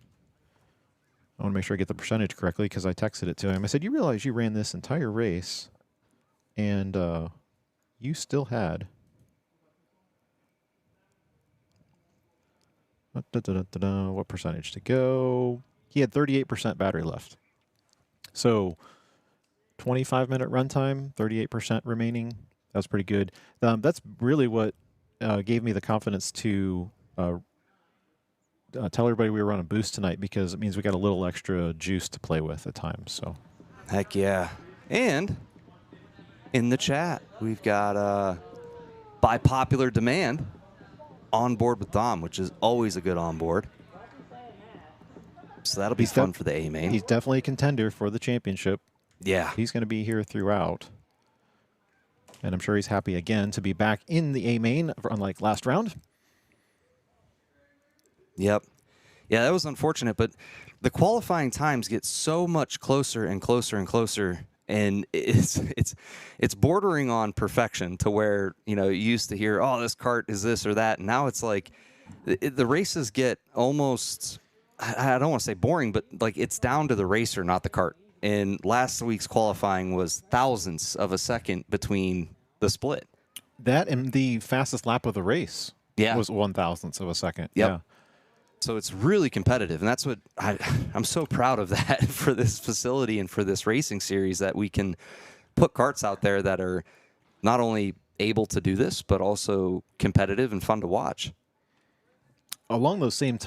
I want to make sure I get the percentage correctly because I texted it to him. I said, "You realize you ran this entire race, and you still had what percentage to go? He had 38% battery left. So 25-minute runtime, 38% remaining. That's pretty good. That's really what gave me the confidence to tell everybody we were on a boost tonight because it means we got a little extra juice to play with at times. So Heck yeah. And in the chat, we've got, by popular demand, On Board with Dom, which is always a good on board. So that'll be fun for the A main. He's definitely a contender for the championship. Yeah. He's going to be here throughout. And I'm sure he's happy again to be back in the A main, unlike last round. Yep. Yeah, that was unfortunate, but the qualifying times get so much closer and closer and closer, and it's bordering on perfection to where, you used to hear, oh, this kart is this or that, and now it's like the races get almost, I don't want to say boring, but like it's down to the racer, not the kart. And last week's qualifying was thousandths of a second between the split. That and the fastest lap of the race was 1/1000th of a second. Yep. Yeah. So it's really competitive, and that's what I'm so proud of that for this facility and for this racing series, that we can put karts out there that are not only able to do this, but also competitive and fun to watch. along those same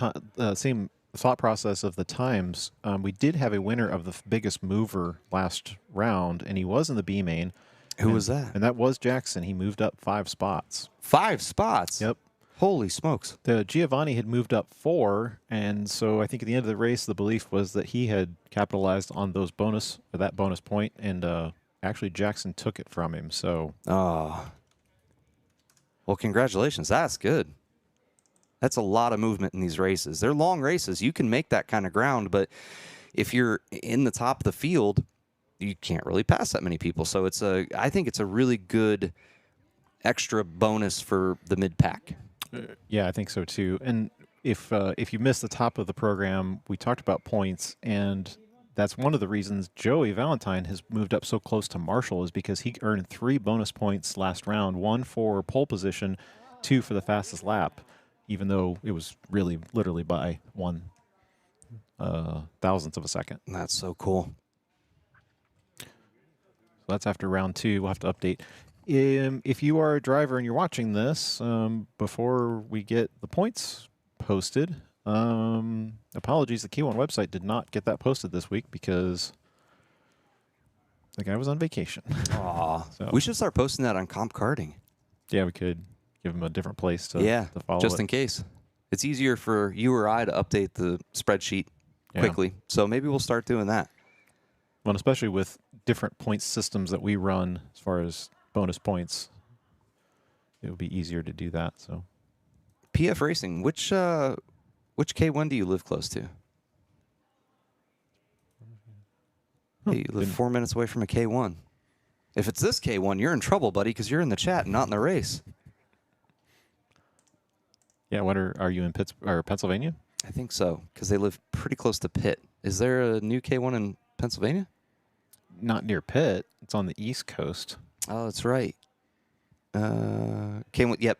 same thought process of the times, we did have a winner of the biggest mover last round, and he was in the B main. Who was that? And that was Jackson. He moved up 5 spots. 5 spots? Yep. Holy smokes. The Giovanni had moved up 4, and so I think at the end of the race, the belief was that he had capitalized on that bonus point, and actually Jackson took it from him. So, well, congratulations. That's good. That's a lot of movement in these races. They're long races. You can make that kind of ground, but if you're in the top of the field, you can't really pass that many people. So I think it's a really good extra bonus for the mid pack. Yeah, I think so too. And if you missed the top of the program, we talked about points, and that's one of the reasons Joey Valentine has moved up so close to Marshall is because he earned 3 bonus points last round, 1 for pole position, 2 for the fastest lap, even though it was really literally by 1 thousandth of a second. That's so cool. So that's after round 2. We'll have to update. If you are a driver and you're watching this, before we get the points posted, apologies, the K1 website did not get that posted this week because the guy was on vacation. Aw. So, We should start posting that on Comp Karting. yeah, we could give him a different place to, to follow just it. in case. It's easier for you or I to update the spreadsheet quickly. So maybe we'll start doing that. Well, especially with different point systems that we run as far as bonus points, it would be easier to do that. So, PF Racing, which K1 do you live close to? Hey, you live 4 minutes away from a K1. If it's this K1, you're in trouble, buddy, because you're in the chat and not in the race. yeah, are you in Pennsylvania? I think so, because they live pretty close to Pitt. Is there a new K1 in Pennsylvania? Not near Pitt. It's on the East Coast. Oh, that's right. K1, yep,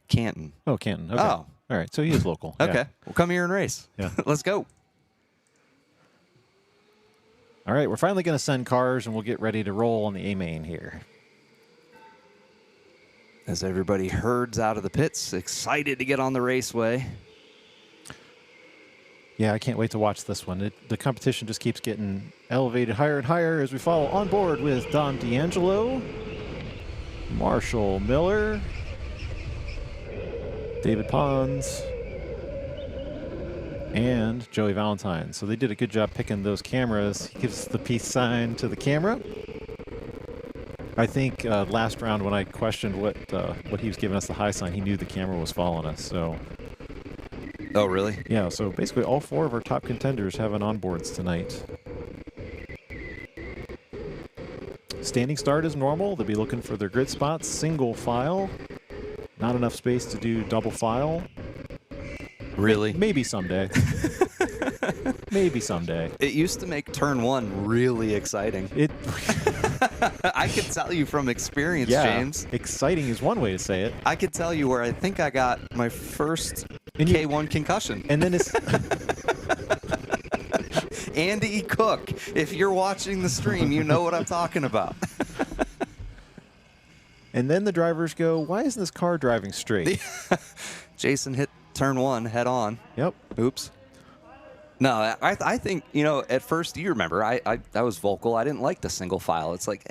Canton. Oh, Canton. Okay. Oh. All right. So he is local. Okay. Yeah. We'll come here and race. Yeah. Let's go. All right. We're finally going to send cars, and we'll get ready to roll on the A main here. As everybody herds out of the pits, excited to get on the raceway. Yeah, I can't wait to watch this one. The competition just keeps getting elevated higher and higher as we follow on board with Dom D'Angelo, Marshall Miller, David Pons, and Joey Valentine. So they did a good job picking those cameras. He gives the peace sign to the camera. I think last round when I questioned what he was giving us the high sign, he knew the camera was following us. So. Oh, really? Yeah, so basically all 4 of our top contenders have an onboards tonight. Standing start is normal. They'll be looking for their grid spots, single file. Not enough space to do double file. Really? Maybe someday. Maybe someday. It used to make turn 1 really exciting. I could tell you from experience, James. Exciting is one way to say it. I could tell you where I think I got my first K1 concussion. And then it's Andy Cook. If you're watching the stream, you know what I'm talking about. And then the drivers go, why isn't this car driving straight? Jason hit turn 1 head on. Yep. Oops. No, I think, at first, you remember, I was vocal. I didn't like the single file. It's like,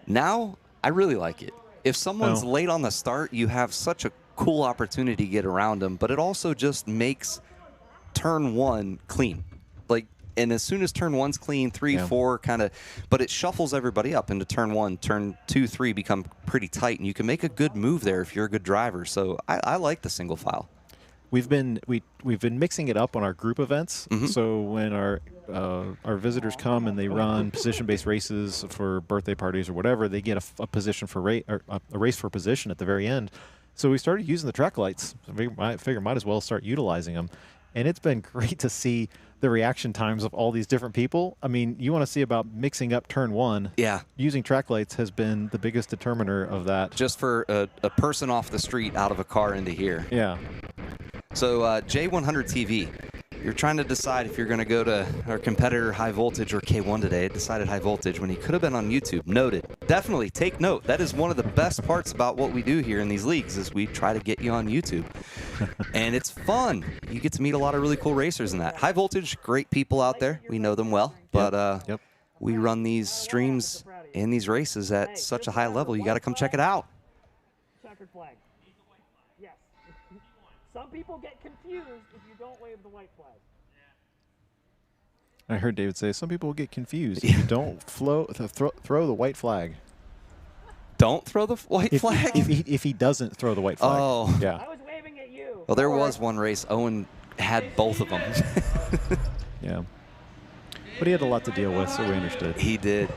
now I really like it. If someone's late on the start, you have such a cool opportunity to get around them, but it also just makes turn 1 clean. And as soon as turn 1's clean, 3, 4 kind of, but it shuffles everybody up into turn 1. Turn 2, 3 become pretty tight, and you can make a good move there if you're a good driver. So I like the single file. We've been mixing it up on our group events. Mm-hmm. So when our visitors come and they run position-based races for birthday parties or whatever, they get a position for a race for position at the very end. So we started using the track lights. I figure might as well start utilizing them, and it's been great to see the reaction times of all these different people. I mean, you want to see about mixing up turn 1. Yeah. Using track lights has been the biggest determiner of that. Just for a person off the street out of a car into here. Yeah. So J100 TV, you're trying to decide if you're going to go to our competitor High Voltage or K1 today. It decided High Voltage when he could have been on YouTube. Noted. Definitely take note. That is one of the best parts about what we do here in these leagues is we try to get you on YouTube. And it's fun. You get to meet a lot of really cool racers in that. High Voltage, great people out there. We know them well. But we run these streams and these races at such a high level. You got to come check it out. Checkered flag. Yes. Some people get confused if you don't wave the white flag. I heard David say some people will get confused if you don't throw the white flag. Don't throw the white flag? If he doesn't throw the white flag. Oh. Yeah. I was waving at you. Well, there was one race. Owen had both of them. Yeah. But he had a lot to deal with, so we understood. He did.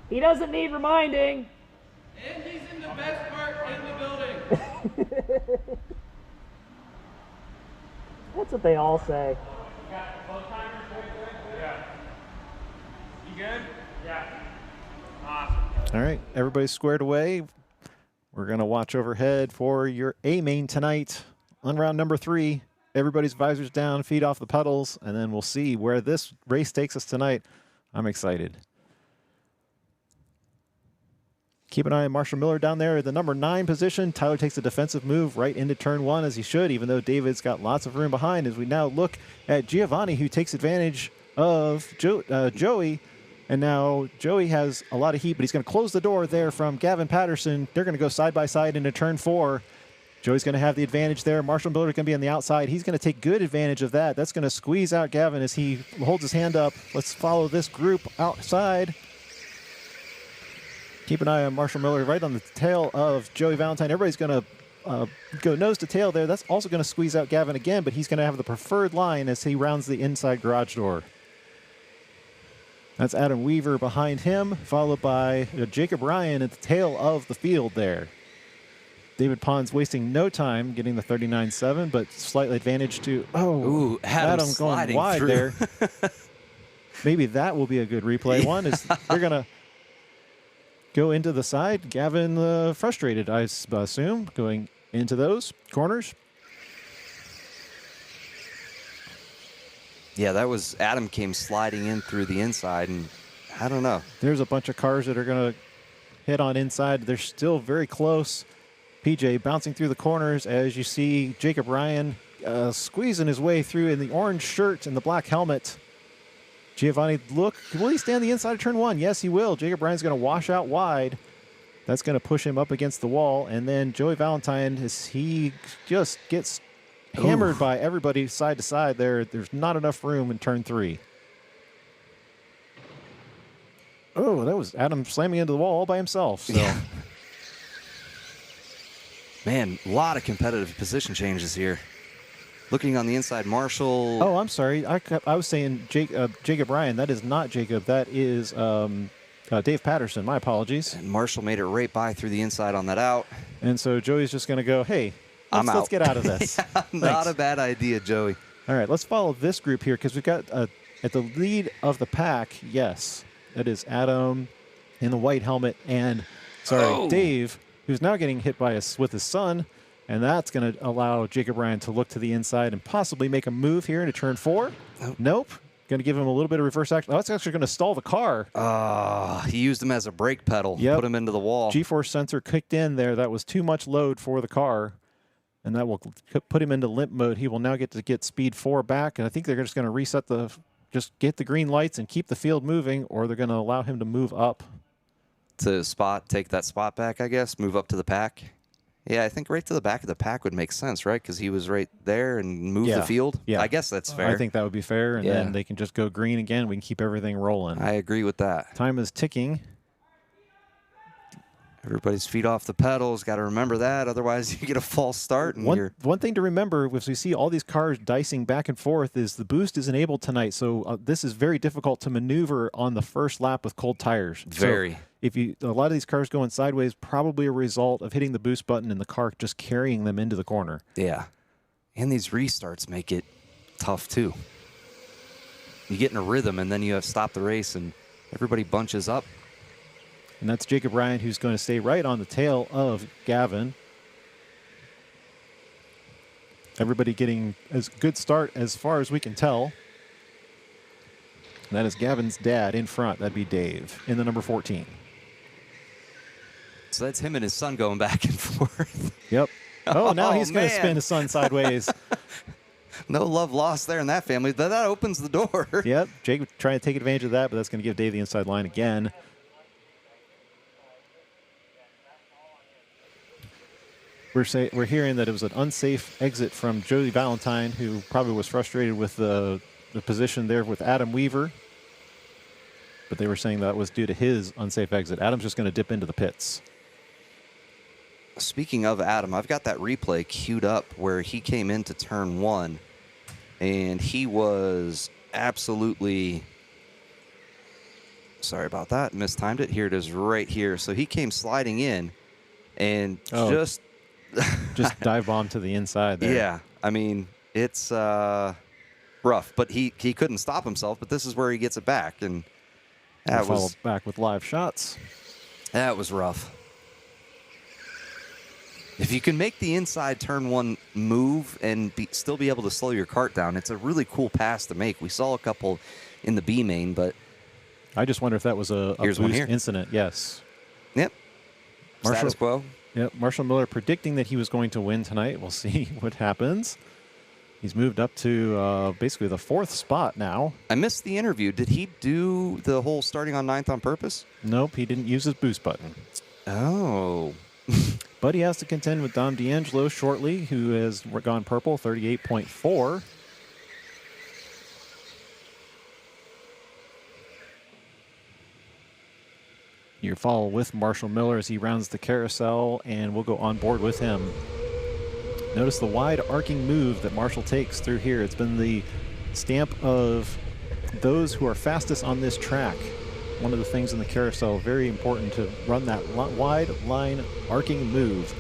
He doesn't need reminding. And he's in the best part in the building. That's what they all say. Yeah. You good? Yeah. All right, everybody's squared away. We're going to watch overhead for your A main tonight on round number 3. Everybody's visors down, feet off the pedals, and then we'll see where this race takes us tonight. I'm excited. Keep an eye on Marshall Miller down there at the number 9 position. Tyler takes a defensive move right into turn 1 as he should, even though David's got lots of room behind. As we now look at Giovanni, who takes advantage of Joey. And now Joey has a lot of heat, but he's going to close the door there from Gavin Patterson. They're going to go side by side into turn 4. Joey's going to have the advantage there. Marshall Miller is going to be on the outside. He's going to take good advantage of that. That's going to squeeze out Gavin as he holds his hand up. Let's follow this group outside. Keep an eye on Marshall Miller right on the tail of Joey Valentine. Everybody's going to go nose to tail there. That's also going to squeeze out Gavin again, but he's going to have the preferred line as he rounds the inside garage door. That's Adam Weaver behind him, followed by Jacob Ryan at the tail of the field there. David Pons wasting no time getting the 39.7, but slight advantage to, Adam going wide through there. Maybe that will be a good replay. One is they're going to go into the side. Gavin frustrated, I assume, going into those corners. Yeah, that was Adam came sliding in through the inside, and I don't know. There's a bunch of cars that are going to hit on inside. They're still very close. PJ bouncing through the corners as you see Jacob Ryan squeezing his way through in the orange shirt and the black helmet. Giovanni, look, will he stay on the inside of turn 1? Yes, he will. Jacob Ryan's going to wash out wide. That's going to push him up against the wall. And then Joey Valentine, as he just gets hammered by everybody side to side there. There's not enough room in turn 3. Oh, that was Adam slamming into the wall all by himself. So. Yeah. Man, a lot of competitive position changes here. Looking on the inside, Marshall. Oh, I'm sorry. I was saying Jacob Ryan. That is not Jacob. That is Dave Patterson. My apologies. And Marshall made it right by through the inside on that out. And so Joey's just going to go, hey, let's get out of this. Yeah, not a bad idea, Joey. All right, let's follow this group here because we've got at the lead of the pack, yes, that is Adam in the white helmet and, Dave, who's now getting hit with his son. And that's going to allow Jacob Ryan to look to the inside and possibly make a move here into turn 4. Nope. Going to give him a little bit of reverse action. Oh, that's actually going to stall the car. He used him as a brake pedal. Yep. Put him into the wall. G-force sensor kicked in there. That was too much load for the car. And that will put him into limp mode. He will now get speed 4 back. And I think they're just going to reset just get the green lights and keep the field moving, or they're going to allow him to move up. Take that spot back, I guess. Move up to the pack. Yeah, I think right to the back of the pack would make sense, right? Because he was right there and moved the field. Yeah. I guess that's fair. I think that would be fair, and then they can just go green again. We can keep everything rolling. I agree with that. Time is ticking. Everybody's feet off the pedals. Got to remember that. Otherwise, you get a false start. And one thing to remember as we see all these cars dicing back and forth is the boost is enabled tonight. So this is very difficult to maneuver on the first lap with cold tires. Very. So a lot of these cars going sideways, probably a result of hitting the boost button and the car just carrying them into the corner. Yeah. And these restarts make it tough, too. You get in a rhythm, and then you have stopped the race, and everybody bunches up. And that's Jacob Ryan, who's going to stay right on the tail of Gavin. Everybody getting as good start as far as we can tell. And that is Gavin's dad in front. That'd be Dave in the number 14. So that's him and his son going back and forth. Yep. Oh, now he's going to man. spin his son sideways. No love lost there in that family, but that opens the door. Yep. Jake trying to take advantage of that, but that's going to give Dave the inside line again. We're hearing that it was an unsafe exit from Joey Valentine, who probably was frustrated with the position there with Adam Weaver. But they were saying that was due to his unsafe exit. Adam's just going to dip into the pits. Speaking of Adam, I've got that replay queued up where he came into turn 1, and he was absolutely, sorry about that, mistimed it. Here it is right here. So he came sliding in and just dive bomb to the inside there. Yeah, I mean, it's rough, but he couldn't stop himself, but this is where he gets it back, and that We'll was follow back with live shots. That was rough. If you can make the inside turn 1 move and still be able to slow your cart down, it's a really cool pass to make. We saw a couple in the B main, but I just wonder if that was a here's one boost here. incident. Yes. Yep. Status quo. Yep. Marshall Miller predicting that he was going to win tonight. We'll see what happens. He's moved up to basically the 4th spot now. I missed the interview. Did he do the whole starting on 9th on purpose? Nope, he didn't use his boost button. Oh. But he has to contend with Dom D'Angelo shortly, who has gone purple, 38.4. You follow with Marshall Miller as he rounds the carousel, and we'll go on board with him. Notice the wide arcing move that Marshall takes through here. It's been the stamp of those who are fastest on this track. One of the things in the carousel, very important to run that wide line arcing move.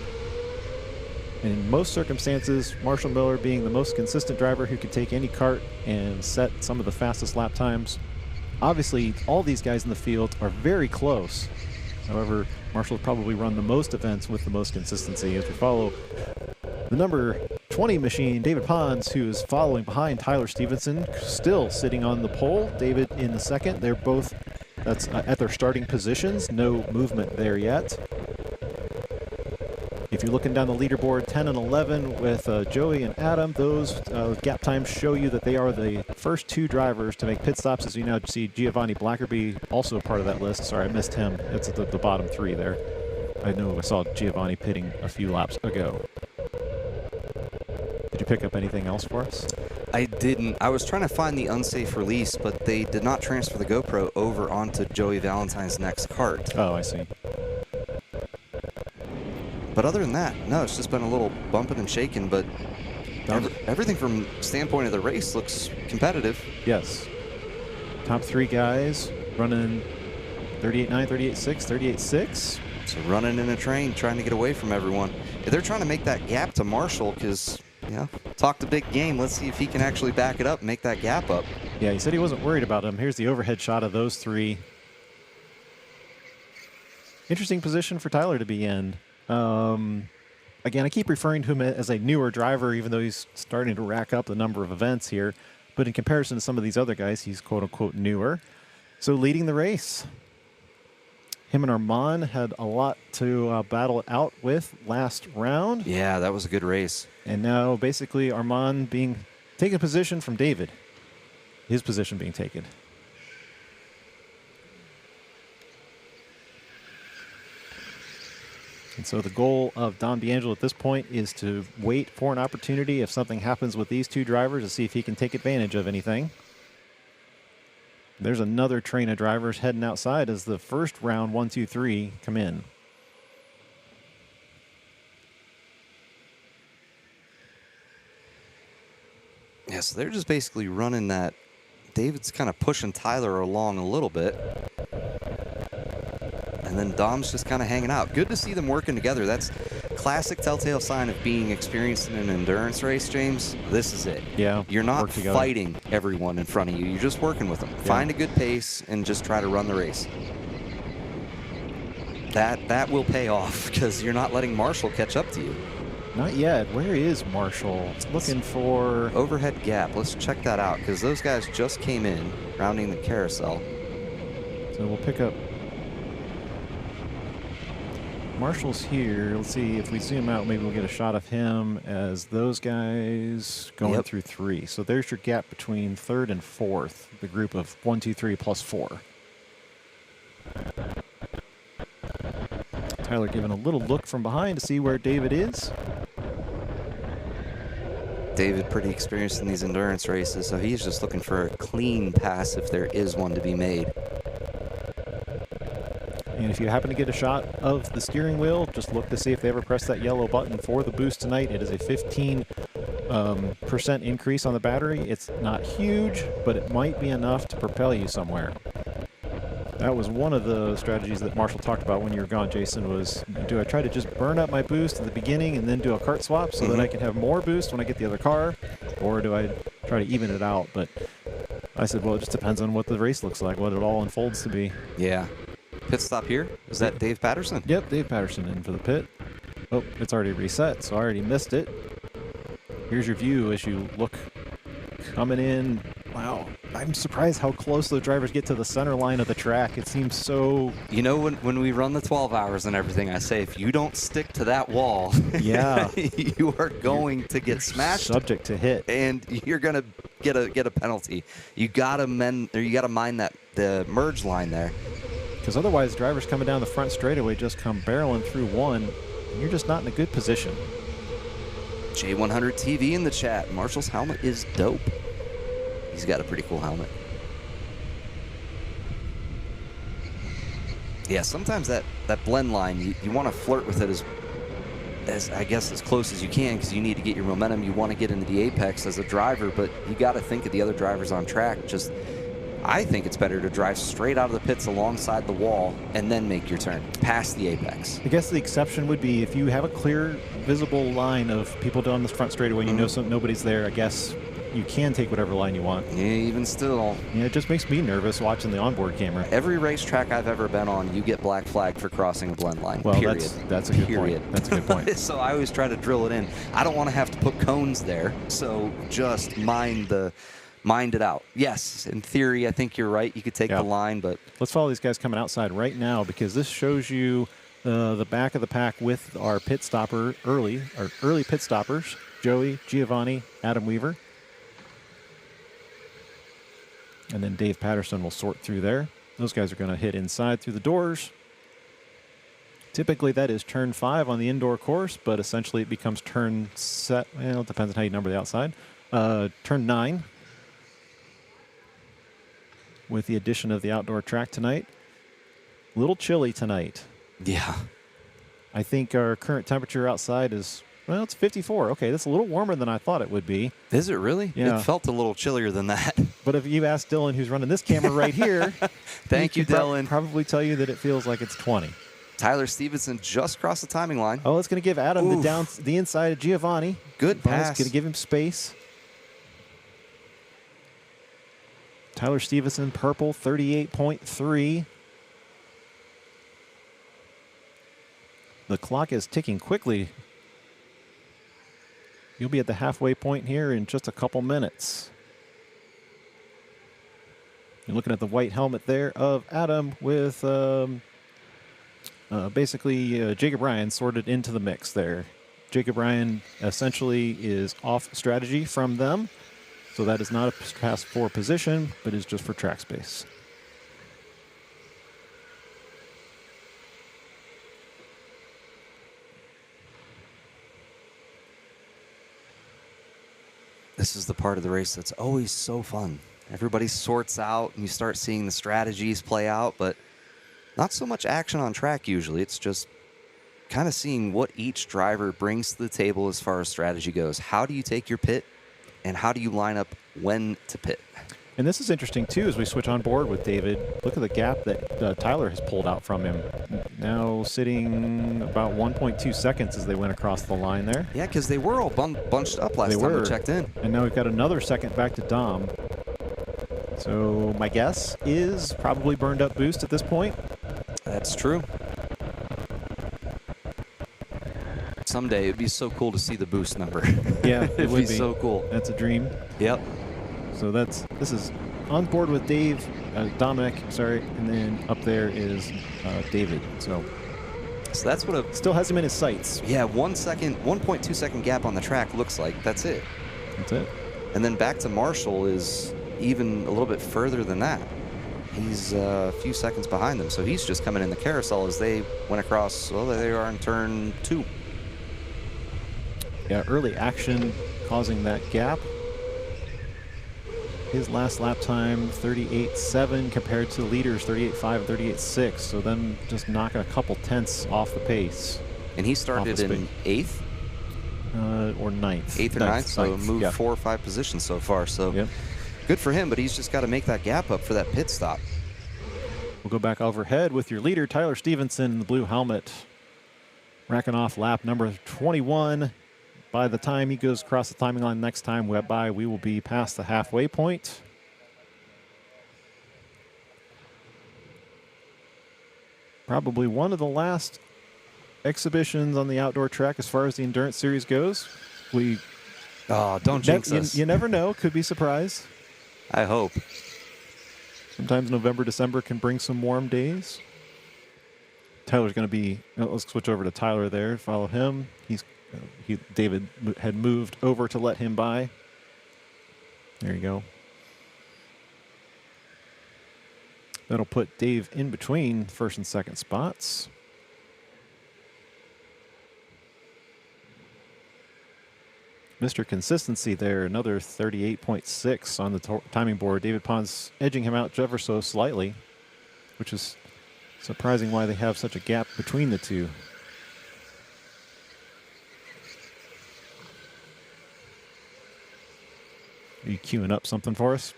In most circumstances, Marshall Miller being the most consistent driver who could take any kart and set some of the fastest lap times. Obviously, all these guys in the field are very close. However, Marshall probably run the most events with the most consistency. As we follow the number 20 machine, David Pons, who is following behind Tyler Stevenson, still sitting on the pole. David in the second. They're both at their starting positions. No movement there yet. If you're looking down the leaderboard, 10 and 11 with Joey and Adam, those gap times show you that they are the first 2 drivers to make pit stops. As you now see, Giovanni Blackerby also part of that list. Sorry, I missed him. It's at the bottom 3 there. I know I saw Giovanni pitting a few laps ago. Did you pick up anything else for us? I didn't. I was trying to find the unsafe release, but they did not transfer the GoPro over onto Joey Valentine's next kart. Oh, I see. But other than that, no, it's just been a little bumping and shaking, but everything from standpoint of the race looks competitive. Yes. Top 3 guys running 38.9, 38.6, 38.6. So running in a train, trying to get away from everyone. They're trying to make that gap to Marshall because, talked a big game. Let's see if he can actually back it up and make that gap up. Yeah, he said he wasn't worried about him. Here's the overhead shot of those 3. Interesting position for Tyler to be in. Again, I keep referring to him as a newer driver, even though he's starting to rack up the number of events here. But in comparison to some of these other guys, he's quote-unquote newer. So leading the race. Him and Armand had a lot to battle it out with last round. Yeah, that was a good race. And now basically Armand taking position from David. His position being taken. And so the goal of Dom D'Angelo at this point is to wait for an opportunity if something happens with these 2 drivers to see if he can take advantage of anything. There's another train of drivers heading outside as the first round 1, 2, 3 come in. Yeah, so they're just basically running that. David's kind of pushing Tyler along a little bit. And then Dom's just kind of hanging out. Good to see them working together. That's classic telltale sign of being experienced in an endurance race, James. This is it. Yeah. You're not fighting everyone in front of you. You're just working with them. Yeah. Find a good pace and just try to run the race. That will pay off because you're not letting Marshall catch up to you. Not yet. Where is Marshall? Looking for Overhead gap. Let's check that out because those guys just came in, rounding the carousel. So we'll pick up. Marshall's here. Let's see if we zoom out. Maybe we'll get a shot of him as those guys going through 3. So there's your gap between 3rd and 4th. The group of 1, 2, 3 plus 4. Tyler giving a little look from behind to see where David is. David pretty experienced in these endurance races, so he's just looking for a clean pass if there is one to be made. And if you happen to get a shot of the steering wheel, just look to see if they ever press that yellow button for the boost tonight. It is a 15% increase on the battery. It's not huge, but it might be enough to propel you somewhere. That was one of the strategies that Marshall talked about when you were gone, Jason, was do I try to just burn up my boost at the beginning and then do a kart swap so that I can have more boost when I get the other car? Or do I try to even it out? But I said, well, it just depends on what the race looks like, what it all unfolds to be. Yeah. Pit stop here. Is that Dave Patterson? Yep, Dave Patterson in for the pit. Oh, it's already reset, so I already missed it. Here's your view as you look coming in. Wow, I'm surprised how close the drivers get to the center line of the track. It seems so... You know, when we run the 12 hours and everything, I say, if you don't stick to that wall, yeah, you are going to get smashed. Subject to hit. And you're going to get a penalty. You got to mind the merge line there. Because otherwise, drivers coming down the front straightaway just come barreling through one, and you're just not in a good position. J100 TV in the chat. Marshall's helmet is dope. He's got a pretty cool helmet. Yeah, sometimes that blend line, you want to flirt with it as I guess as close as you can because you need to get your momentum. You want to get into the apex as a driver, but you got to think of the other drivers on track. I think it's better to drive straight out of the pits alongside the wall and then make your turn past the apex. I guess the exception would be if you have a clear, visible line of people down the front straightaway, you know nobody's there, I guess you can take whatever line you want. Yeah, even still. Yeah, it just makes me nervous watching the onboard camera. Every racetrack I've ever been on, you get black flagged for crossing a blend line. Well, period. that's a good point. That's a good point. So I always try to drill it in. I don't want to have to put cones there, so just mind it out. Yes, in theory, I think you're right. You could take the line, but... Let's follow these guys coming outside right now because this shows you the back of the pack with our early pit stoppers, Joey, Giovanni, Adam Weaver. And then Dave Patterson will sort through there. Those guys are going to hit inside through the doors. Typically, that is turn 5 on the indoor course, but essentially it becomes turn set. Well, it depends on how you number the outside. Turn 9 with the addition of the outdoor track tonight. A little chilly tonight. Yeah. I think our current temperature outside is, well, it's 54. Okay, that's a little warmer than I thought it would be. Is it really? Yeah. It felt a little chillier than that. But if you ask Dylan, who's running this camera right here, Thank you, Dylan. Probably tell you that it feels like it's 20. Tyler Stevenson just crossed the timing line. Oh, it's going to give Adam the inside of Giovanni. Good pass. It's going to give him space. Tyler Stevenson, purple, 38.3. The clock is ticking quickly. You'll be at the halfway point here in just a couple minutes. You're looking at the white helmet there of Adam with basically Jacob Ryan sorted into the mix there. Jacob Ryan essentially is off strategy from them. So that is not a pass 4 position, but is just for track space. This is the part of the race that's always so fun. Everybody sorts out and you start seeing the strategies play out, but not so much action on track usually. It's just kind of seeing what each driver brings to the table as far as strategy goes. How do you take your pit and how do you line up when to pit? And this is interesting, too, as we switch on board with David. Look at the gap that Tyler has pulled out from him. Now sitting about 1.2 seconds as they went across the line there. Yeah, because they were all bunched up last time we checked in. And now we've got another second back to Dom. So my guess is probably burned up boost at this point. That's true. someday it'd be so cool to see the boost number. Yeah, it it'd would be so cool. That's a dream. Yep. So this is on board with Dave, Dominic, sorry, and then up there is David. So that's what a still has him in his sights. Yeah, 1.2 second gap on the track looks like. That's it. That's it. And then back to Marshall is even a little bit further than that. He's a few seconds behind them, so he's just coming in the carousel as they went across. Well, there they are in turn 2. Yeah, early action causing that gap. His last lap time, 38.7 compared to the leaders, 38.5 and 38.6. So them just knocking a couple tenths off the pace. And he started in 8th? Or 9th. 8th or 9th, so moved 4 or 5 positions so far. So good for him, but he's just got to make that gap up for that pit stop. We'll go back overhead with your leader, Tyler Stevenson, in the blue helmet, racking off lap number 21. By the time he goes across the timing line next time we will be past the halfway point. Probably one of the last exhibitions on the outdoor track as far as the Endurance Series goes. Don't jinx us. You never know. Could be surprise. I hope. Sometimes November, December can bring some warm days. Tyler's going to be... let's switch over to Tyler there. Follow him. David had moved over to let him by. There you go. That'll put Dave in between first and second spots. Mr. Consistency there, another 38.6 on the timing board. David Pons edging him out ever so slightly, which is surprising why they have such a gap between the two. Are you queuing up something for us?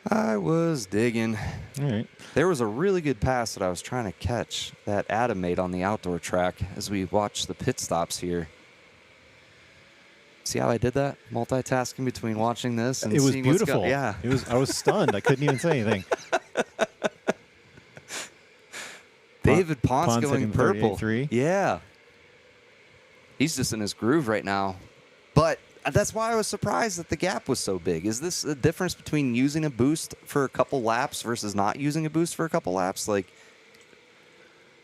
I was digging. All right. There was a really good pass that I was trying to catch that Adam made on the outdoor track as we watched the pit stops here. See how I did that? Multitasking between watching this and seeing what's beautiful. Yeah. I was stunned. I couldn't even say anything. David Pons going purple. 38.3. Yeah. He's just in his groove right now. But that's why I was surprised that the gap was so big. Is this a difference between using a boost for a couple laps versus not using a boost for a couple laps? Like,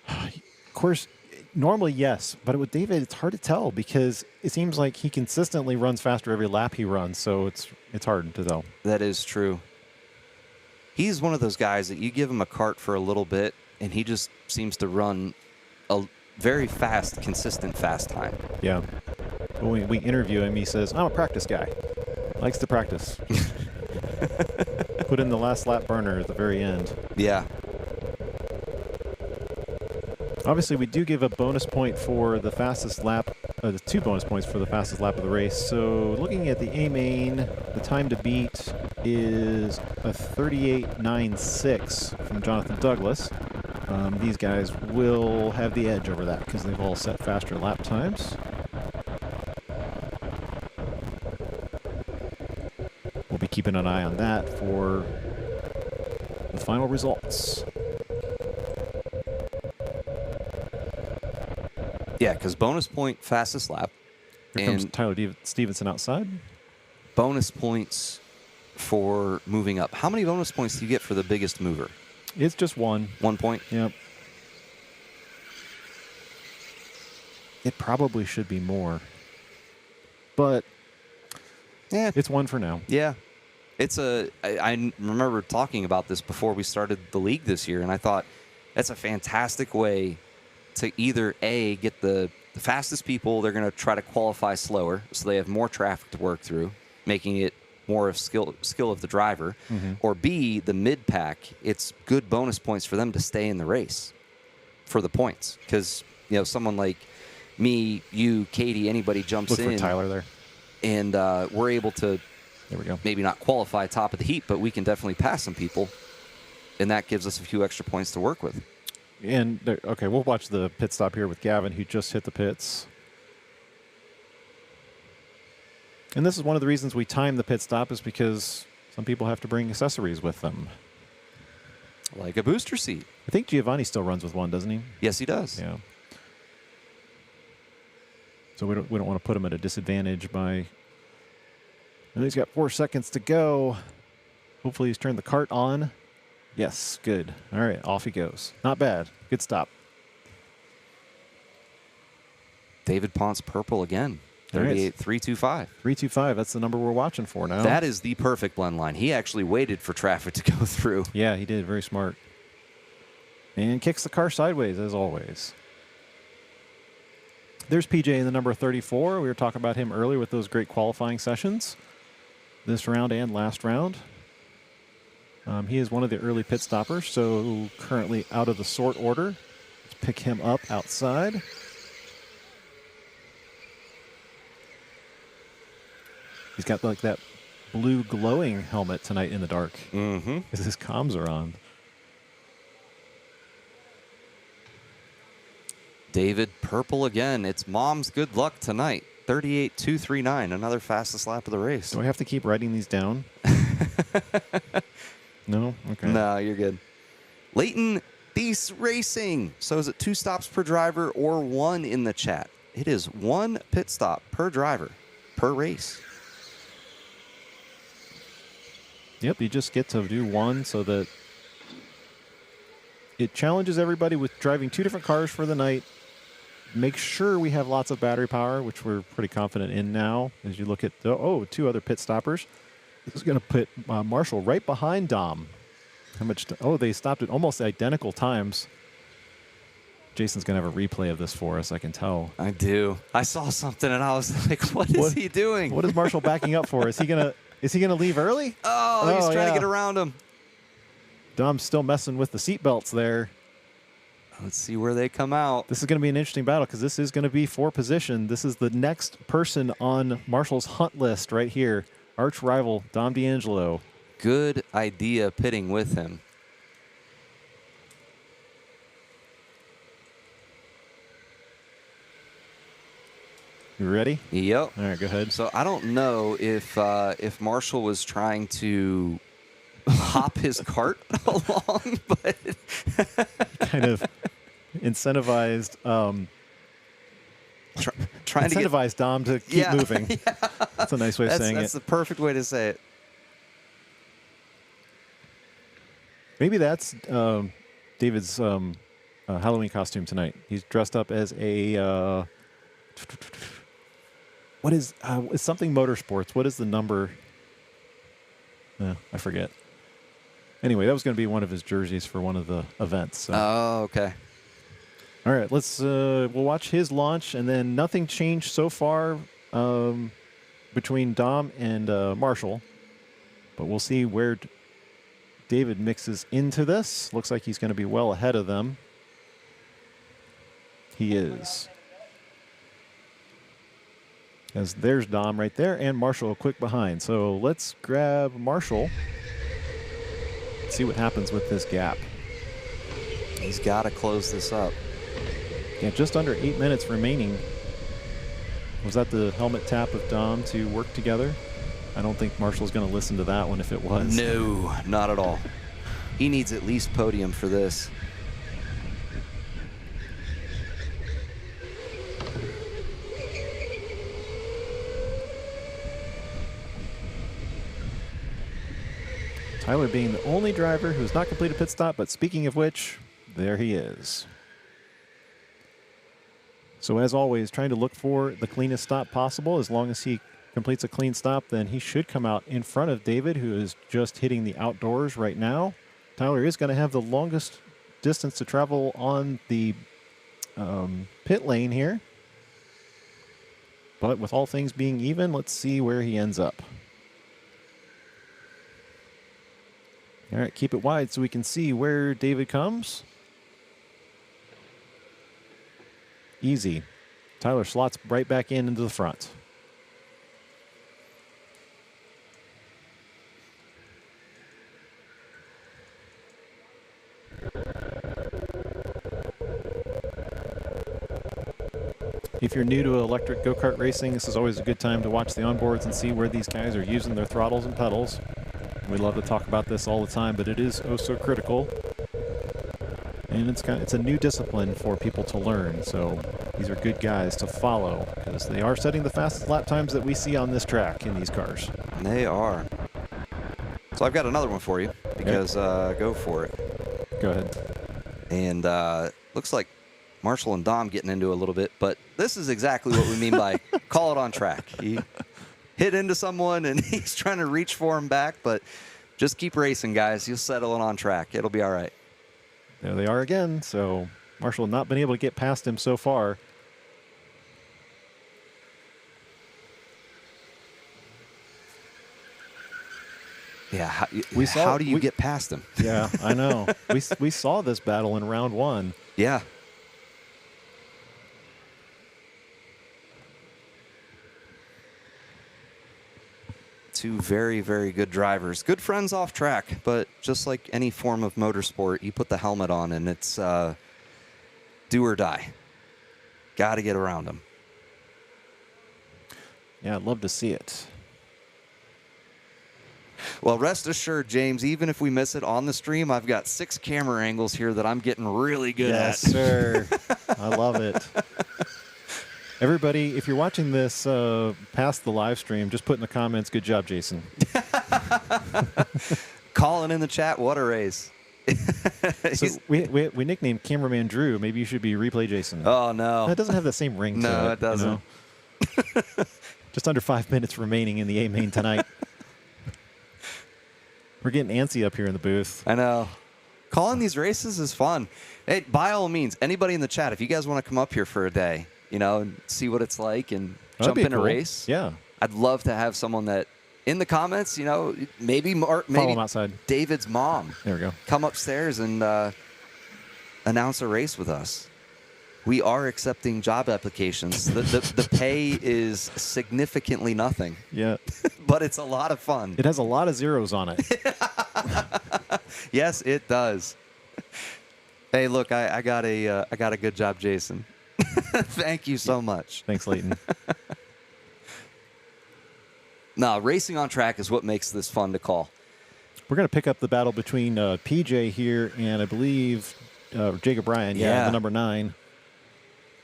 of course, normally yes, but with David, it's hard to tell because it seems like he consistently runs faster every lap he runs, so it's hard to tell. That is true. He's one of those guys that you give him a kart for a little bit, and he just seems to run a very fast, consistent fast time. Yeah. When we interview him, he says, I'm a practice guy. Likes to practice. Put in the last lap burner at the very end. Yeah. Obviously, we do give a bonus point for the fastest lap, 2 bonus points for the fastest lap of the race. So looking at the A main, the time to beat is a 38.96 from Jonathan Douglas. These guys will have the edge over that because they've all set faster lap times. We'll be keeping an eye on that for the final results. Yeah, because bonus point fastest lap. Here comes Tyler Stevenson outside. Bonus points for moving up. How many bonus points do you get for the biggest mover? It's just 1. 1 point? Yep. It probably should be more. But yeah, it's 1 for now. Yeah. I remember talking about this before we started the league this year, and I thought that's a fantastic way to either A, get the fastest people. They're going to try to qualify slower, so they have more traffic to work through, making it more of skill of the driver. Mm-hmm. Or B, the mid-pack, it's good bonus points for them to stay in the race for the points. Because, someone like me, you, Katy, anybody jumps Look in. for Tyler there. And we're able to, there we go, maybe not qualify top of the heap, but we can definitely pass some people. And that gives us a few extra points to work with. And, okay, we'll watch the pit stop here with Gavin, who just hit the pits. And this is one of the reasons we time the pit stop is because some people have to bring accessories with them. Like a booster seat. I think Giovanni still runs with one, doesn't he? Yes, he does. Yeah. So we don't want to put him at a disadvantage by. And he's got 4 seconds to go. Hopefully he's turned the cart on. Yes, good. All right, off he goes. Not bad. Good stop. David Ponce purple again. 38.325. 325. That's the number we're watching for now. That is the perfect blend line. He actually waited for traffic to go through. Yeah, he did. Very smart. And kicks the car sideways, as always. There's PJ in the number 34. We were talking about him earlier with those great qualifying sessions. This round and last round. He is one of the early pit stoppers, so currently out of the sort order. Let's pick him up outside. He's got like that blue glowing helmet tonight in the dark. Mm-hmm. Because his comms are on. David purple again. It's Mom's good luck tonight. 38.239. Another fastest lap of the race. Do I have to keep writing these down? No? Okay. No, you're good. Leighton Thies Racing. So is it 2 stops per driver or 1 in the chat? It is 1 pit stop per driver per race. Yep, you just get to do 1 so that it challenges everybody with driving 2 different cars for the night. Make sure we have lots of battery power, which we're pretty confident in now. As you look at, 2 other pit stoppers. This is going to put Marshall right behind Dom. How much? They stopped at almost identical times. Jason's going to have a replay of this for us, I can tell. I do. I saw something and I was like, what is he doing? What is Marshall backing up for? Is he going to leave early? Oh, he's trying to get around him. Dom's still messing with the seatbelts there. Let's see where they come out. This is going to be an interesting battle because this is going to be for position. This is the next person on Marshall's hunt list right here. Arch rival, Dom D'Angelo. Good idea pitting with him. You ready? Yep. All right, go ahead. So I don't know if Marshall was trying to hop his cart along, but kind of incentivized trying to incentivize Dom to keep moving. Yeah. That's a nice way of saying that's it. the perfect way to say it. Maybe that's David's Halloween costume tonight. He's dressed up as a what is something motorsports? What is the number? I forget. Anyway, that was going to be one of his jerseys for one of the events. So. Oh, okay. All right, let's we'll watch his launch, and then nothing changed so far between Dom and Marshall, but we'll see where David mixes into this. Looks like he's going to be well ahead of them. He is. As there's Dom right there, and Marshall a quick behind. So let's grab Marshall. See what happens with this gap. He's got to close this up. Yeah, just under 8 minutes remaining. Was that the helmet tap of Dom to work together? I don't think Marshall's going to listen to that one if it was. No, not at all. He needs at least podium for this. Tyler being the only driver who's not completed a pit stop, but speaking of which, there he is. So as always, trying to look for the cleanest stop possible. As long as he completes a clean stop, then he should come out in front of David, who is just hitting the outdoors right now. Tyler is going to have the longest distance to travel on the pit lane here. But with all things being even, let's see where he ends up. All right, keep it wide so we can see where David comes. Easy. Tyler slots right back into the front. If you're new to electric go-kart racing, this is always a good time to watch the onboards and see where these guys are using their throttles and pedals. We love to talk about this all the time, but it is oh so critical. And it's a new discipline for people to learn. So these are good guys to follow because they are setting the fastest lap times that we see on this track in these cars. They are. So I've got another one for you because go for it. Go ahead. And looks like Marshall and Dom getting into a little bit, but this is exactly what we mean by call it on track. He hit into someone and he's trying to reach for him back, but just keep racing, guys. You'll settle it on track. It'll be all right. There they are again. So Marshall not been able to get past him so far. Yeah, how do you get past him? Yeah, I know. we saw this battle in round 1. Yeah. Two very, very good drivers. Good friends off track, but just like any form of motorsport, you put the helmet on and it's do or die. Got to get around them. Yeah, I'd love to see it. Well, rest assured, James, even if we miss it on the stream, I've got 6 camera angles here that I'm getting really good at. Yes, sir. I love it. Everybody, if you're watching this past the live stream, just put in the comments, good job, Jason. Calling in the chat, what a race. So we nicknamed cameraman Drew. Maybe you should be replay Jason. Oh, no. That doesn't have the same ring to it. No, it doesn't. You know? Just under 5 minutes remaining in the A main tonight. We're getting antsy up here in the booth. I know. Calling these races is fun. Hey, by all means, anybody in the chat, if you guys want to come up here for a day, you know, and see what it's like and jump in a race. Yeah. I'd love to have someone that, in the comments, you know, maybe Follow him outside. David's mom. There we go. Come upstairs and announce a race with us. We are accepting job applications. The pay is significantly nothing. Yeah. But it's a lot of fun. It has a lot of zeros on it. Yes, it does. Hey, look, I got a good job, Jason. Thank you so much. Thanks, Leighton. No, racing on track is what makes this fun to call. We're going to pick up the battle between PJ here and I believe Jacob Bryan. Yeah. The number 9.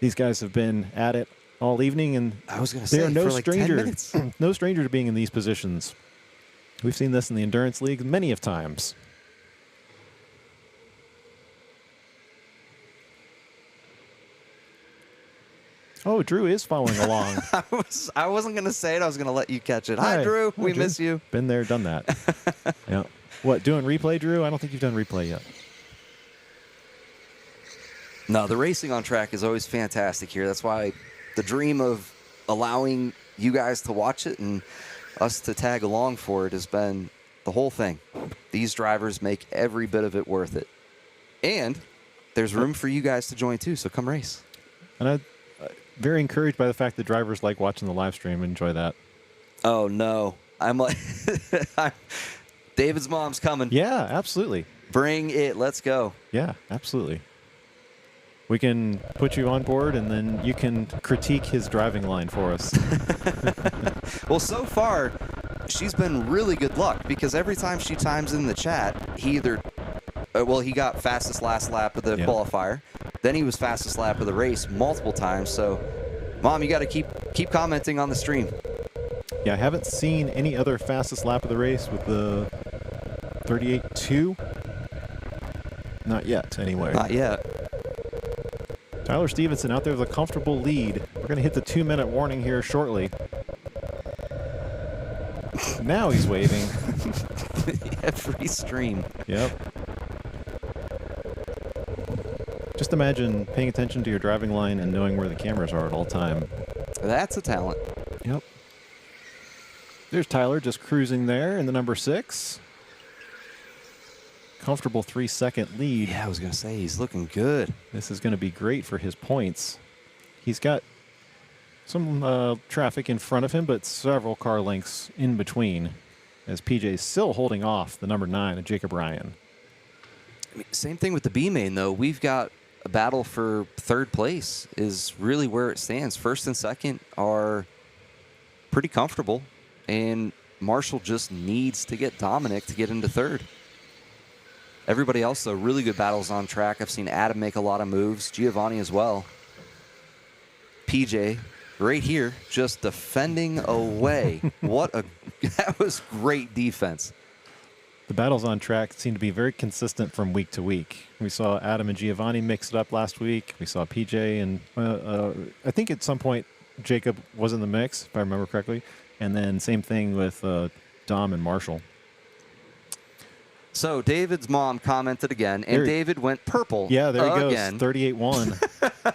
These guys have been at it all evening, and I was going to say, they are no for like 10 stranger, minutes. no stranger to being in these positions. We've seen this in the Endurance League many of times. Oh, Drew is following along. I wasn't going to say it. I was going to let you catch it. Hi, Hi. Drew. Hi, We Drew. miss you. Been there, done that. Yeah. What, doing replay, Drew? I don't think you've done replay yet. No, the racing on track is always fantastic here. That's why the dream of allowing you guys to watch it and us to tag along for it has been the whole thing. These drivers make every bit of it worth it. And there's room for you guys to join too, so come race. And I'm very encouraged by the fact that drivers like watching the live stream and enjoy that. Oh, no. I'm like, David's mom's coming. Yeah, absolutely. Bring it. Let's go. Yeah, absolutely. We can put you on board, and then you can critique his driving line for us. Well, so far, she's been really good luck because every time she times in the chat, he either, he got fastest last lap of the qualifier, then he was fastest lap of the race multiple times. So, Mom, you got to keep commenting on the stream. Yeah, I haven't seen any other fastest lap of the race with the 38.2. Not yet, anyway. Not yet. Tyler Stevenson out there with a comfortable lead. We're going to hit the 2-minute warning here shortly. Now he's waving. Every stream. Yep. Just imagine paying attention to your driving line and knowing where the cameras are at all time. That's a talent. Yep. There's Tyler just cruising there in the number 6. Comfortable 3-second lead. Yeah, I was going to say, he's looking good. This is going to be great for his points. He's got some traffic in front of him, but several car lengths in between, as PJ's still holding off the number 9 of Jacob Ryan. I mean, same thing with the B main, though. We've got a battle for 3rd place is really where it stands. 1st and 2nd are pretty comfortable, and Marshall just needs to get Dominic to get into 3rd. Everybody else, though, really good battles on track. I've seen Adam make a lot of moves. Giovanni as well. PJ, right here, just defending away. That was great defense. The battles on track seem to be very consistent from week to week. We saw Adam and Giovanni mix it up last week. We saw PJ and I think at some point Jacob was in the mix, if I remember correctly. And then same thing with Dom and Marshall. So David's mom commented again, and David went purple. Yeah, there he again. goes. 38-1.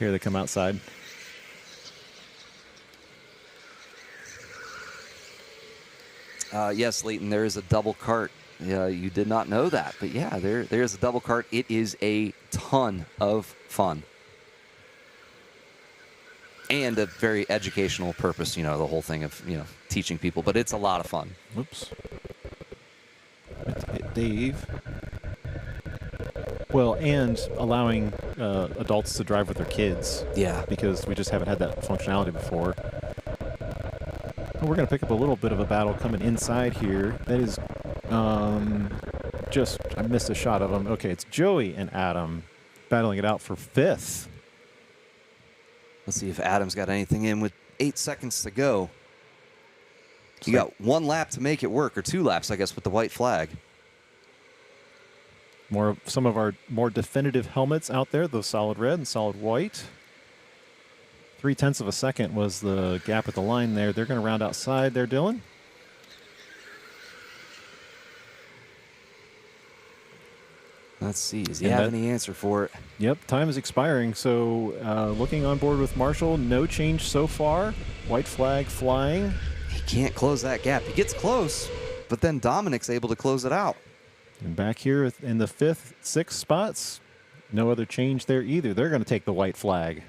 Here they come outside. Yes, Leighton, there is a double cart. You did not know that, but yeah, there's a double cart. It is a ton of fun. And a very educational purpose, the whole thing of, teaching people, but it's a lot of fun. Whoops. Dave. Well, and allowing adults to drive with their kids. Yeah. Because we just haven't had that functionality before. And we're going to pick up a little bit of a battle coming inside here. That is I missed a shot of them. Okay, it's Joey and Adam battling it out for 5th. Let's see if Adam's got anything in with 8 seconds to go. You got 1 lap to make it work, or 2 laps, I guess, with the white flag. Some of our more definitive helmets out there, those solid red and solid white. 0.3 of a second was the gap at the line there. They're going to round outside there, Dylan. Let's see. Does he have any answer for it? Yep, time is expiring. So looking on board with Marshall, no change so far. White flag flying. He can't close that gap. He gets close, but then Dominic's able to close it out. And back here in the 5th, 6th spots, no other change there either. They're going to take the white flag.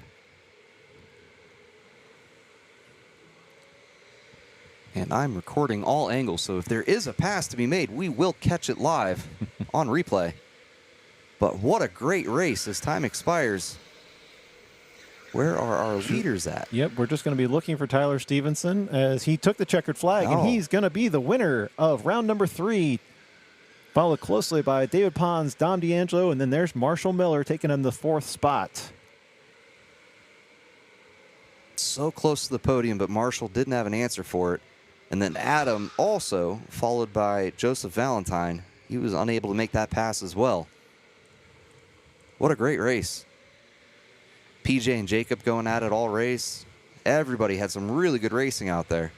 And I'm recording all angles, so if there is a pass to be made, we will catch it live on replay. But what a great race as time expires. Where are our leaders at? Yep, we're just going to be looking for Tyler Stevenson as he took the checkered flag, and he's going to be the winner of round number 3. Followed closely by David Pons, Dom D'Angelo, and then there's Marshall Miller taking in the 4th spot. So close to the podium, but Marshall didn't have an answer for it. And then Adam also, followed by Joseph Valentine. He was unable to make that pass as well. What a great race. PJ and Jacob going at it all race. Everybody had some really good racing out there.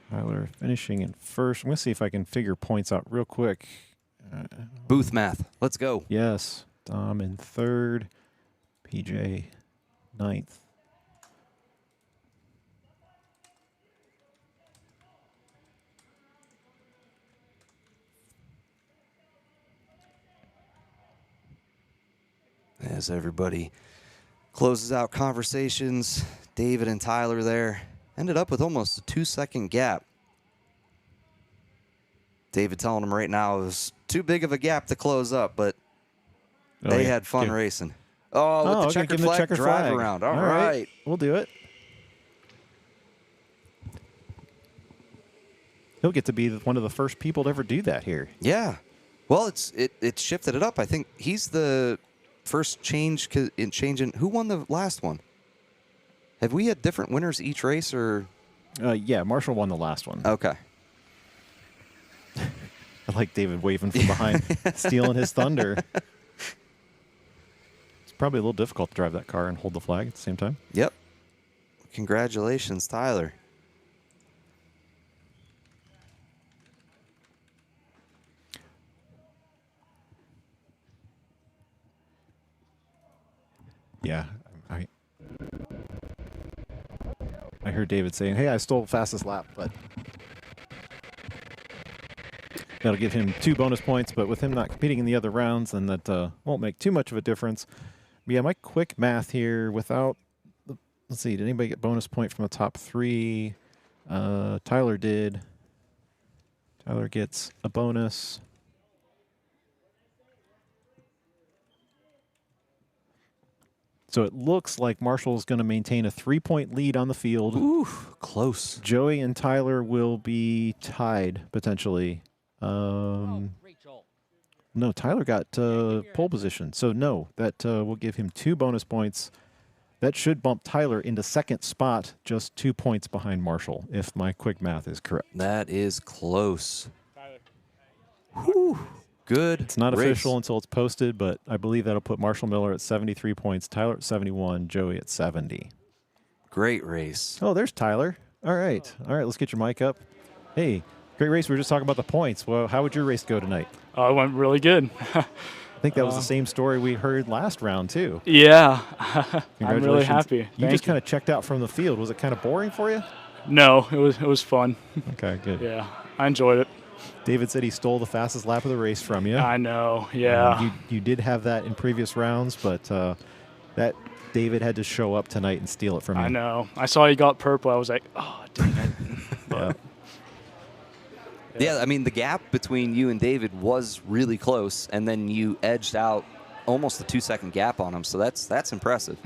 Tyler finishing in 1st. I'm going to see if I can figure points out real quick. Booth math. Let's go. Yes. Dom in 3rd. PJ 9th. As everybody closes out conversations, David and Tyler there ended up with almost a 2-second gap. David telling him right now it was too big of a gap to close up, but they had fun racing. Oh, with the checkered flag, drive around. All right. We'll do it. He'll get to be one of the first people to ever do that here. Yeah. Well, it shifted it up. I think he's the first change in who won the last one? Have we had different winners each race, or? Yeah, Marshall won the last one. Okay. I like David waving from behind, stealing his thunder. It's probably a little difficult to drive that car and hold the flag at the same time. Yep. Congratulations, Tyler. Yeah, I heard David saying, "Hey, I stole fastest lap," but that'll give him 2 bonus points. But with him not competing in the other rounds, then that won't make too much of a difference. But yeah, my quick math here without, let's see, did anybody get bonus point from the top 3? Tyler did. Tyler gets a bonus. So it looks like Marshall's going to maintain a 3-point lead on the field. Ooh, close. Joey and Tyler will be tied potentially. No, Tyler got pole position. So no, that will give him 2 bonus points. That should bump Tyler into second spot, just 2 points behind Marshall, if my quick math is correct. That is close. Whew. Good. It's not race. official until it's posted, but I believe that'll put Marshall Miller at 73 points, Tyler at 71, Joey at 70. Great race. Oh, there's Tyler. All right, let's get your mic up. Hey, great race. We were just talking about the points. Well, how would your race go tonight? It went really good. I think that was the same story we heard last round, too. Yeah. I'm really Congratulations. happy. You just kind of checked out from the field. Was it kind of boring for you? No, it was fun. Okay, good. Yeah, I enjoyed it. David said he stole the fastest lap of the race from you. I know, yeah. You did have that in previous rounds, but that David had to show up tonight and steal it from you. I know. I saw you got purple. I was like, oh, dang it. But, Yeah, I mean, the gap between you and David was really close, and then you edged out almost a 2-second gap on him, so that's impressive.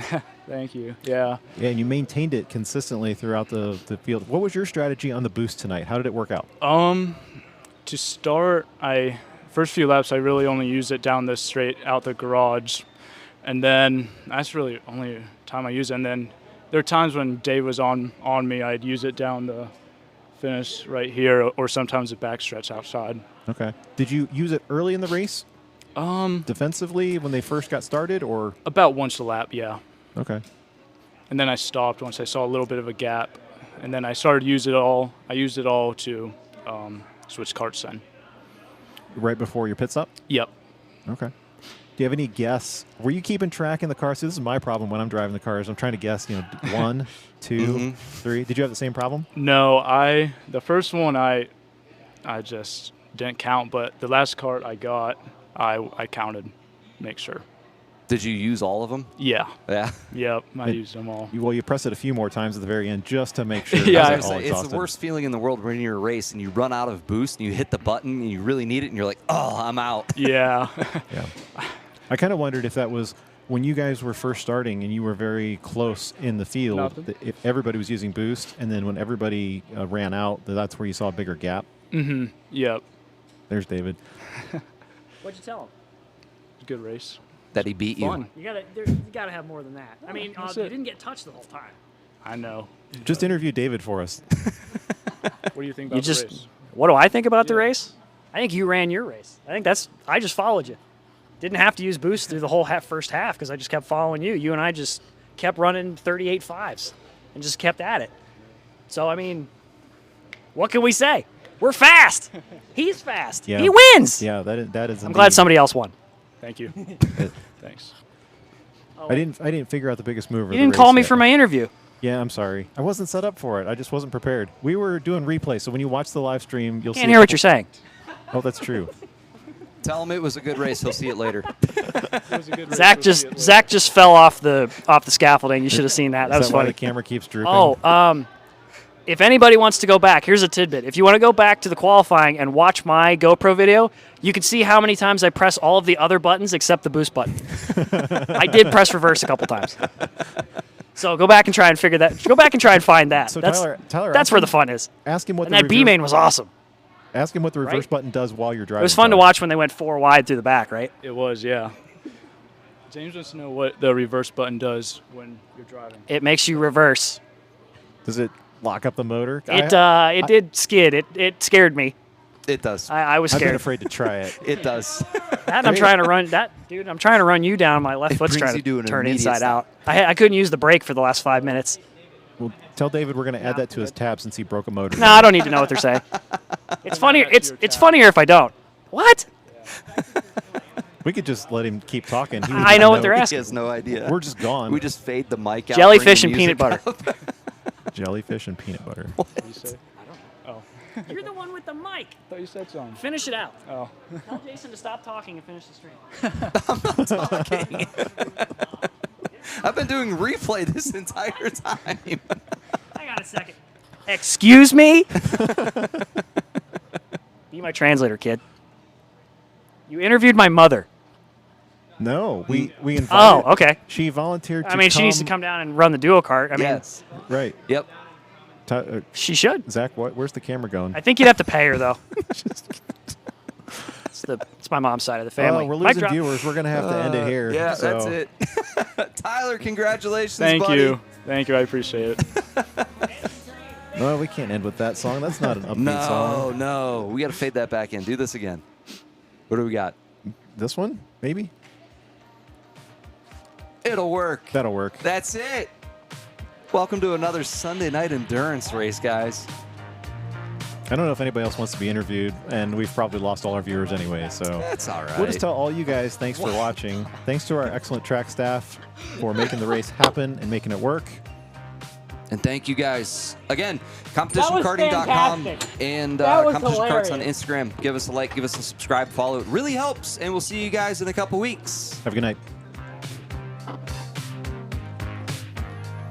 Thank you. Yeah. Yeah, and you maintained it consistently throughout the field. What was your strategy on the boost tonight? How did it work out? To start, first few laps I really only used it down the straight out the garage, and then that's really only time I used it. And then there are times when Dave was on me, I'd use it down the finish right here, or sometimes a backstretch outside. Okay. Did you use it early in the race? Defensively when they first got started, or About once a lap, yeah. okay. And then I stopped once I saw a little bit of a gap, and then I started to use it all. I used it all to switch karts then. Right before your pit stop? Yep. Okay. Do you have any guess? Were you keeping track in the car? So this is my problem when I'm driving the cars. I'm trying to guess, 1, 2, 3. Did you have the same problem? No, the first one I just didn't count, but the last kart I got, I counted, make sure. Did you use all of them? Yeah. Yeah. Yep, I used them all. Well, you press it a few more times at the very end just to make sure. Yeah, it's all It's exhausted. the worst feeling in the world when you're in a race and you run out of boost and you hit the button and you really need it and you're like, oh, I'm out. Yeah. Yeah. I kind of wondered if that was when you guys were first starting and you were very close in the field, Nothing. if everybody was using boost, and then when everybody ran out, that's where you saw a bigger gap. Mm-hmm. Yep. There's David. What'd you tell him? Good race. That he beat you. Fun. You gotta have more than that. I mean, That's you it. didn't get touched the whole time. I know. Just interview David for us. What do you think about the race? What do I think about the race? I think you ran your race. I just followed you. Didn't have to use boost through the whole first half because I just kept following you. You and I just kept running 38.5s and just kept at it. So, I mean, what can we say? We're fast. He's fast. Yeah. He wins. Yeah, that is. I'm glad somebody else won. Thank you. Thanks. I didn't figure out the biggest mover. You didn't call me for my interview. Yeah, I'm sorry. I wasn't set up for it. I just wasn't prepared. We were doing replay, so when you watch the live stream, you'll see. Can't hear what you're saying. Oh, that's true. Tell him it was a good race. He'll see it later. Zach just fell off the scaffolding. You should have seen that. That Is was that why funny. the camera keeps drooping? Oh, if anybody wants to go back, here's a tidbit. If you want to go back to the qualifying and watch my GoPro video, you can see how many times I press all of the other buttons except the boost button. I did press reverse a couple times. So go back and try and figure that. Go back and try and find that. So that's Tyler, that's where the fun is. Ask him what And the that B main was awesome. Ask him what the reverse Right? button does while you're driving. It was fun to watch when they went 4 wide through the back, right? It was, yeah. James wants to know what the reverse button does when you're driving. It makes you reverse. Does it lock up the motor? It did skid. It scared me. It does. I was I've been scared. afraid to try it. It does. That I'm trying to run dude. I'm trying to run you down. My left foot's brings trying you to to an turn immediate inside stop. out. I couldn't use the brake for the last 5 minutes. Well, tell David we're going to add that to his tab since he broke a motor. No, I don't need to know what they're saying. It's funnier. It's funnier if I don't. What? We could just let him keep talking. He I wouldn't know what they're He asking. has no idea. We're just gone. We just fade the mic out. Jellyfish bring and the peanut music butter. up. Jellyfish and peanut butter. What did you say? Oh. You're the one with the mic. I thought you said something. Finish it out. Oh. Tell Jason to stop talking and finish the stream. I've been doing replay this entire time. I got a second. Excuse me? Be my translator, kid. You interviewed my mother. No, we invited. Oh, okay. She volunteered to I mean, she needs to come down and run the dual cart. I mean, Yes. Right. Yep. she should. Zach, where's the camera going? I think you'd have to pay her though. It's my mom's side of the family. We're Mic losing drop. viewers. We're going to have to end it here. Yeah, so. that's it. Tyler, congratulations, Thank buddy. you. Thank you. I appreciate it. No, we can't end with that song. That's not an upbeat No, song. no. We got to fade that back in. Do this again. What do we got? This one, maybe? It'll work. That'll work. That's it. Welcome to another Sunday night endurance race, guys. I don't know if anybody else wants to be interviewed, and we've probably lost all our viewers anyway, so. That's all right. We'll just tell all you guys thanks for watching. Thanks to our excellent track staff for making the race happen and making it work. And thank you guys. Again, That was competitionkarting.com fantastic. and That was Competition Karts on hilarious. Instagram. Give us a like, give us a subscribe, follow. It really helps, and we'll see you guys in a couple weeks. Have a good night.